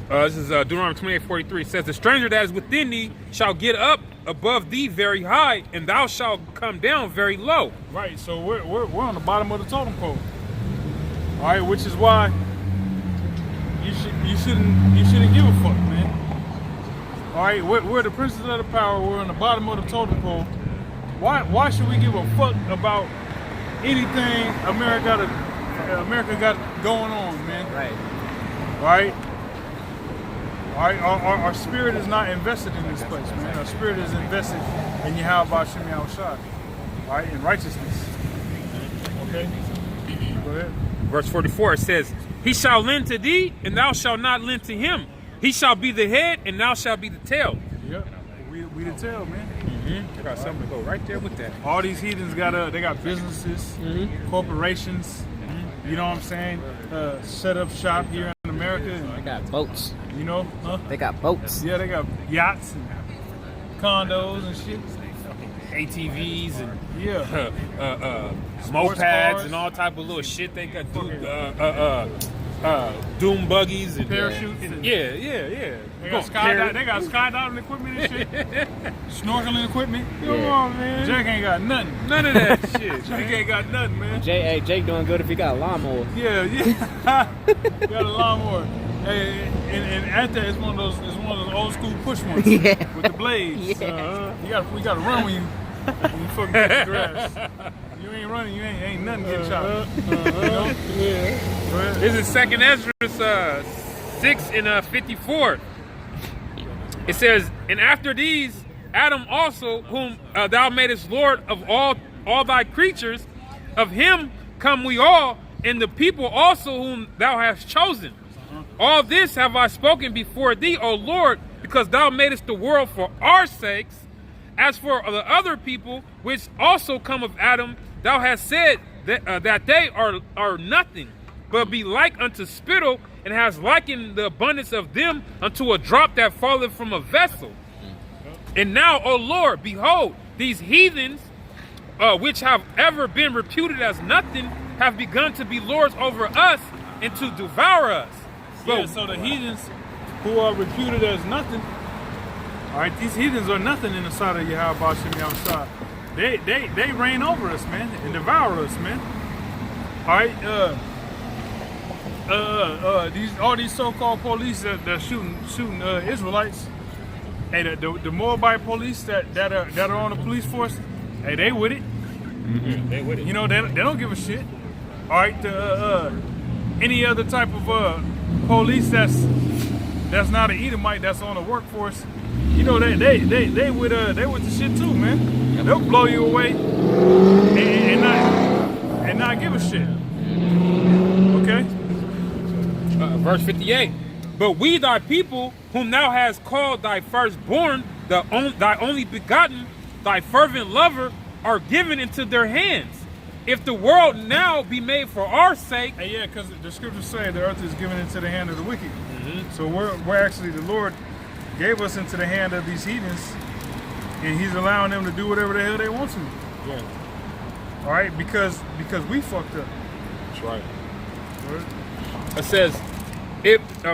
Speaker 4: this is Deuteronomy 28:43. It says, the stranger that is within thee shall get up above thee very high, and thou shalt come down very low.
Speaker 7: Right. So we're on the bottom of the totem pole. All right, which is why you shouldn't give a fuck, man. All right, we're the princes of the power. We're on the bottom of the totem pole. Why should we give a fuck about anything America got going on, man?
Speaker 3: Right.
Speaker 7: All right. Our spirit is not invested in this place, man. Our spirit is invested in Yahweh Shem Yahushua. All right, in righteousness. Okay. Go ahead.
Speaker 4: Verse 44, it says, he shall lend to thee, and thou shalt not lend to him. He shall be the head, and thou shalt be the tail.
Speaker 7: Yep. We the tail, man.
Speaker 4: I got something to go right there with that.
Speaker 7: All these heathens got businesses, corporations. You know what I'm saying? Set up shop here in America.
Speaker 3: They got boats.
Speaker 7: You know? Huh?
Speaker 3: They got boats.
Speaker 7: Yeah, they got yachts and condos and shit.
Speaker 4: ATVs and
Speaker 7: Yeah.
Speaker 4: mopeds and all type of little shit. They got doom buggies and
Speaker 7: Parachutes. And
Speaker 4: yeah.
Speaker 7: They got skydiving equipment and shit. Snorkeling equipment. Come on, man. Jake ain't got nothing.
Speaker 4: None of that shit.
Speaker 7: Jake ain't got nothing, man.
Speaker 3: Jake doing good if he got a lawnmower.
Speaker 7: Yeah. Got a lawnmower. Hey, and at that, it's one of those old school push ones with the blades.
Speaker 3: Yeah.
Speaker 7: We gotta run when you fucking cut the grass. You ain't running, you ain't nothing get chopped. You know? Yeah. Go ahead.
Speaker 4: This is 2nd Ezra 6 and 54. It says, and after these, Adam also, whom thou madest Lord of all thy creatures, of him come we all, and the people also whom thou hast chosen. All this have I spoken before thee, O Lord, because thou madest the world for our sakes. As for the other people, which also come of Adam, thou hast said that they are nothing, but be like unto spittle, and hast likened the abundance of them unto a drop that falleth from a vessel. And now, O Lord, behold, these heathens, which have ever been reputed as nothing, have begun to be lords over us and to devour us.
Speaker 7: Yeah, so the heathens who are reputed as nothing, all right, these heathens are nothing in the sight of Yahweh Shem Yahushua. They reign over us, man, and devour us, man. All right, all these so-called police that shooting Israelites. Hey, the Moabite police that are on the police force, hey, they with it.
Speaker 4: Mm-hmm. They with it.
Speaker 7: You know, they don't give a shit. All right, any other type of police that's not an Edomite that's on the workforce, you know, they with the shit too, man. They'll blow you away and and not give a shit. Okay?
Speaker 4: Verse 58. But we thy people, whom thou hast called thy firstborn, thy only begotten, thy fervent lover, are given into their hands. If the world now be made for our sake.
Speaker 7: And yeah, because the scriptures say the earth is given into the hand of the wicked. So we're actually, the Lord gave us into the hand of these heathens, and he's allowing them to do whatever the hell they want to.
Speaker 4: Yeah.
Speaker 7: All right, because we fucked up.
Speaker 4: That's right.
Speaker 7: Right?
Speaker 4: It says,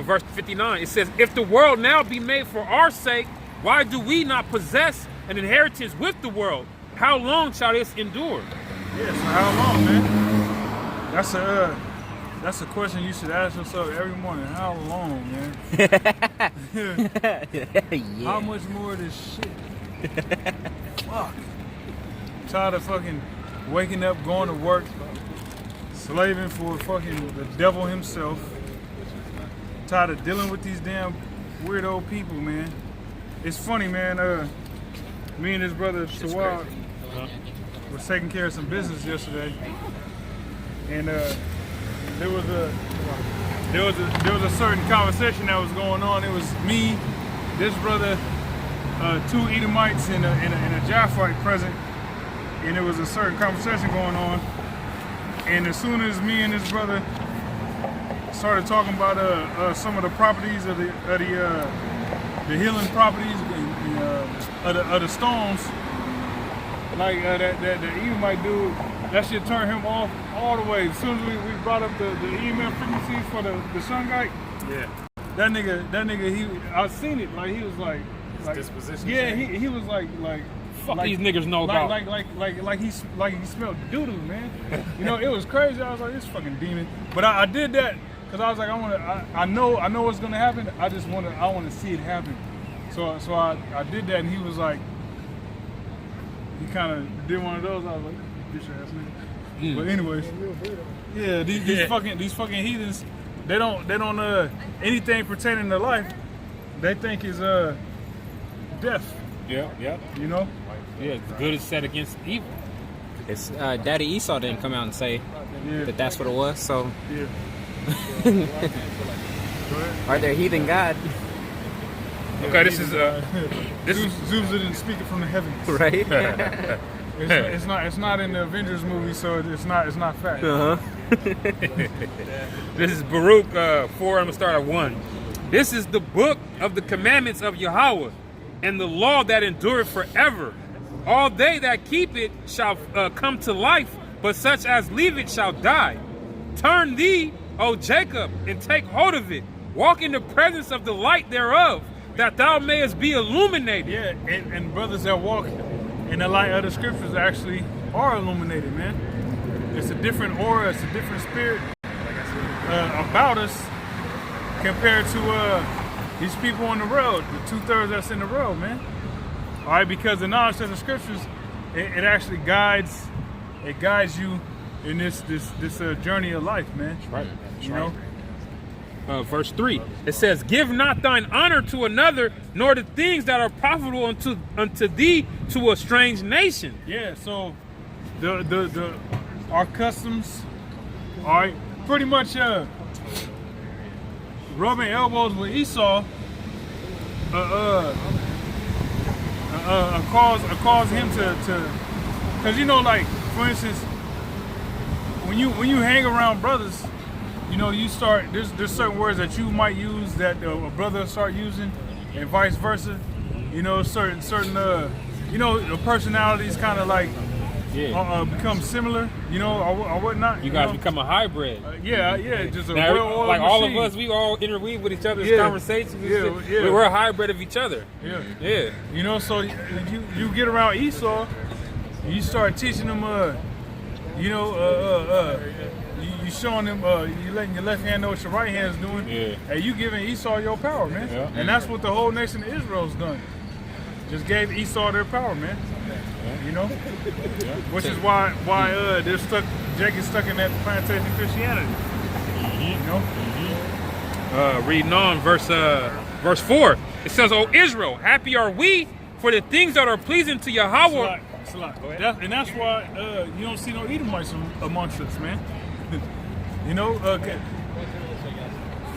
Speaker 4: verse 59, it says, if the world now be made for our sake, why do we not possess an inheritance with the world? How long shall this endure?
Speaker 7: Yeah, so how long, man? That's a question you should ask yourself every morning. How long, man?
Speaker 3: Yeah.
Speaker 7: How much more of this shit? Fuck. Tired of fucking waking up, going to work, slaving for fucking the devil himself. Tired of dealing with these damn weirdo people, man. It's funny, man. Me and his brother Sawad was taking care of some business yesterday, and there was a certain conversation that was going on. It was me, this brother, two Edomites, and a Japhite present, and there was a certain conversation going on. And as soon as me and this brother started talking about some of the properties of the healing properties of the stones, like that Edomite dude, that shit turned him off all the way. As soon as we brought up the EMF frequencies for the shungite, yeah, that nigga, I seen it, like he was like
Speaker 1: disposition.
Speaker 7: Yeah, he was like
Speaker 4: Fuck these niggas know about.
Speaker 7: Like he smelled doo-doo, man. You know, it was crazy. I was like, this fucking demon. But I did that because I was like, I know what's gonna happen. I want to see it happen. So I did that, and he was like, he kind of did one of those. I was like, bitch ass nigga. But anyways, yeah, these fucking heathens, they don't anything pertaining to life, they think is death.
Speaker 4: Yeah.
Speaker 7: You know.
Speaker 4: Yeah, good is set against evil.
Speaker 3: It's Daddy Esau didn't come out and say that that's what it was. So,
Speaker 7: Yeah.
Speaker 3: are there heathen God?
Speaker 4: Okay, this is
Speaker 7: Zeus didn't speak it from the heavens.
Speaker 3: Right?
Speaker 7: It's not in the Avengers movie, so it's not fact.
Speaker 4: This is Baruch 4. I'm gonna start at 1. This is the book of the commandments of Yahweh, and the law that endureth forever. All they that keep it shall come to life, but such as leave it shall die. Turn thee, O Jacob, and take hold of it. Walk in the presence of the light thereof, that thou mayest be illuminated.
Speaker 7: Yeah, and brothers that walk in the light of the scriptures actually are illuminated, man. It's a different aura, it's a different spirit about us compared to these people in the world, the 2/3 that's in the world, man. All right, because the knowledge of the scriptures, it actually guides you in this journey of life, man.
Speaker 4: Right.
Speaker 7: You know.
Speaker 4: Verse 3. It says, "Give not thine honor to another, nor the things that are profitable unto thee to a strange nation."
Speaker 7: Yeah. So our customs, all right, pretty much rubbing elbows with Esau. Cause him to, because you know, like for instance, when you hang around brothers, you know, you start there's certain words that you might use that a brother start using, and vice versa. You know, certain you know, the personalities kind of like become similar, you know, or whatnot.
Speaker 4: You guys become a hybrid.
Speaker 7: Just a
Speaker 4: now,
Speaker 7: well-oiled
Speaker 4: like all
Speaker 7: machine.
Speaker 4: of us, we all interweave with each other's
Speaker 7: Yeah.
Speaker 4: conversations.
Speaker 7: Yeah.
Speaker 4: We're a hybrid of each other. Yeah.
Speaker 7: You know, so you get around Esau, you start teaching them, you showing them, you letting your left hand know what your right hand's doing.
Speaker 4: Yeah.
Speaker 7: And you giving Esau your power, man.
Speaker 4: Yeah.
Speaker 7: And that's what the whole nation of Israel's done. Just gave Esau their power, man. You know, which is why they're stuck. Jake is stuck in that plantation Christianity. You know.
Speaker 4: Reading on, verse 4. It says, "O Israel, happy are we for the things that are pleasing to Yahweh."
Speaker 7: And that's why you don't see no Edomites amongst us, man. You know,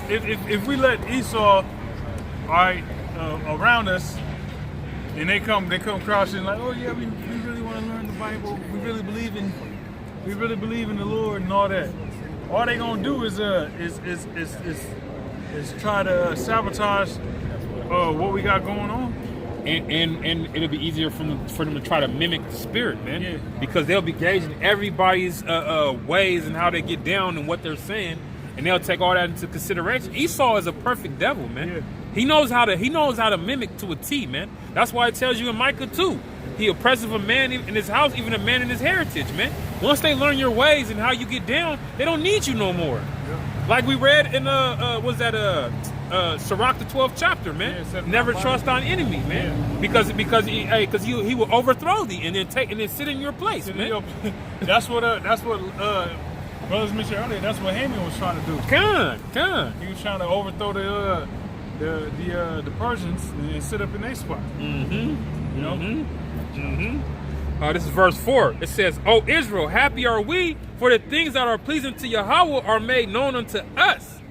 Speaker 7: if we let Esau, all right, around us, and they come crouching like, oh yeah, we really want to learn the Bible. We really believe in the Lord and all that. All they gonna do is try to sabotage what we got going on.
Speaker 4: And it'll be easier for them to try to mimic the spirit, man. Yeah. Because they'll be gauging everybody's ways and how they get down and what they're saying, and they'll take all that into consideration. Esau is a perfect devil, man. Yeah. He knows how to mimic to a T, man. That's why it tells you in Micah 2, he oppressive a man in his house, even a man in his heritage, man. Once they learn your ways and how you get down, they don't need you no more. Yeah. Like we read in Sirach the 12th chapter, man. Yeah, never trust thine enemy, man. Yeah. Because he will overthrow thee and then sit in your place, man.
Speaker 7: That's what brothers mentioned earlier. That's what Haman was trying to do.
Speaker 4: Come.
Speaker 7: He was trying to overthrow the Persians and sit up in their spot.
Speaker 4: You know. This is verse 4. It says, "O Israel, happy are we, for the things that are pleasing to Yahweh are made known unto us.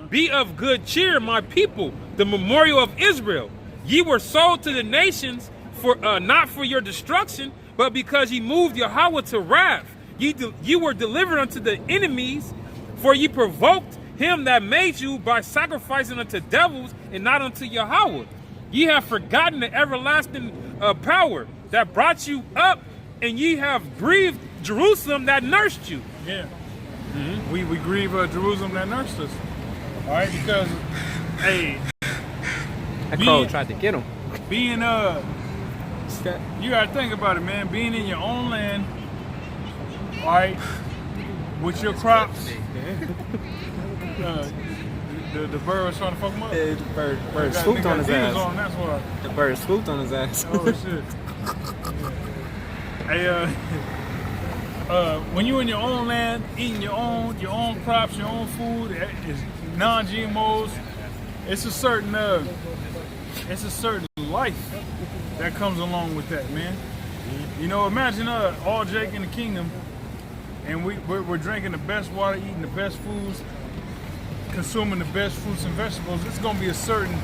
Speaker 4: Be of good cheer, my people, the memorial of Israel. Ye were sold to the nations for not for your destruction, but because ye moved Yahweh to wrath. Ye were delivered unto the enemies, for ye provoked him that made you by sacrificing unto devils and not unto Yahweh. Ye have forgotten the everlasting power that brought you up, and ye have grieved Jerusalem that nursed you."
Speaker 7: Yeah. We grieve Jerusalem that nursed us. All right, because hey,
Speaker 3: that crow tried to get him.
Speaker 7: You gotta think about it, man. Being in your own land, all right, with your crops. The bird was trying to fuck him up.
Speaker 3: The bird swooped on his ass.
Speaker 7: That's why.
Speaker 3: The bird swooped on his ass.
Speaker 7: Oh shit. Hey, when you in your own land, eating your own crops, your own food, it's non-GMOs. It's a certain life that comes along with that, man. You know, imagine all Jake in the kingdom, and we're drinking the best water, eating the best foods, consuming the best fruits and vegetables. It's gonna be a certain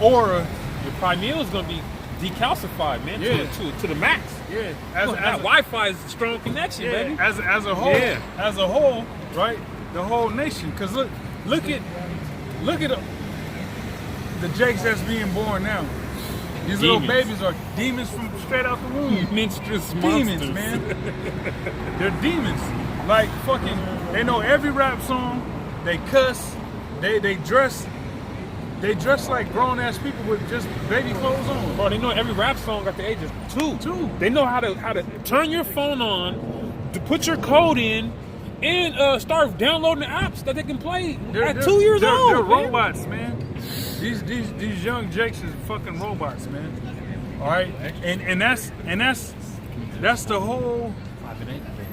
Speaker 7: aura.
Speaker 4: Your pineal is gonna be decalcified, man.
Speaker 7: Yeah.
Speaker 4: To the max.
Speaker 7: Yeah.
Speaker 4: That Wi-Fi is a strong connection,
Speaker 7: yeah,
Speaker 4: baby.
Speaker 7: As a whole, right? The whole nation. Cause look at the Jakes that's being born now. These little babies are demons from straight out the womb.
Speaker 4: Monstrous
Speaker 7: demons,
Speaker 4: monsters.
Speaker 7: man. They're demons. Like fucking, they know every rap song. They cuss. They dress like grown ass people with just baby clothes on.
Speaker 4: Bro, they know every rap song at the age of two. They know how to turn your phone on, to put your code in, and start downloading the apps that they can play at 2 years old.
Speaker 7: They're robots, man. These young Jakes is fucking robots, man. All right, and that's the whole.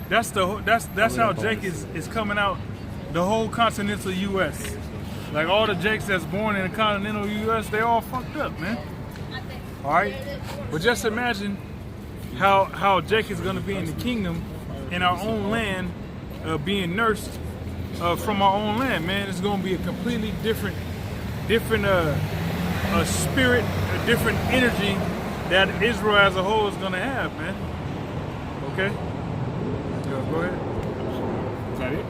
Speaker 7: That's how Jake is coming out. The whole continental U.S. Like all the Jakes that's born in the continental U.S., they all fucked up, man. All right, but just imagine how Jake is gonna be in the kingdom, in our own land, being nursed from our own land, man. It's gonna be a completely different spirit, a different energy that Israel as a whole is gonna have, man. Okay? Go ahead.
Speaker 3: Is that it?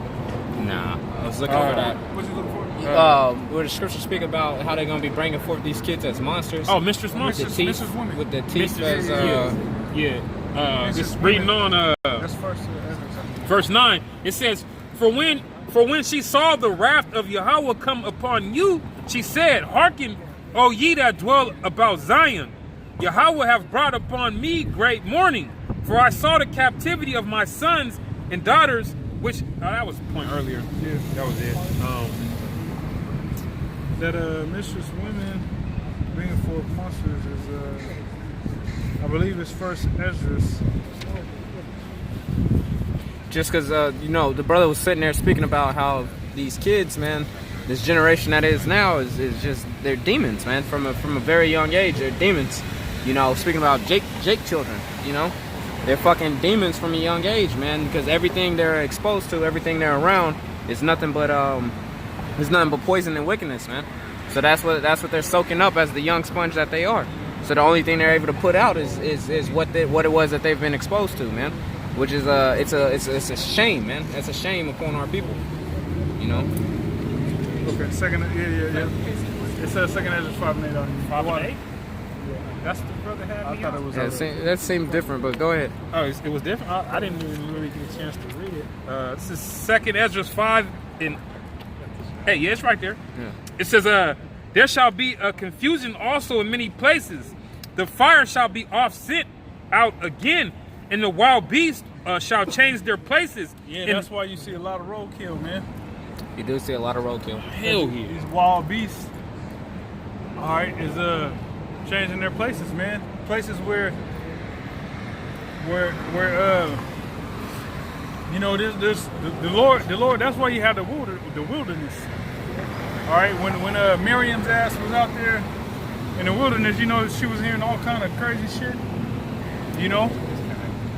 Speaker 3: Nah, I was looking for that.
Speaker 7: What you looking for?
Speaker 3: Where the scripture speak about how they're gonna be bringing forth these kids as monsters.
Speaker 4: Oh, mistress monsters.
Speaker 7: Mistress women.
Speaker 3: With the teeth as
Speaker 4: just reading on
Speaker 7: that's
Speaker 4: verse 9. It says, For when she saw the wrath of Yahweh come upon you, she said, Hearken, O ye that dwell about Zion. Yahweh hath brought upon me great mourning, for I saw the captivity of my sons and daughters, which that was the point earlier.
Speaker 7: Yeah,
Speaker 4: that was it.
Speaker 7: That mistress women bringing forth monsters is I believe it's first Esdras.
Speaker 3: Just because the brother was sitting there speaking about how these kids, man, this generation that is now is just, they're demons, man. From a very young age, they're demons. Speaking about Jake children, they're fucking demons from a young age, man, because everything they're exposed to, everything they're around is nothing but poison and wickedness, man. So that's what they're soaking up as the young sponge that they are. So the only thing they're able to put out is what it was that they've been exposed to, man. Which is it's a shame, man. It's a shame upon our people, you know.
Speaker 7: Okay, second, yeah. It says second Ezra 5 and 8 on here.
Speaker 4: 5 and 8? That's the brother had me.
Speaker 7: I thought it was.
Speaker 3: That seemed different, but go ahead.
Speaker 4: Oh, it was different. I didn't even really get a chance to read it. This is second Ezra 5 and 8. Yeah, it's right there.
Speaker 3: Yeah.
Speaker 4: It says, there shall be a confusion also in many places. The fire shall be offset out again, and the wild beasts shall change their places.
Speaker 7: Yeah, that's why you see a lot of roadkill, man.
Speaker 3: You do see a lot of roadkill.
Speaker 4: Hell yeah.
Speaker 7: These wild beasts, all right, is changing their places, man. Places where you know, there's the Lord. That's why you have the wilderness. All right, when Miriam's ass was out there in the wilderness, you know, she was hearing all kind of crazy shit. You know,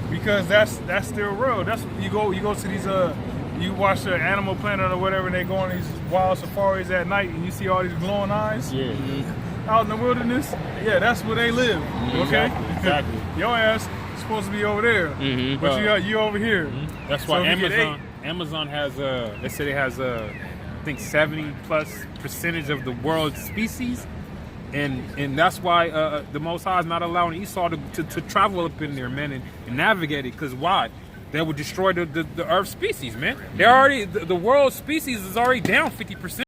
Speaker 7: because that's their world. That's you go to these you watch the Animal Planet or whatever, and they go on these wild safaris at night, and you see all these glowing eyes.
Speaker 4: Yeah.
Speaker 7: Out in the wilderness, yeah, that's where they live. Okay,
Speaker 4: Exactly.
Speaker 7: Your ass is supposed to be over there, but you over here.
Speaker 4: That's why
Speaker 7: So
Speaker 4: Amazon has they said it has I think 70+% of the world's species, and that's why the Most High is not allowing Esau to travel up in there, man, and navigate it. Because why? They would destroy the Earth species, man. They're already the world species is already down 50%.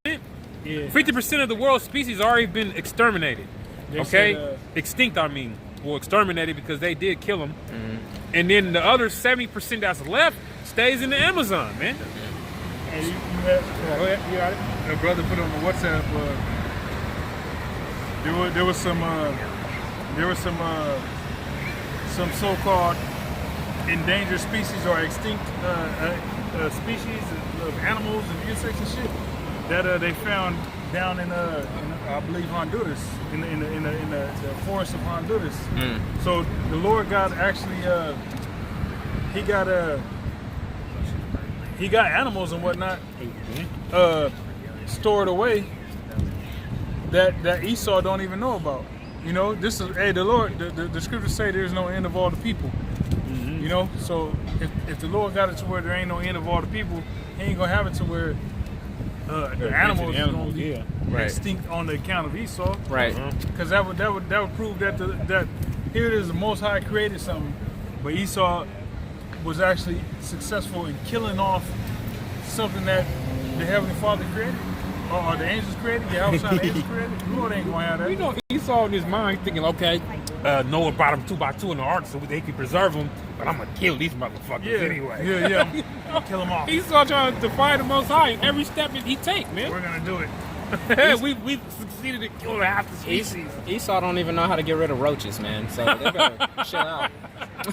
Speaker 7: Yeah.
Speaker 4: 50% of the world's species already been exterminated.
Speaker 7: They
Speaker 4: Okay,
Speaker 7: said,
Speaker 4: extinct. I mean, well, exterminated because they did kill them, and then the other 70% that's left stays in the Amazon, man.
Speaker 7: And you got it. A brother put on the WhatsApp. There was some so-called endangered species or extinct species of animals and insects and shit that they found down in I believe Honduras in the forest of Honduras. So the Lord God actually he got animals and whatnot stored away that Esau don't even know about. You know, this is the Lord. The scriptures say there's no end of all the people. You know, so if the Lord got it to where there ain't no end of all the people, He ain't gonna have it to where the animals is gonna be extinct on the account of Esau.
Speaker 3: Right.
Speaker 7: Because that would prove that that here it is, the Most High created something, but Esau was actually successful in killing off something that the Heavenly Father created, or the angels created. Yeah, outside the angels created. The Lord ain't gonna have that.
Speaker 4: You know, Esau in his mind thinking, okay, Noah brought them 2 by 2 in the ark so they could preserve them, but I'm gonna kill these motherfuckers anyway.
Speaker 7: Yeah. I'll kill them off.
Speaker 4: Esau trying to defy the Most High in every step that he take, man.
Speaker 7: We're gonna do it.
Speaker 4: We've succeeded in killing half the species.
Speaker 3: Esau don't even know how to get rid of roaches, man. So they better chill out.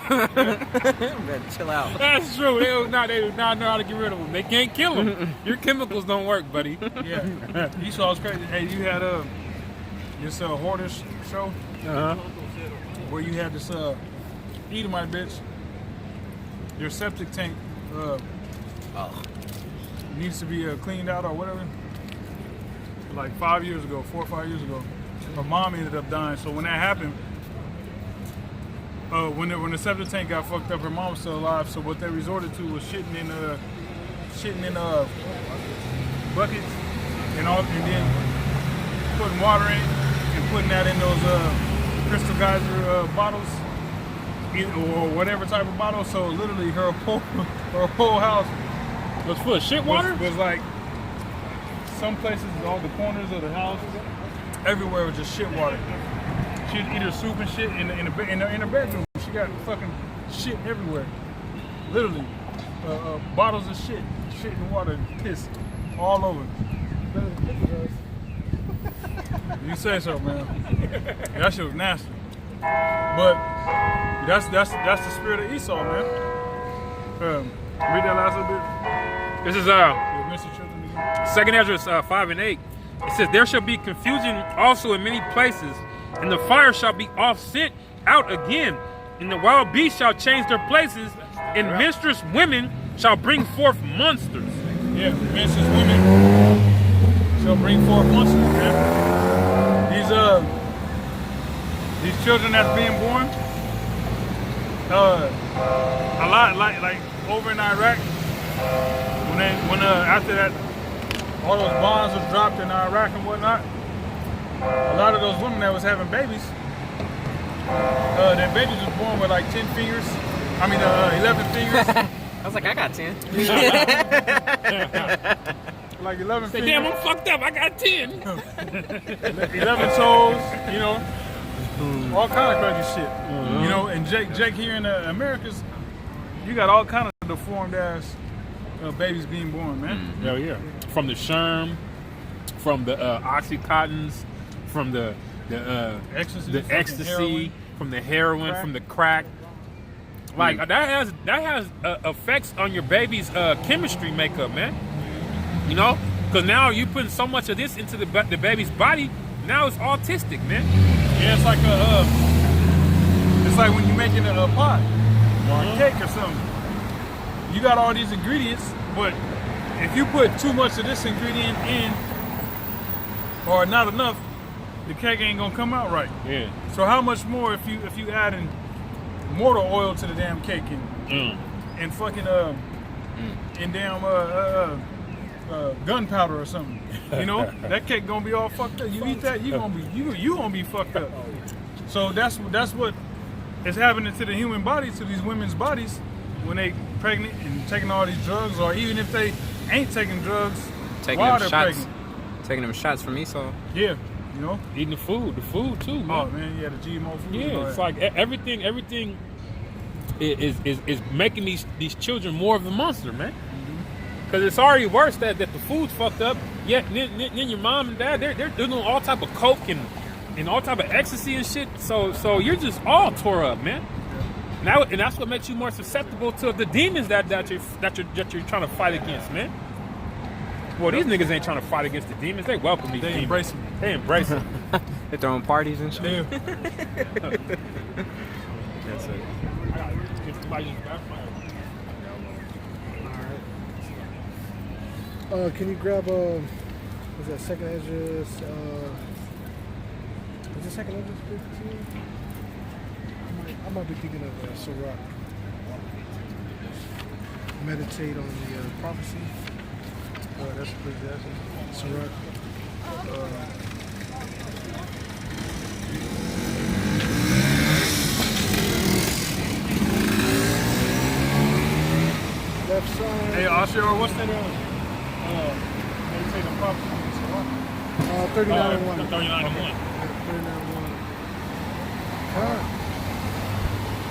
Speaker 3: Better chill out.
Speaker 4: That's true. They do not know how to get rid of them. They can't kill them. Your chemicals don't work, buddy.
Speaker 7: Yeah. Esau's crazy. Hey, you had this Hoarders show where you had this Edomite bitch. Your septic tank needs to be cleaned out or whatever. Like 4 or 5 years ago, her mom ended up dying. So when that happened, when the septic tank got fucked up, her mom was still alive. So what they resorted to was shitting in buckets and then putting water in and putting that in those Crystal Geyser bottles or whatever type of bottle. So literally her whole house
Speaker 4: was full of shit water.
Speaker 7: Was like. Some places, all the corners of the house, everywhere was just shit water. She'd eat her soup and shit in her bedroom. She got fucking shit everywhere. Literally, bottles of shit and water, piss all over. You say so, man. That shit was nasty. But that's the spirit of Esau, man. Read that last little bit.
Speaker 4: This is
Speaker 7: Mr. Children.
Speaker 4: 2 Ezra 5 and 8. It says, there shall be confusion also in many places, and the fire shall be offset out again, and the wild beasts shall change their places, and minstrous women shall bring forth monsters.
Speaker 7: Yeah, minstrous women shall bring forth monsters, man. These children that's being born, a lot like over in Iraq, when after that all those bombs was dropped in Iraq and whatnot, a lot of those women that was having babies, their babies was born with like 10 fingers. I mean, 11 fingers.
Speaker 3: I was like, I got 10.
Speaker 7: Like 11
Speaker 4: Say,
Speaker 7: fingers.
Speaker 4: damn, I'm fucked up. I got 10.
Speaker 7: 11 toes, you know, all kind of crazy shit. You know, and Jake here in the Americas, you got all kind of deformed ass babies being born, man.
Speaker 4: Hell yeah. From the Sherm, from the Oxycontins, from the ecstasy,
Speaker 7: heroin.
Speaker 4: from the heroin,
Speaker 7: Crack.
Speaker 4: from the crack. Like that has effects on your baby's chemistry makeup, man. You know, because now you putting so much of this into the baby's body. Now it's autistic, man.
Speaker 7: Yeah, it's like when you're making a pie or a cake or something. You got all these ingredients, but if you put too much of this ingredient in or not enough, the cake ain't gonna come out right.
Speaker 4: Yeah.
Speaker 7: So how much more if you add in mortar oil to the damn cake and fucking and damn gunpowder or something? You know, that cake gonna be all fucked up. You eat that, you gonna be fucked up. So that's what is happening to the human bodies, to these women's bodies when they pregnant and taking all these drugs, or even if they ain't taking drugs while they're pregnant.
Speaker 3: Taking them shots from Esau.
Speaker 7: Yeah, you know,
Speaker 4: Eating the food too, man.
Speaker 7: oh man, yeah, the GMO food.
Speaker 4: Yeah, it's like everything is making these children more of a monster, man. Because it's already worse that the food's fucked up. Yet then your mom and dad they're doing all type of coke and all type of ecstasy and shit. So you're just all tore up, man. And that's what makes you more susceptible to the demons that you're trying to fight against, man. Well, these niggas ain't trying to fight against the demons. They welcome these demons.
Speaker 7: Embrace them.
Speaker 4: They embrace them.
Speaker 3: They're throwing parties and shit.
Speaker 7: Yeah.
Speaker 3: That's it.
Speaker 6: Can you grab was that second edges? Is it second edges 15? I might be thinking of Sirach. Meditate on the prophecy. That's Ecclesiastes. Sirach. Left side.
Speaker 7: Hey, Ashur, what's that? Meditate on prophecy.
Speaker 6: 39 and 1.
Speaker 4: 39 and 1.
Speaker 6: 39 and 1.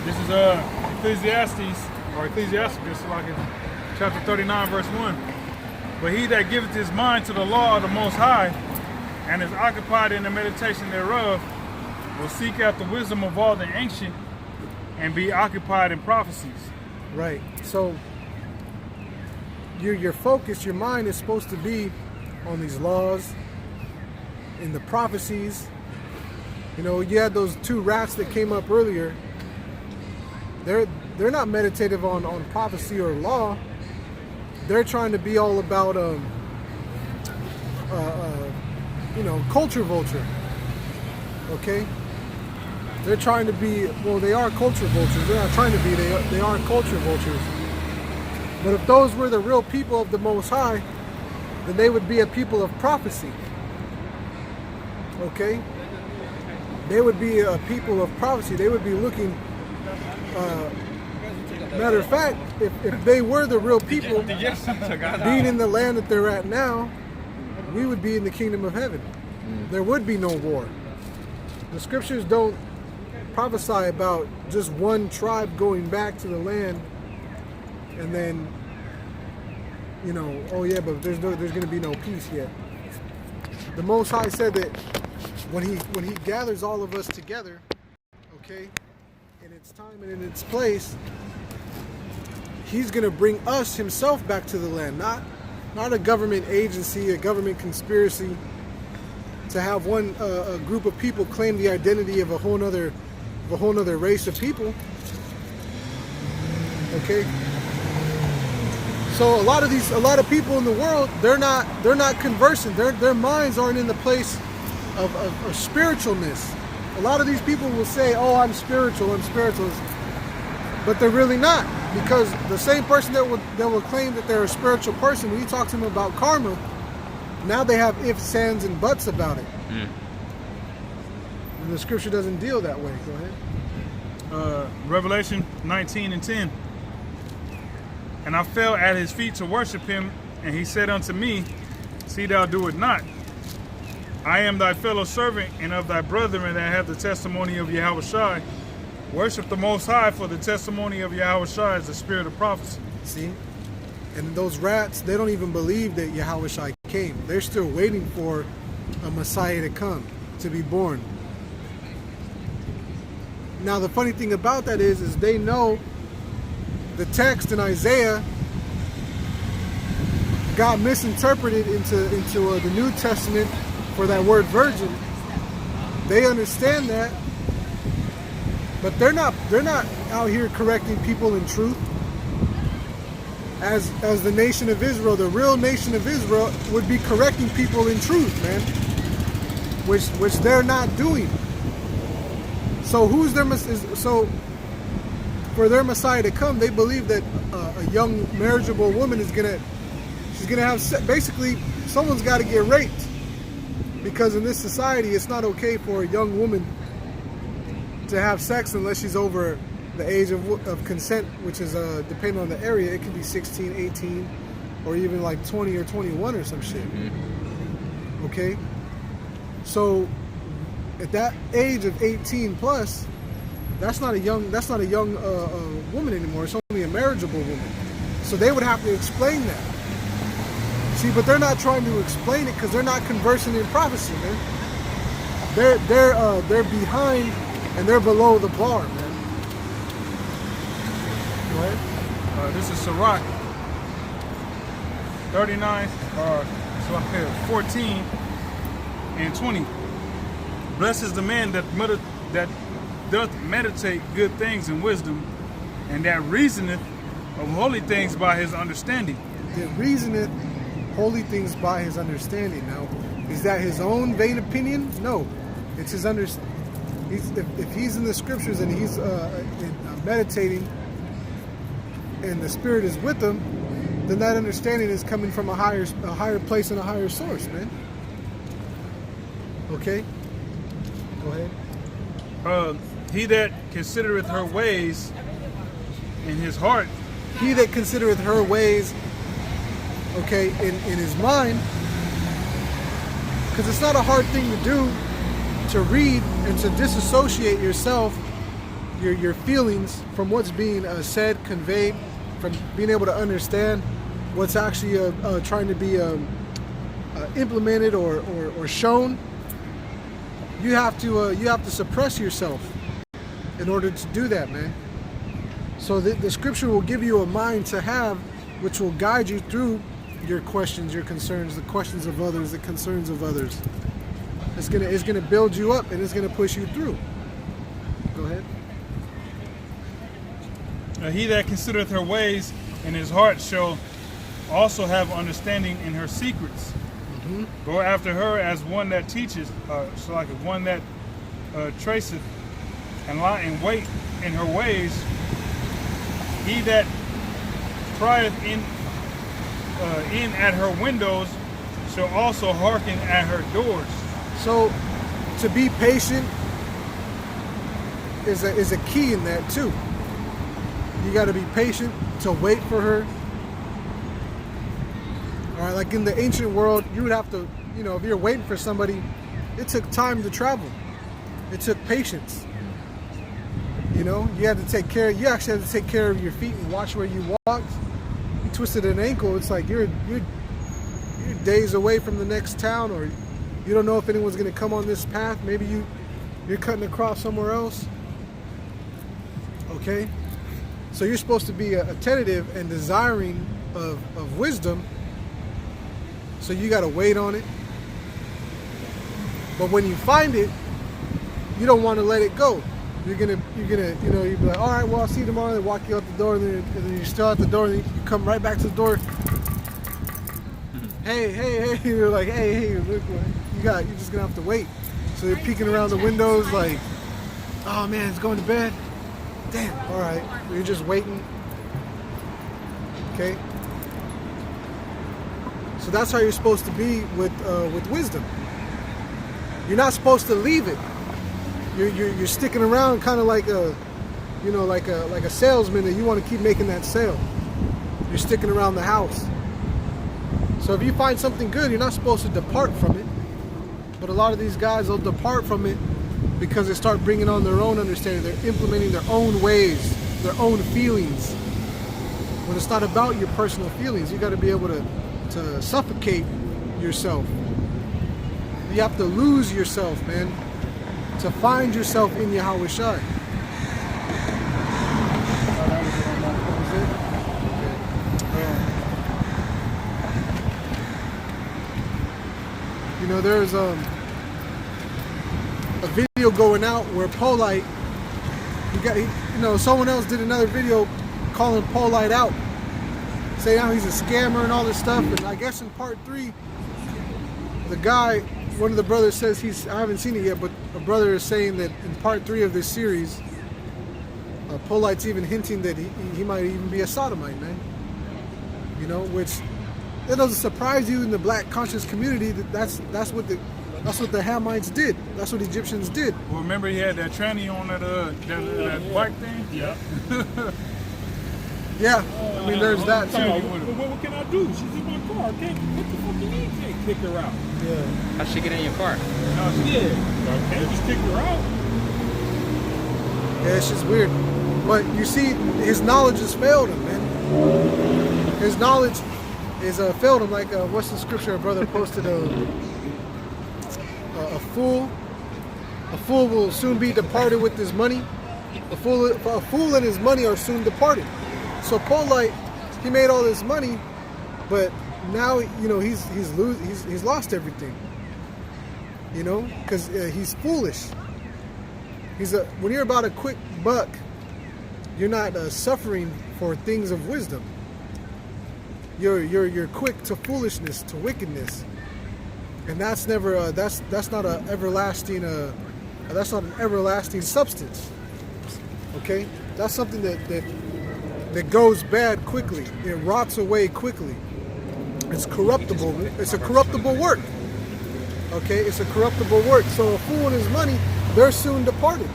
Speaker 7: This is Ecclesiastes, or Ecclesiasticus, like in chapter 39, verse 1. But he that giveth his mind to the law of the Most High, and is occupied in the meditation thereof, will seek after wisdom of all the ancient, and be occupied in prophecies.
Speaker 6: Right. So your focus, your mind is supposed to be on these laws, in the prophecies. You know, you had those two rats that came up earlier. They're not meditative on prophecy or law. They're trying to be all about culture vulture. Okay? They're trying to be, well, they are culture vultures. They're not trying to be, they are culture vultures. But if those were the real people of the Most High, then they would be a people of prophecy. Okay? They would be a people of prophecy. They would be looking, matter of fact, if they were the real people, being in the land that they're at now, we would be in the kingdom of heaven. There would be no war. The scriptures don't prophesy about just one tribe going back to the land and then, you know, oh yeah, but there's going to be no peace yet. The Most High said that when he gathers all of us together, okay, in its time and in its place, he's going to bring us himself back to the land, not a government agency, a government conspiracy to have a group of people claim the identity of a whole nother race of people. Okay. So a lot of people in the world, they're not conversant. Their minds aren't in the place of spiritualness. A lot of these people will say, "Oh, I'm spiritual," but they're really not, because the same person that will claim that they're a spiritual person, when you talk to them about karma, now they have ifs, ands, and buts about it. And the scripture doesn't deal that way. Go ahead.
Speaker 7: Revelation 19:10. And I fell at his feet to worship him, and he said unto me, See thou do it not. I am thy fellow servant and of thy brethren that have the testimony of Yahushua. Worship the Most High, for the testimony of Yahushua is the spirit of prophecy.
Speaker 6: See? And those rats, they don't even believe that Yahushua came. They're still waiting for a Messiah to come, to be born. Now the funny thing about that is they know the text in Isaiah got misinterpreted into the New Testament for that word virgin. They understand that, but they're not out here correcting people in truth. As the nation of Israel, the real nation of Israel would be correcting people in truth, man, which they're not doing. So so for their Messiah to come, they believe that a young marriageable woman she's gonna have basically someone's got to get raped, because in this society it's not okay for a young woman to have sex unless she's over the age of consent, which is depending on the area, it can be 16, 18, or even like 20 or 21 or some shit. Okay, so at that age of 18 plus, that's not a young woman anymore. It's only a marriageable woman. So they would have to explain that. See, but they're not trying to explain it because they're not conversing in prophecy, man. They're behind and they're below the bar, man. Go ahead.
Speaker 7: This is Sirach 39, 14 and 20. Blessed is the man that doth meditate good things in wisdom, and that reasoneth of holy things by his understanding.
Speaker 6: That reasoneth holy things by his understanding. Now, is that his own vain opinion? No, it's his understanding. If he's in the scriptures and he's meditating, and the Spirit is with him, then that understanding is coming from a higher place and a higher source, man. Okay. Go ahead.
Speaker 7: He that considereth her ways in his heart.
Speaker 6: He that considereth her ways, okay, in his mind, because it's not a hard thing to do, to read and to disassociate yourself, your feelings from what's being said, conveyed, from being able to understand what's actually trying to be implemented or shown. You have to suppress yourself in order to do that, man. So the scripture will give you a mind to have, which will guide you through your questions, your concerns, the questions of others, the concerns of others. It's gonna build you up and it's gonna push you through. Go ahead.
Speaker 7: He that considereth her ways in his heart shall also have understanding in her secrets. Go after her as one that teaches, so like one that traceth, and lie in wait in her ways. He that prieth in at her windows shall also hearken at her doors.
Speaker 6: So, to be patient is a key in that too. You got to be patient to wait for her. All right, like in the ancient world, you would have to, if you're waiting for somebody, it took time to travel. It took patience. You had to take care. You actually had to take care of your feet and watch where you walked. You twisted an ankle, it's like you're days away from the next town, or you don't know if anyone's going to come on this path. Maybe you're cutting across somewhere else. Okay, so you're supposed to be attentive and desiring of wisdom. So you got to wait on it. But when you find it, you don't want to let it go. you're gonna, you'll be like, all right, well, I'll see you tomorrow. They walk you out the door, and then you're still at the door, and then you come right back to the door. Hey, you're like, hey, look, you're just gonna have to wait. So you're peeking around the windows, like, oh man, it's going to bed. Damn, all right, you're just waiting. Okay. So that's how you're supposed to be with wisdom. You're not supposed to leave it. You're sticking around, kind of like a salesman that you want to keep making that sale. You're sticking around the house. So if you find something good, you're not supposed to depart from it. But a lot of these guys will depart from it because they start bringing on their own understanding. They're implementing their own ways, their own feelings. When it's not about your personal feelings, you got to be able to suffocate yourself. You have to lose yourself, man, to find yourself in Yahweh Shai. There's a video going out where Polite, someone else did another video calling Polite out, saying how he's a scammer and all this stuff. And I guess in part 3, the guy, one of the brothers says I haven't seen it yet, but a brother is saying that in part 3 of this series, Polite's even hinting that he might even be a sodomite, man. Which that doesn't surprise you in the black conscious community. That's what the Hamites did. That's what Egyptians did.
Speaker 7: Well, remember he had that tranny on that bike thing? Yeah.
Speaker 6: Yeah, I mean, there's that too.
Speaker 4: What can I do? She's in my car. What the fuck you need? Can't kick her out.
Speaker 6: Yeah.
Speaker 3: How'd she get in your car?
Speaker 4: No, can't just kick her out.
Speaker 6: Yeah, it's just weird. But you see, his knowledge has failed him, man. His knowledge is failed him. Like, what's the scripture a brother posted? A fool will soon be departed with his money. A fool and his money are soon departed. So Polite, he made all this money, but now he's lost everything. Because he's foolish. When you're about a quick buck, you're not suffering for things of wisdom. You're quick to foolishness, to wickedness, and that's never that's not an everlasting that's not an everlasting substance. Okay, that's something that goes bad quickly. It rots away quickly. It's corruptible. It's a corruptible work. Okay, it's a corruptible work. So a fool and his money, they're soon departed.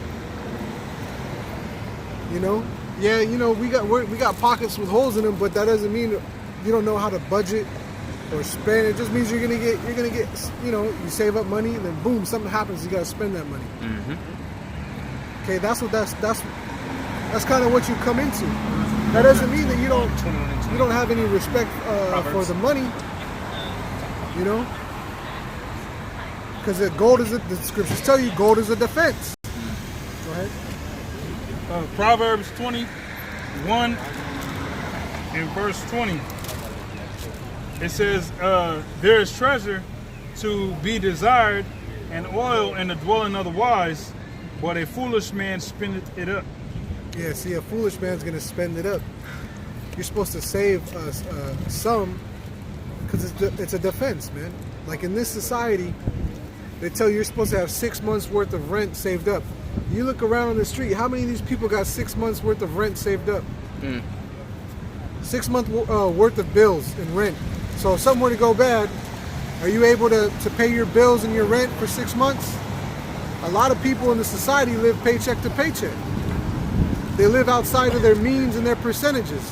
Speaker 6: Yeah, we got pockets with holes in them, but that doesn't mean you don't know how to budget or spend. It just means you're gonna get you save up money and then boom, something happens, you gotta spend that money. Mm-hmm. Okay, that's kind of what you come into. That doesn't mean that you don't have any respect for the money, because the scriptures tell you gold is a defense. Go ahead.
Speaker 7: Proverbs 21 and verse 20. It says, there is treasure to be desired and oil in the dwelling of the wise, but a foolish man spendeth it up.
Speaker 6: Yeah, see, a foolish man's going to spend it up. You're supposed to save some, because it's a defense, man. Like in this society, they tell you you're supposed to have 6 months worth of rent saved up. You look around on the street, how many of these people got 6 months worth of rent saved up? 6 months worth of bills and rent. So if something were to go bad, are you able to pay your bills and your rent for 6 months? A lot of people in the society live paycheck to paycheck. They live outside of their means and their percentages.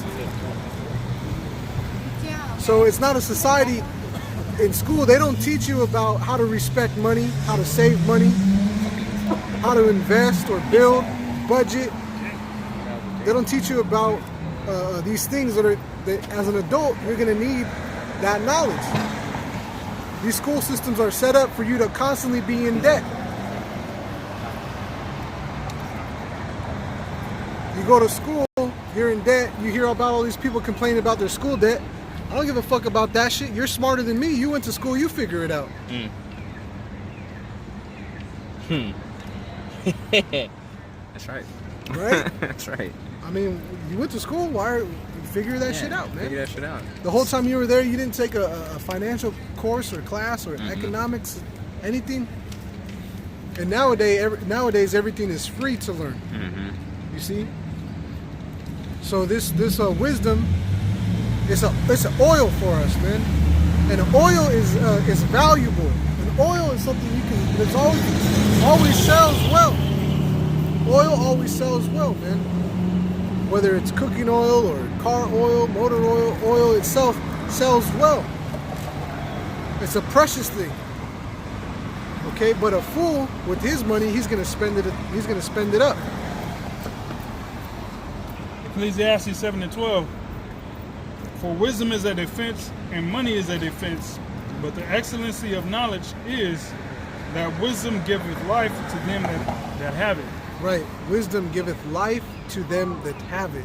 Speaker 6: So it's not a society. In school, they don't teach you about how to respect money, how to save money, how to invest or build, budget. They don't teach you about these things that as an adult, you're going to need that knowledge. These school systems are set up for you to constantly be in debt. You go to school, you're in debt, you hear about all these people complaining about their school debt. I don't give a fuck about that shit. You're smarter than me. You went to school, you figure it out.
Speaker 3: That's right.
Speaker 6: right?
Speaker 3: That's right.
Speaker 6: I mean, you went to school. Why figure that shit out, man?
Speaker 3: Figure that shit out.
Speaker 6: The whole time you were there, you didn't take a financial course or class or economics, anything. And nowadays everything is free to learn. You see. So this wisdom, it's an oil for us, man. And oil is valuable. And oil is something you can. It's always sells well. Oil always sells well, man. Whether it's cooking oil or car oil, motor oil itself sells well. It's a precious thing. Okay, but a fool with his money, he's gonna spend it. He's gonna spend it up.
Speaker 7: Ecclesiastes 7:12. For wisdom is a defense, and money is a defense. But the excellency of knowledge is that wisdom giveth life to them that have it.
Speaker 6: Right. Wisdom giveth life to them that have it.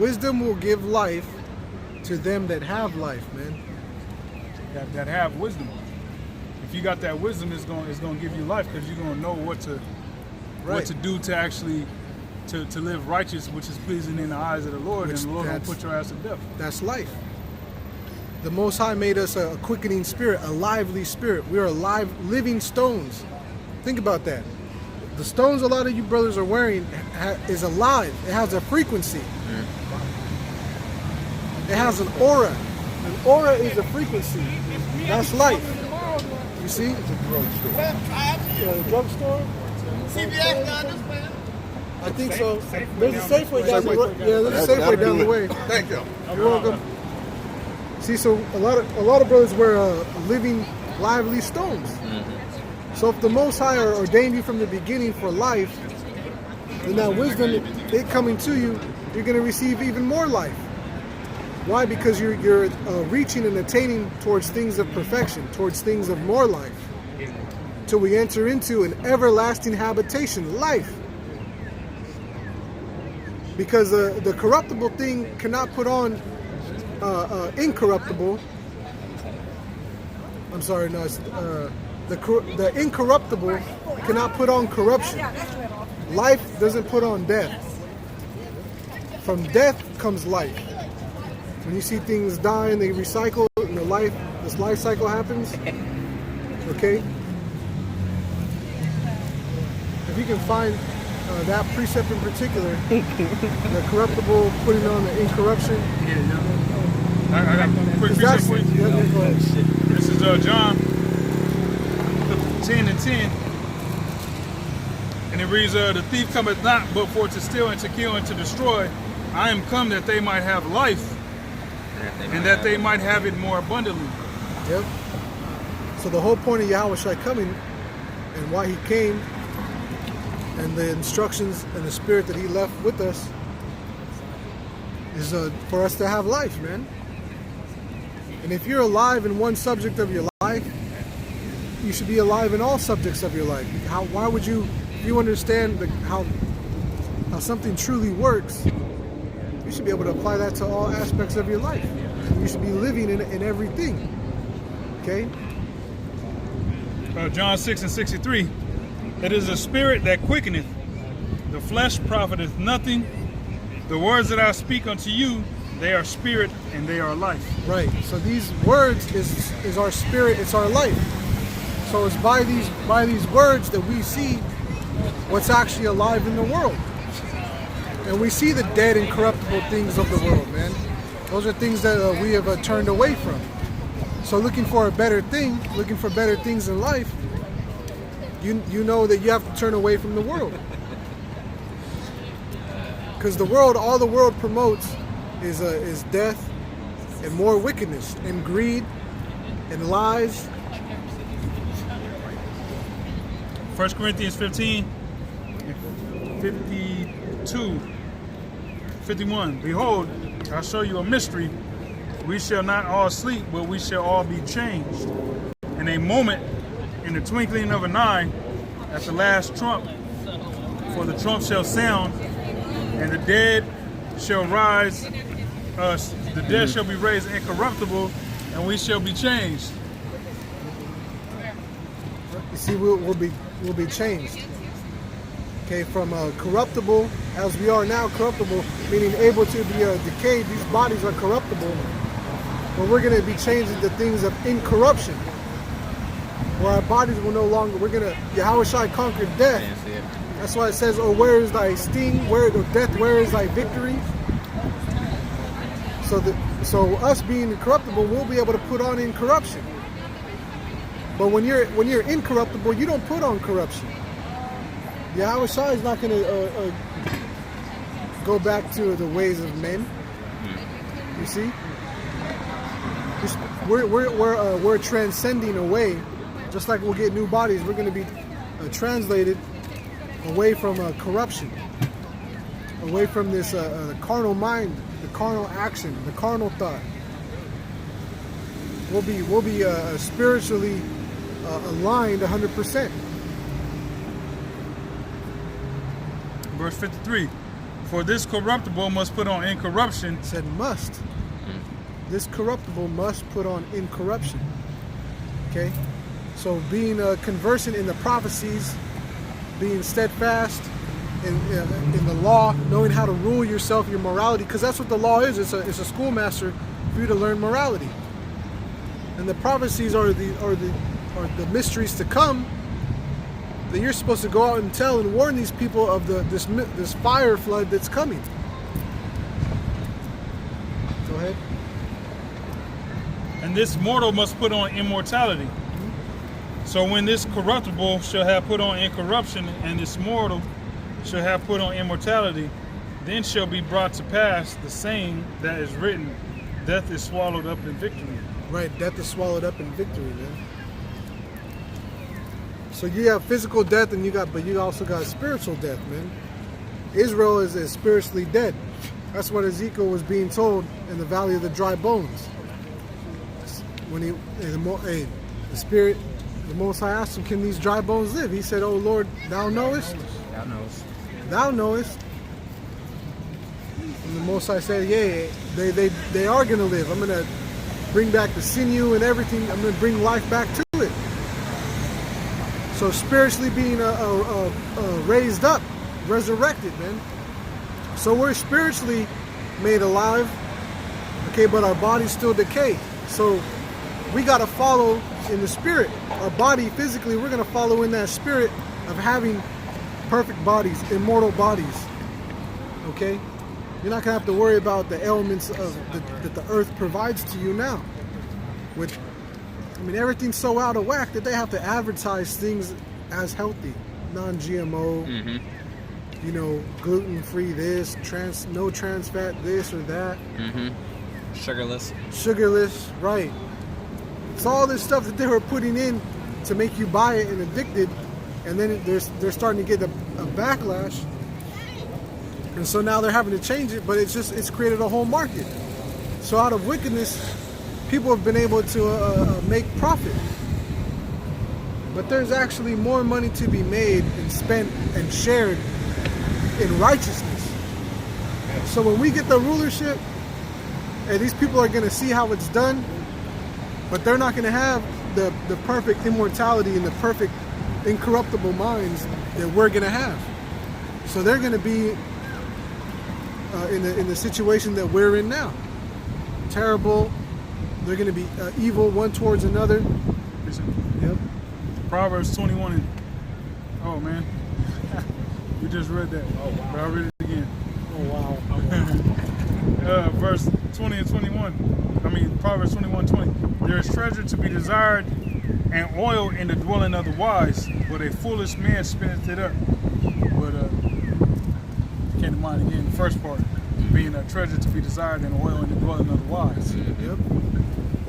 Speaker 6: Wisdom will give life to them that have life, man.
Speaker 7: That have wisdom. If you got that wisdom, it's gonna give you life, because you're gonna know what to do to actually to live righteous, which is pleasing in the eyes of the Lord, and the Lord won't put your ass to death.
Speaker 6: That's life. The Most High made us a quickening spirit, a lively spirit. We are alive, living stones. Think about that. The stones a lot of you brothers are wearing is alive. It has a frequency. It has an aura. An aura is a frequency. That's life. You see? It's a drugstore. A drugstore?
Speaker 5: CVS down this way.
Speaker 6: I think so. There's a Safeway down the way. Yeah, there's a Safeway down the way.
Speaker 5: Thank you.
Speaker 6: You're welcome. See, so a lot of brothers wear living, lively stones. So if the Most High ordained you from the beginning for life, then that wisdom, it coming to you, you're going to receive even more life. Why? Because you're reaching and attaining towards things of perfection, towards things of more life, till we enter into an everlasting habitation, life. Because the corruptible thing cannot put on incorruptible. I'm sorry, no, it's, the incorruptible cannot put on corruption. Life doesn't put on death. From death comes life. When you see things die and they recycle, and this life cycle happens. Okay. If you can find that precept in particular, the corruptible putting on the incorruption.
Speaker 7: I got a quick precept for you. This is John 10:10, and it reads, "The thief cometh not but for to steal and to kill and to destroy. I am come that they might have life, and that they might have it more abundantly."
Speaker 6: Yep. So the whole point of Yahushua coming and why he came, and the instructions and the spirit that he left with us, is for us to have life, man. And if you're alive in one subject of your life, you should be alive in all subjects of your life. Why would you, if you understand how something truly works, you should be able to apply that to all aspects of your life. You should be living in everything. Okay?
Speaker 7: John 6:63. "It is a spirit that quickeneth, the flesh profiteth nothing. The words that I speak unto you, they are spirit and they are life."
Speaker 6: Right. So these words is our spirit, it's our life. So it's by these words that we see what's actually alive in the world. And we see the dead and corruptible things of the world, man. Those are things that we have turned away from. So looking for a better thing, looking for better things in life, you know that you have to turn away from the world. Because all the world promotes is death and more wickedness and greed and lies.
Speaker 7: 1 Corinthians 15:52-51. "Behold, I show you a mystery. We shall not all sleep, but we shall all be changed. In a moment, in the twinkling of an eye, at the last trump. For the trump shall sound, and the dead shall rise. The dead shall be raised incorruptible, and we shall be changed."
Speaker 6: You see, we'll be changed. Okay, from corruptible, as we are now corruptible, meaning able to be decayed. These bodies are corruptible, but we're going to be changing to things of incorruption, where our bodies will no longer. Yahweh Shai conquered death. That's why it says, "Oh, where is thy sting? Where is thy victory?" So us being incorruptible, we'll be able to put on incorruption. But when you're incorruptible, you don't put on corruption. Yahweh Shai is not going to go back to the ways of men. You see, we're transcending away, just like we'll get new bodies. We're going to be translated away from corruption, away from this carnal mind, the carnal action, the carnal thought. We'll be spiritually aligned 100%.
Speaker 7: Verse 53. For this corruptible must put on incorruption.
Speaker 6: It said must. This corruptible must put on incorruption. Okay? So being conversant in the prophecies, being steadfast in the law, knowing how to rule yourself, your morality, because that's what the law is. It's a schoolmaster for you to learn morality. And the prophecies are the mysteries to come, that you're supposed to go out and tell and warn these people of this fire flood that's coming. Go ahead.
Speaker 7: And this mortal must put on immortality. So when this corruptible shall have put on incorruption, and this mortal shall have put on immortality, then shall be brought to pass the saying that is written, death is swallowed up in victory.
Speaker 6: Right, death is swallowed up in victory, man. So you have physical death, but you also got spiritual death, man. Israel is spiritually dead. That's what Ezekiel was being told in the valley of the dry bones. When the Most High asked him, "Can these dry bones live?" He said, "Oh Lord, Thou knowest."
Speaker 3: Thou knowest.
Speaker 6: Thou knowest. And the Most High said, "Yeah, they are going to live. I'm going to bring back the sinew and everything. I'm going to bring life back to it." So spiritually being raised up, resurrected, man. So we're spiritually made alive, okay, but our bodies still decay. So we got to follow in the spirit. Our body, physically, we're going to follow in that spirit of having perfect bodies, immortal bodies, okay? You're not going to have to worry about the ailments that the earth provides to you now. Everything's so out of whack that they have to advertise things as healthy, non-GMO, gluten-free this, no trans fat this or that. Sugarless, right. It's all this stuff that they were putting in to make you buy it and addicted, and then they're starting to get a backlash, and so now they're having to change it, but it's created a whole market. So out of wickedness, people have been able to make profit. But there's actually more money to be made and spent and shared in righteousness. So when we get the rulership, and these people are going to see how it's done, but they're not going to have the perfect immortality and the perfect incorruptible minds that we're going to have. So they're going to be in the situation that we're in now. Terrible. They're going to be evil one towards another. Yep.
Speaker 7: Proverbs 21. Oh man, we just read that. Oh wow. But I'll read it again.
Speaker 6: Oh wow.
Speaker 7: Verse 20 and 21. Proverbs 21:20. There is treasure to be desired and oil in the dwelling of the wise, but a foolish man spendeth it up. But came to mind again the first part, being a treasure to be desired and oil in the dwelling of the wise.
Speaker 6: Yep.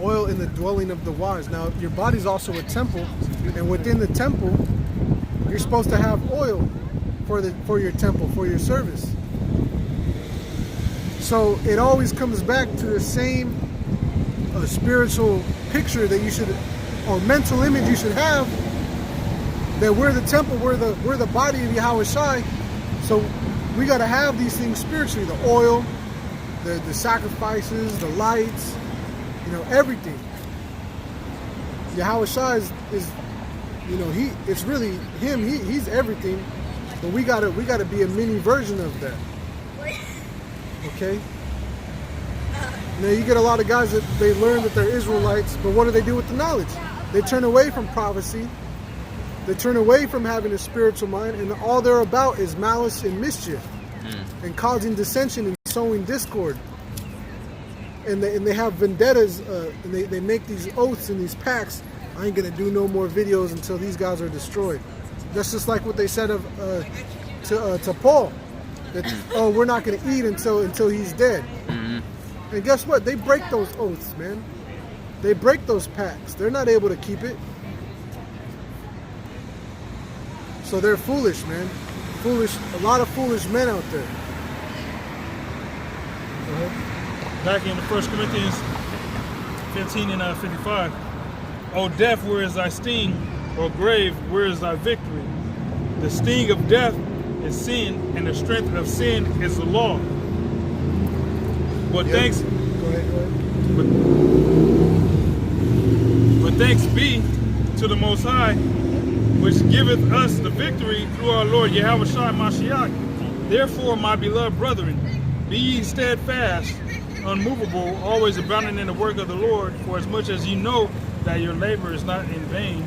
Speaker 6: Oil in the dwelling of the wise. Now, your body's also a temple, and within the temple, you're supposed to have oil for your temple, for your service. So it always comes back to the same spiritual picture that you should, or mental image you should have, that we're the temple, we're the body of Yahweh Shai. So we got to have these things spiritually: the oil, the sacrifices, the lights. Everything. Yahweh Shai is it's really him. He's everything. But we gotta be a mini version of that. Okay? Now you get a lot of guys that they learn that they're Israelites, but what do they do with the knowledge? They turn away from prophecy. They turn away from having a spiritual mind, and all they're about is malice and mischief, and causing dissension and sowing discord. And they have vendettas, and they make these oaths and these pacts. I ain't gonna do no more videos until these guys are destroyed. That's just like what they said of to Paul. That, oh, we're not gonna eat until he's dead. And guess what? They break those oaths, man. They break those pacts. They're not able to keep it. So they're foolish, man. Foolish. A lot of foolish men out there.
Speaker 7: Back in 1 Corinthians 15 and 55. O death, where is thy sting? O grave, where is thy victory? The sting of death is sin, and the strength of sin is the law. But thanks.
Speaker 6: Go ahead.
Speaker 7: But thanks be to the Most High, which giveth us the victory through our Lord Yahushua Mashiach. Therefore, my beloved brethren, be ye steadfast, unmovable, always abounding in the work of the Lord, for as much as ye know that your labor is not in vain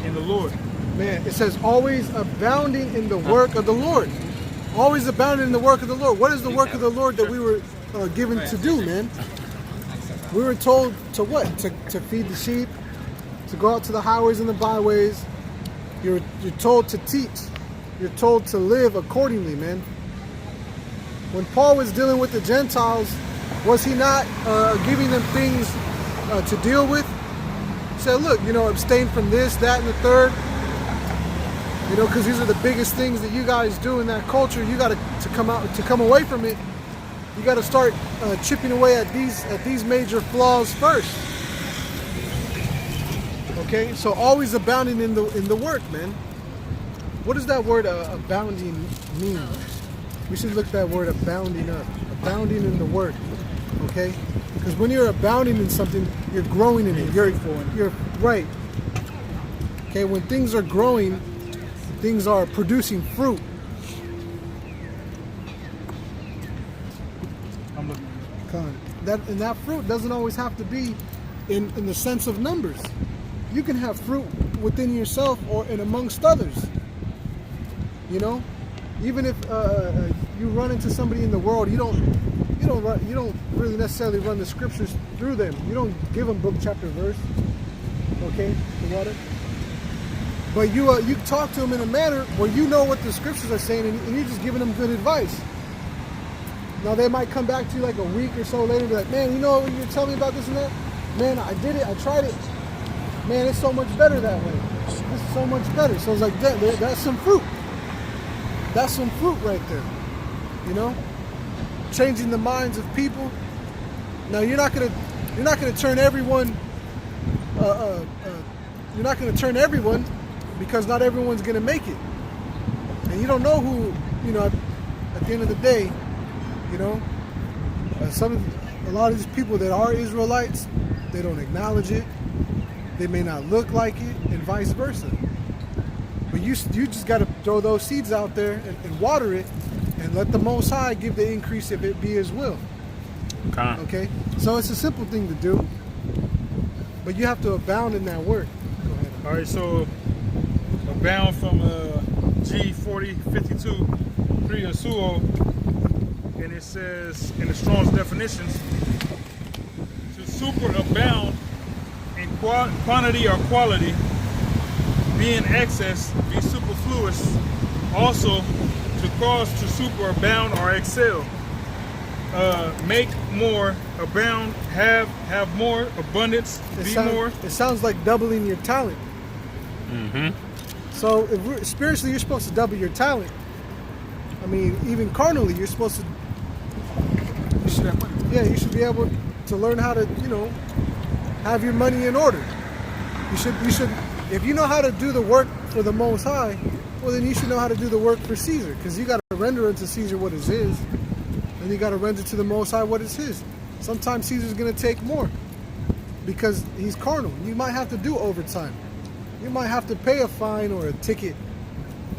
Speaker 7: in the Lord.
Speaker 6: Man, it says always abounding in the work of the Lord. Always abounding in the work of the Lord. What is the work of the Lord that we were given to do, man? We were told to what? To feed the sheep, to go out to the highways and the byways. You're told to teach. You're told to live accordingly, man. When Paul was dealing with the Gentiles, was he not giving them things to deal with? He said, look, abstain from this, that, and the third. Because these are the biggest things that you guys do in that culture. You got to come away from it. You got to start chipping away at these major flaws first. Okay, so always abounding in the work, man. What does that word abounding mean? We should look that word abounding up. Abounding in the work, okay? Because when you're abounding in something, you're growing in it. You're right. Okay, when things are growing, things are producing fruit. That fruit doesn't always have to be in the sense of numbers. You can have fruit within yourself or and amongst others. Even if you run into somebody in the world, you don't really necessarily run the scriptures through them. You don't give them book, chapter, verse. Okay, the water. But you talk to them in a manner where you know what the scriptures are saying, and you're just giving them good advice. Now they might come back to you like a week or so later and be like, man, you're telling me about this and that? Man, I did it, I tried it. Man, it's so much better that way. It's so much better. So it's like, that's some fruit. That's some fruit right there. Changing the minds of people. Now you're not gonna turn everyone. You're not gonna turn everyone, because not everyone's gonna make it. And you don't know who. At the end of the day, a lot of these people that are Israelites, they don't acknowledge it. They may not look like it, and vice versa. But you just got to throw those seeds out there and water it, and let the Most High give the increase if it be His will. Okay? So it's a simple thing to do, but you have to abound in that work. Go ahead.
Speaker 7: All right, so abound from G4052 Suo, and it says in the Strong's definitions, to superabound in quantity or quality, be in excess, be superfluous, also to cause to superabound or excel. Make more, abound, have more, abundance, more.
Speaker 6: It sounds like doubling your talent.
Speaker 1: Mm-hmm.
Speaker 6: So spiritually, you're supposed to double your talent. I mean, even carnally, you're supposed to. You should be able to learn how to, have your money in order. You should. If you know how to do the work for the Most High, well, then you should know how to do the work for Caesar, because you got to render unto Caesar what is his, and you got to render to the Most High what is his. Sometimes Caesar's going to take more because he's carnal. You might have to do overtime. You might have to pay a fine or a ticket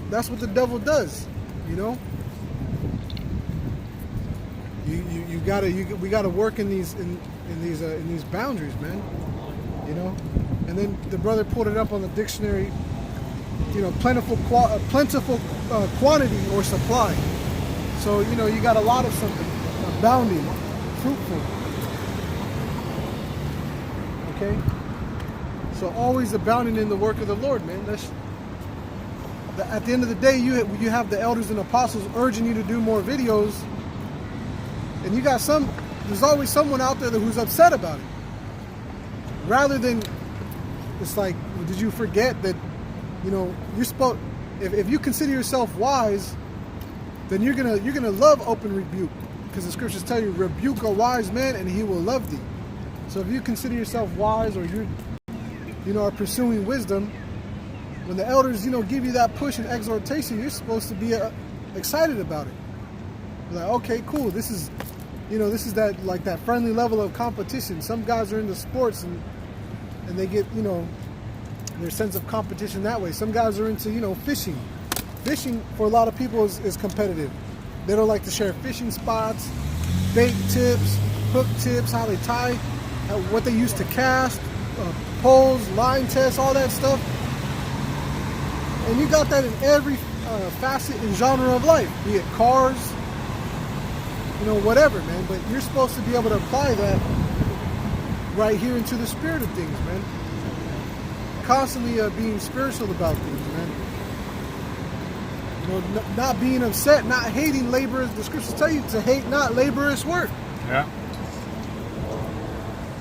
Speaker 6: that's what the devil does, you know. We gotta work in these boundaries, man. You know, and then the brother pulled it up on the dictionary. You know, plentiful quantity or supply. So you know, you got a lot of something, abounding, fruitful. Okay. So always abounding in the work of the Lord, man. At the end of the day, you have the elders and apostles urging you to do more videos. And you got there's always someone out there who's upset about it. Rather than, it's like, did you forget that, you know, you're supposed, if you consider yourself wise, then you're gonna love open rebuke, because the scriptures tell you, rebuke a wise man and he will love thee. So if you consider yourself wise, or are pursuing wisdom, when the elders, give you that push and exhortation, you're supposed to be excited about it. Like, okay, cool. This is that friendly level of competition. Some guys are into sports and they get, their sense of competition that way. Some guys are into, fishing. Fishing for a lot of people is competitive. They don't like to share fishing spots, bait tips, hook tips, how they tie, what they use to cast, poles, line tests, all that stuff. And you got that in every facet and genre of life, be it cars, whatever, man. But you're supposed to be able to apply that right here into the spirit of things, man. Constantly being spiritual about things, man. Not being upset, not hating laborers. The scriptures tell you to hate not laborious work.
Speaker 7: Yeah.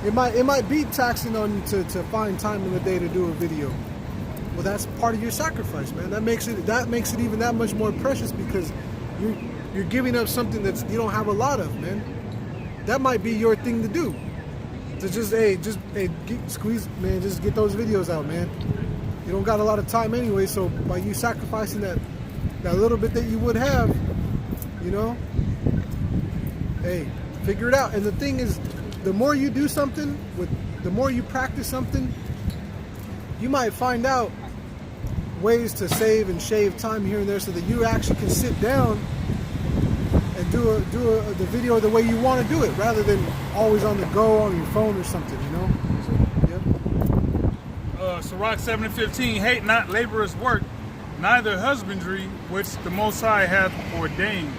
Speaker 6: It might be taxing on you to find time in the day to do a video. Well, that's part of your sacrifice, man. That makes it even that much more precious, because you're giving up something that you don't have a lot of, man. That might be your thing to do. To just squeeze, man. Just get those videos out, man. You don't got a lot of time anyway, so by you sacrificing that little bit that you would have, hey, figure it out. And the thing is, the more you do something, the more you practice something, you might find out ways to save and shave time here and there, so that you actually can sit down and do the video the way you want to do it, rather than always on the go on your phone or something, So, yep.
Speaker 7: Sirach 7:15, hate not laborers' work, neither husbandry, which the Most High hath ordained.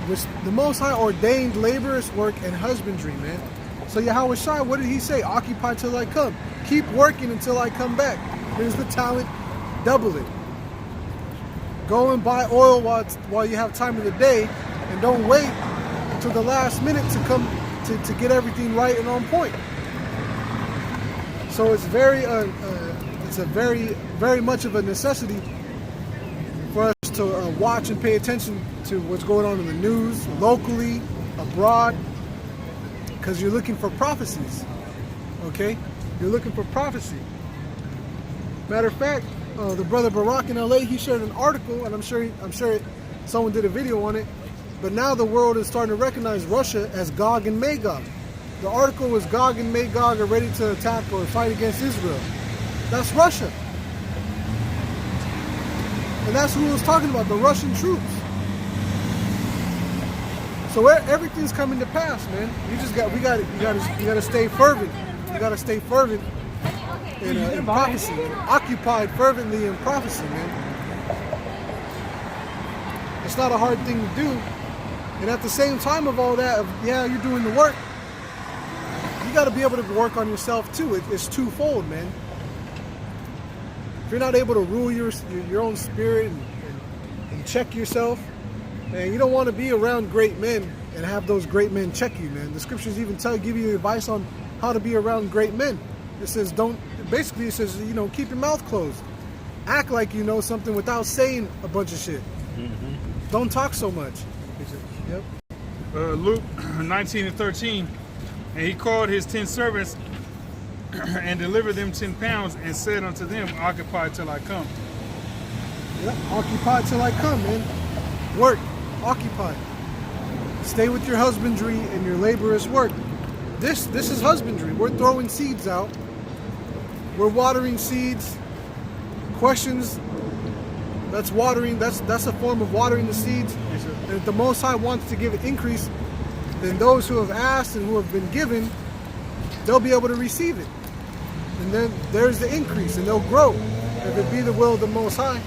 Speaker 6: Which the Most High ordained laborers' work and husbandry, man. So Yahweh Shai, what did he say? Occupy till I come. Keep working until I come back. Here's the talent, double it. Go and buy oil while you have time of the day, and don't wait until the last minute to come to get everything right and on point. So it's it's a very much of a necessity for us to watch and pay attention to what's going on in the news, locally, abroad, because you're looking for prophecies. Okay, you're looking for prophecy. Matter of fact, the brother Barack in LA, he shared an article, and I'm sure someone did a video on it. But now the world is starting to recognize Russia as Gog and Magog. The article was Gog and Magog are ready to attack or fight against Israel. That's Russia. And that's who it was talking about, the Russian troops. So everything's coming to pass, man. You gotta stay fervent. You gotta stay fervent in prophecy, occupied fervently in prophecy, man. It's not a hard thing to do. And at the same time of all that, you're doing the work, you got to be able to work on yourself too. It's twofold, man. If you're not able to rule your own spirit and check yourself, man, you don't want to be around great men and have those great men check you, man. The scriptures even give you advice on how to be around great men. It says keep your mouth closed. Act like you know something without saying a bunch of shit. Mm-hmm. Don't talk so much. Yep.
Speaker 7: Luke 19:13, and he called his 10 servants and delivered them 10 pounds and said unto them, occupy till I come.
Speaker 6: Yep, occupy till I come, man. Work, occupy. Stay with your husbandry and your laborious work. This is husbandry. We're throwing seeds out. We're watering seeds. Questions That's watering. That's a form of watering the seeds. And if the Most High wants to give it increase, then those who have asked and who have been given, they'll be able to receive it. And then there's the increase, and they'll grow. If it be the will of the Most High.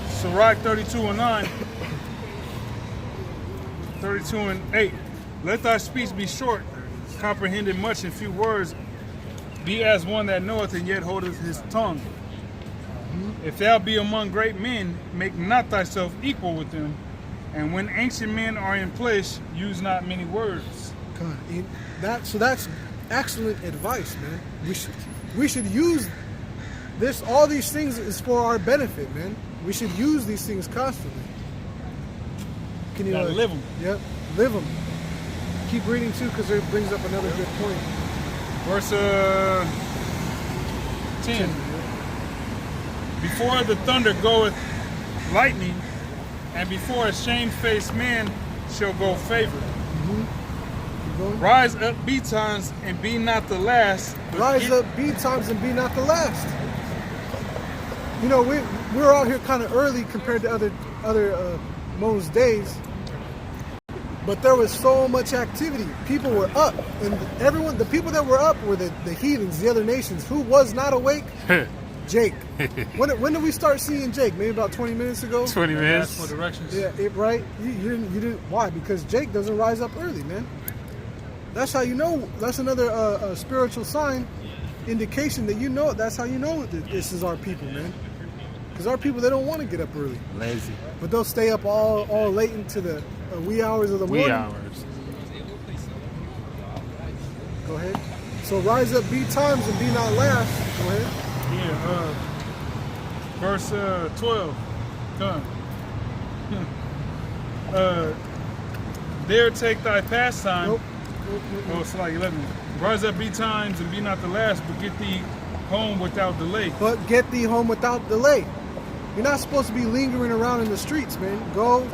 Speaker 7: Sirach 32:9, 32:8. Let thy speech be short, comprehending much in few words. Be as one that knoweth and yet holdeth his tongue. If thou be among great men, make not thyself equal with them. And when ancient men are in place, use not many words.
Speaker 6: God, so that's excellent advice, man. We should use this. All these things is for our benefit, man. We should use these things constantly. Can you
Speaker 7: Gotta live them?
Speaker 6: Yep, live them. Keep reading too, because it brings up another good point.
Speaker 7: Verse 10. Before the thunder goeth lightning, and before a shamefaced man shall go favor. Rise up betimes and be not the last.
Speaker 6: Rise up betimes and be not the last. You know, we're out here kind of early compared to other most days, but there was so much activity. People were up, and the people that were up were the heathens, the other nations. Who was not awake? Jake. When did we start seeing Jake? Maybe about 20 minutes ago.
Speaker 1: 20 minutes.
Speaker 7: For directions.
Speaker 6: Yeah, right. You didn't. Why? Because Jake doesn't rise up early, man. That's how you know. That's another spiritual sign, indication that you know. That's how you know that this is our people, man. Because our people, they don't want to get up early.
Speaker 1: Lazy.
Speaker 6: But they'll stay up all late into the wee hours of the morning.
Speaker 1: Wee hours.
Speaker 6: Go ahead. So rise up, be times, and be not last. Go ahead.
Speaker 7: Yeah, verse 12. Come. There take thy pastime.
Speaker 6: Nope.
Speaker 7: Oh, it's like 11. Rise up betimes and be not the last, but get thee home without delay.
Speaker 6: But get thee home without delay. You're not supposed to be lingering around in the streets, man. Go,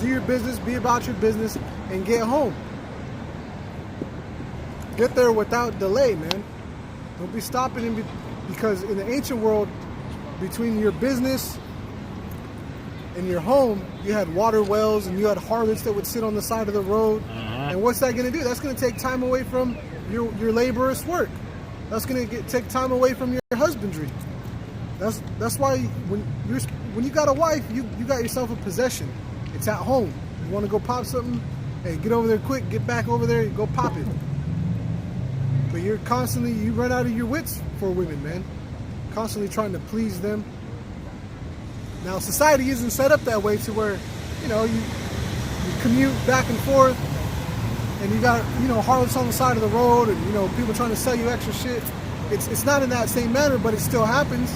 Speaker 6: do your business, be about your business, and get home. Get there without delay, man. Don't be stopping because in the ancient world, between your business and your home, you had water wells and you had harlots that would sit on the side of the road. And what's that going to do? That's going to take time away from your laborious work. That's going to take time away from your husbandry. That's why when you got a wife, you got yourself a possession. It's at home. You want to go pop something? Hey, get over there quick. Get back over there. Go pop it. But you run out of your wits for women, man. Constantly trying to please them. Now, society isn't set up that way to where, you commute back and forth, and you got, harlots on the side of the road, and, people trying to sell you extra shit. It's not in that same manner, but it still happens.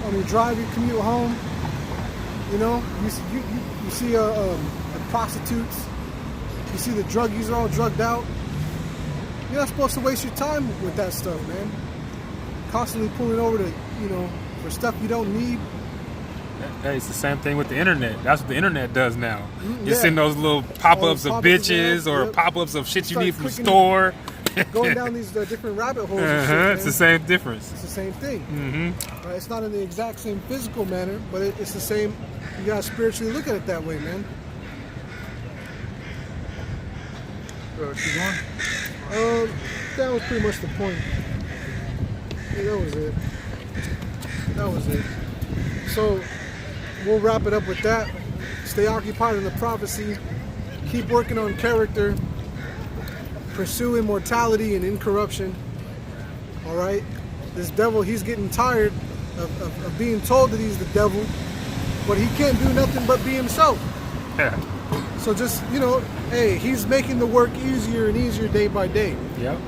Speaker 6: On your drive, you commute home, you see the prostitutes, you see the druggies are all drugged out. You're not supposed to waste your time with that stuff, man. Constantly pulling over to, for stuff you don't need.
Speaker 1: Hey, it's the same thing with the internet. That's what the internet does now. You're
Speaker 6: Yeah.
Speaker 1: seeing those little pop-ups of bitches or pop-ups of shit you need from the store.
Speaker 6: Going down these different rabbit holes and shit, man.
Speaker 1: It's the same difference.
Speaker 6: It's the same thing. Right? It's not in the exact same physical manner, but it's the same. You gotta spiritually look at it that way, man.
Speaker 7: Keep going.
Speaker 6: That was pretty much the point. Yeah, that was it. So we'll wrap it up with that. Stay occupied in the prophecy. Keep working on character. Pursue immortality and incorruption. All right? This devil, he's getting tired of being told that he's the devil, but he can't do nothing but be himself.
Speaker 1: Yeah.
Speaker 6: So just, hey, he's making the work easier and easier day by day.
Speaker 1: Yep.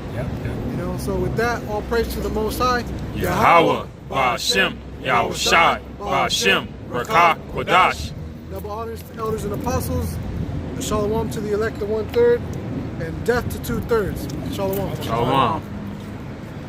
Speaker 6: So with that, all praise to the Most High.
Speaker 1: Yahweh, Ba'ashem, Yahweh Shai, Ba'ashem, Rakah, Quadash.
Speaker 6: Double honors to elders and apostles. Shalom to the elect, the 1/3, and death to 2/3. Shalom.
Speaker 1: Shalom.